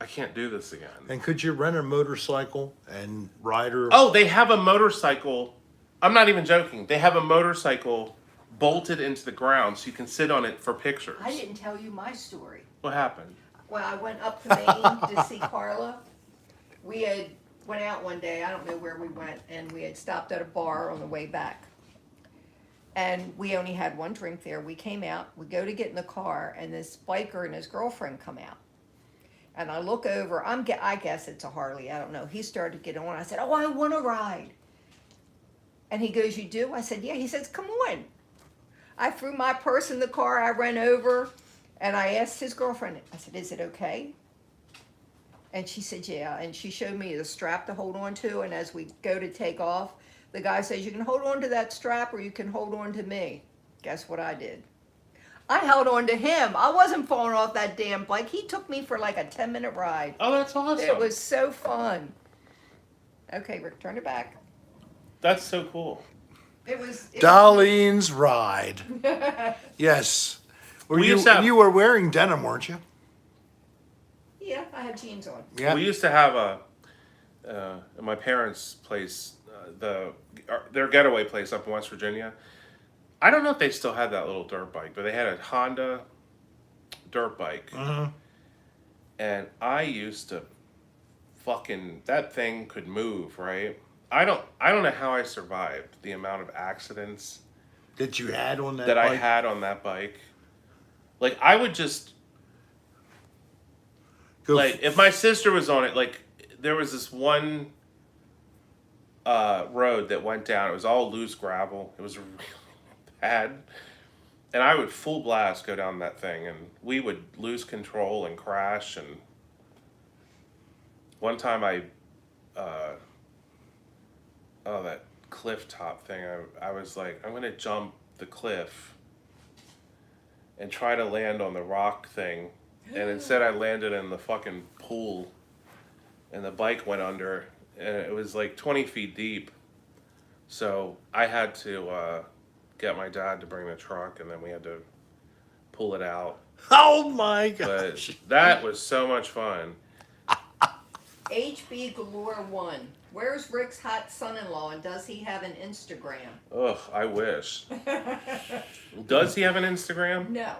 I can't do this again. And could you rent a motorcycle and ride her? Oh, they have a motorcycle. I'm not even joking. They have a motorcycle bolted into the ground so you can sit on it for pictures. I didn't tell you my story. What happened? When I went up to Maine to see Carla, we had went out one day, I don't know where we went, and we had stopped at a bar on the way back. And we only had one drink there. We came out, we go to get in the car, and this biker and his girlfriend come out. And I look over, I guess it's a Harley, I don't know. He started to get on. I said, oh, I want to ride. And he goes, you do? I said, yeah. He says, come on. I threw my purse in the car, I ran over, and I asked his girlfriend, I said, is it okay? And she said, yeah. And she showed me the strap to hold on to, and as we go to take off, the guy says, you can hold on to that strap or you can hold on to me. Guess what I did? I held on to him. I wasn't falling off that damn bike. He took me for like a 10-minute ride. Oh, that's awesome. It was so fun. Okay, Rick, turn it back. That's so cool. It was. Darlene's ride. Yes. You were wearing denim, weren't you? Yeah, I had jeans on. Yeah. We used to have at my parents' place, their getaway place up in West Virginia. I don't know if they still had that little dirt bike, but they had a Honda dirt bike. Uh-huh. And I used to that thing could move, right? I don't know how I survived the amount of accidents that you had on that that bike? I had on that bike. Like, I would just if my sister was on it, like, there was this one road that went down. It was all loose gravel. It was really bad. And I would full blast go down that thing, and we would lose control and crash. And one time that cliff top thing, I was like, I'm going to jump the cliff and try to land on the rock thing. And instead I landed in the fucking pool, and the bike went under, and it was like 20 feet deep. So I had to get my dad to bring the truck, and then we had to pull it out. Oh my gosh. But that was so much fun. HB Galore 1. Where's Rick's hot son-in-law, and does he have an Instagram? Ugh, I wish. Does he have an Instagram? No.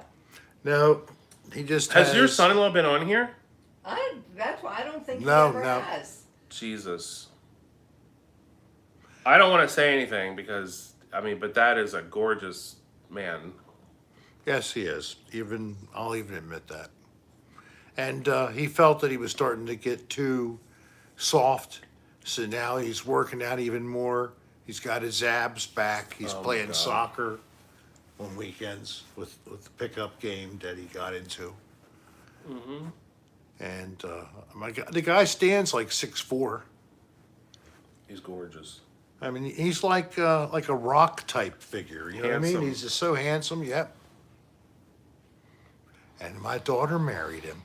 No, he just Has your son-in-law been on here? That's why I don't think he No, ever no. has. Jesus. I don't want to say anything because, but that is a gorgeous man. Yes, he is. I'll even admit that. And he felt that he was starting to get too soft, so now he's working out even more. He's got his abs back. He's Oh, my playing God. soccer on weekends with the pickup game that he got into. Mm-hmm. And my God, the guy stands like 6'4". He's gorgeous. I mean, he's like a rock type figure. You know what I mean? Handsome. He's just so handsome. Yep. And my daughter married him.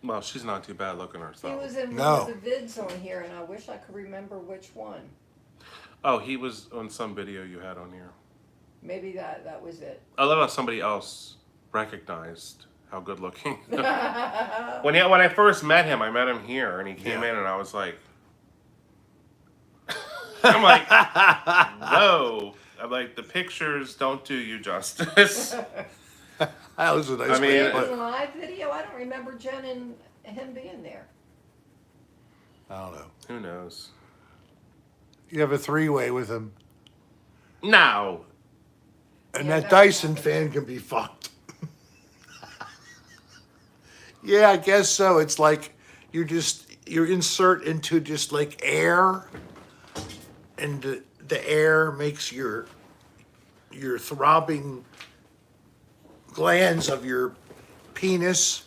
Well, she's not too bad looking He herself. was in No. one of the vids on here, and I wish I could remember which one. Oh, he was on some video you had on here. Maybe that was it. I love how somebody else recognized how good looking. when I first met him, I met him here, and he came in, and I was like, I'm like, whoa. I'm like, the pictures don't do you justice. That was a nice I mean, guy, It was but a live video. I don't remember Jen and him being there. I don't know. Who knows? You have a three-way with him, No. and Yeah, that that Dyson happened. fan can be fucked. Yeah, I guess so. It's like you insert into just like air, and the air makes your throbbing glands of your penis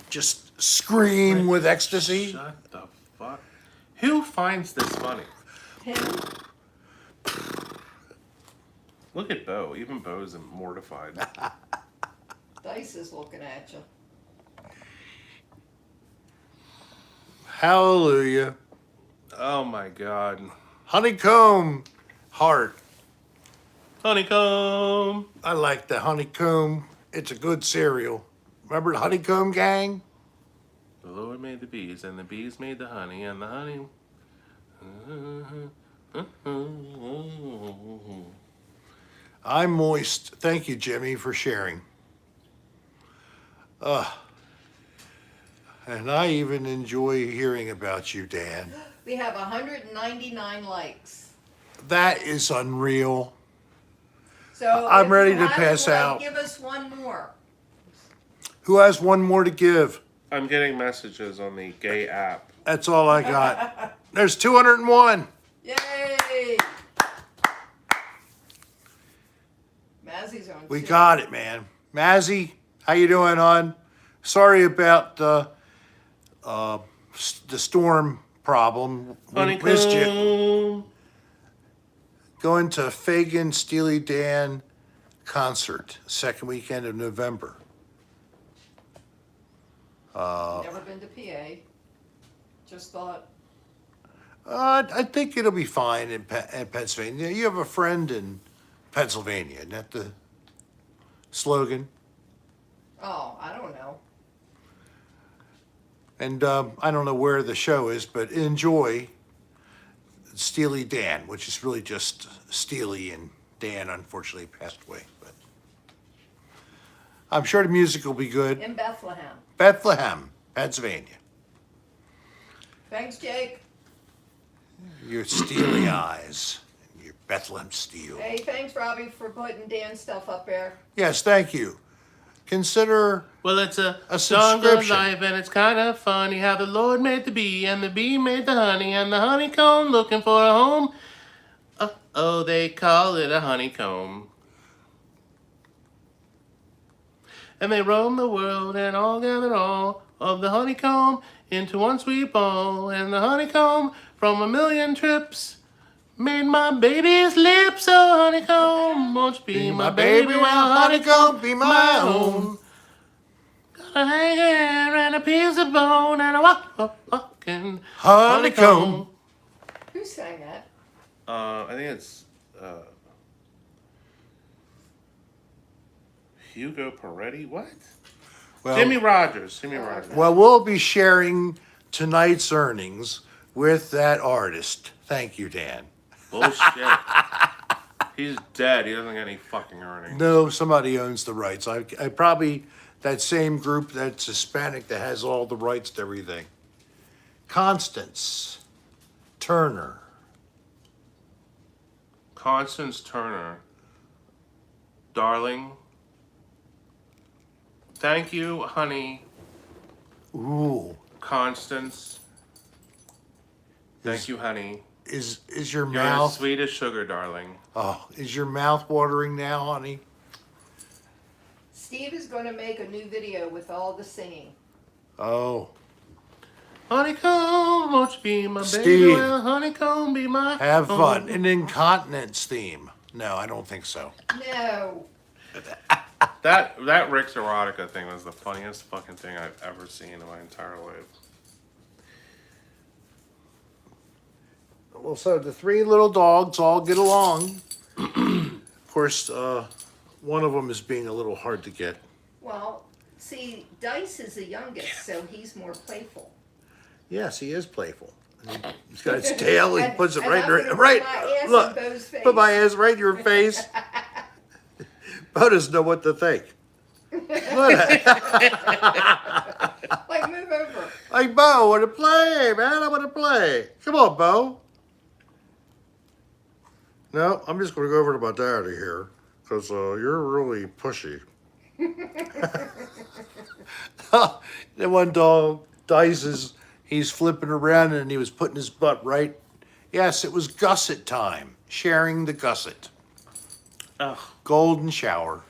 just scream with ecstasy. Shut the fuck. Who finds this funny? Him. Look at Bo. Even Bo's mortified. Dice is looking at you. Hallelujah. Oh my God. Honeycomb heart. Honeycomb. I like the honeycomb. It's a good cereal. Remember the honeycomb gang? The Lord made the bees, and the bees made the honey, and the honey. I'm moist. Thank you, Jimmy, for sharing. And I even enjoy hearing about you, Dan. We have 199 likes. That is unreal. So I'm if ready you to have pass a like, out. Give us one more. Who has one more to give? I'm getting messages on the gay app. That's all I got. There's 201. Yay! Mazzy's on. We two. got it, man. Mazzy, how you doing, hon? Sorry about the storm problem. We missed you. Honeycomb. Going to Fagin, Steely Dan concert, second weekend of November. Never been to PA. Just thought, I think it'll be fine in Pennsylvania. You have a friend in Pennsylvania, isn't that the slogan? oh, I don't know. And I don't know where the show is, but enjoy Steely Dan, which is really just Steely, and Dan unfortunately passed away. But I'm sure the music will be good. In Bethlehem. Bethlehem, Pennsylvania. Thanks, Jake. Your steely eyes, and your Bethlehem steel. Hey, thanks, Robbie, for putting Dan's stuff up there. Yes, thank you. Consider Well, it's a a song of subscription. life, and it's kind of funny how the Lord made the bee, and the bee made the honey, and the honeycomb looking for a home. Oh, they call it a honeycomb. And they roam the world and all gather all of the honeycomb into one sweet ball, and the honeycomb from a million trips made my baby's lips. So honeycomb, won't you be my baby? Well, honeycomb, be my own. Got a hanger and a piece of bone and a walking honeycomb. Who sang that? I think it's Hugo Peretti. What? Jimmy Rogers. Jimmy Rogers. Well, we'll be sharing tonight's earnings with that artist. Thank you, Dan. Bullshit. He's dead. He doesn't get any fucking earnings. No, somebody owns the rights. I probably that same group that's Hispanic that has all the rights to everything. Constance Turner. Constance Turner. Darling. Thank you, honey. Ooh, Constance. Thank you, honey. is your You're mouth? as sweet as sugar, darling. Oh, is your mouth watering now, honey? Steve is going to make a new video with all the singing. Oh, Honeycomb, won't you be my Steve. baby? Well, honeycomb, be my have own. fun. An incontinence theme? No, I don't think so. No. That Rick's erotica thing was the funniest fucking thing I've ever seen in my entire life. Well, so the three little dogs all get along. Of course, one of them is being a little hard to get. Well, see, Dice is the youngest, so he's more playful. Yes, he is playful. He's got his tail. He puts it And right, I'm gonna right. put my ass Look, in Bo's face. put my ass right in your face. Bo doesn't know what to think. What? Like, move over. Like, Bo, I want to play, man. I want to play. Come on, Bo. No, I'm just going to go over to my daddy here because you're really pushy. The one dog, Dice, he's flipping around and he was putting his butt right. Yes, it was gusset time. Sharing the gusset. Ugh. Golden shower.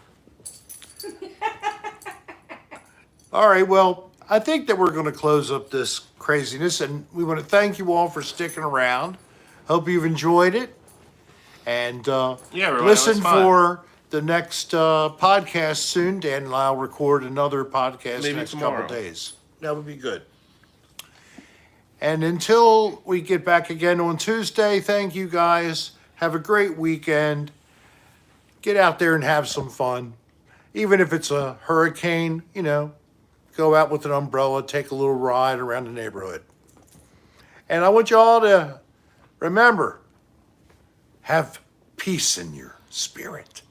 All right, well, I think that we're going to close up this craziness, and we want to thank you all for sticking around. Hope you've enjoyed it. And Yeah, everyone, listen it was fun. for the next podcast soon. Dan and I'll record another podcast Maybe next tomorrow. couple days. That would be good. And until we get back again on Tuesday, thank you guys. Have a great weekend. Get out there and have some fun. Even if it's a hurricane, go out with an umbrella, take a little ride around the neighborhood. And I want you all to remember, have peace in your spirit.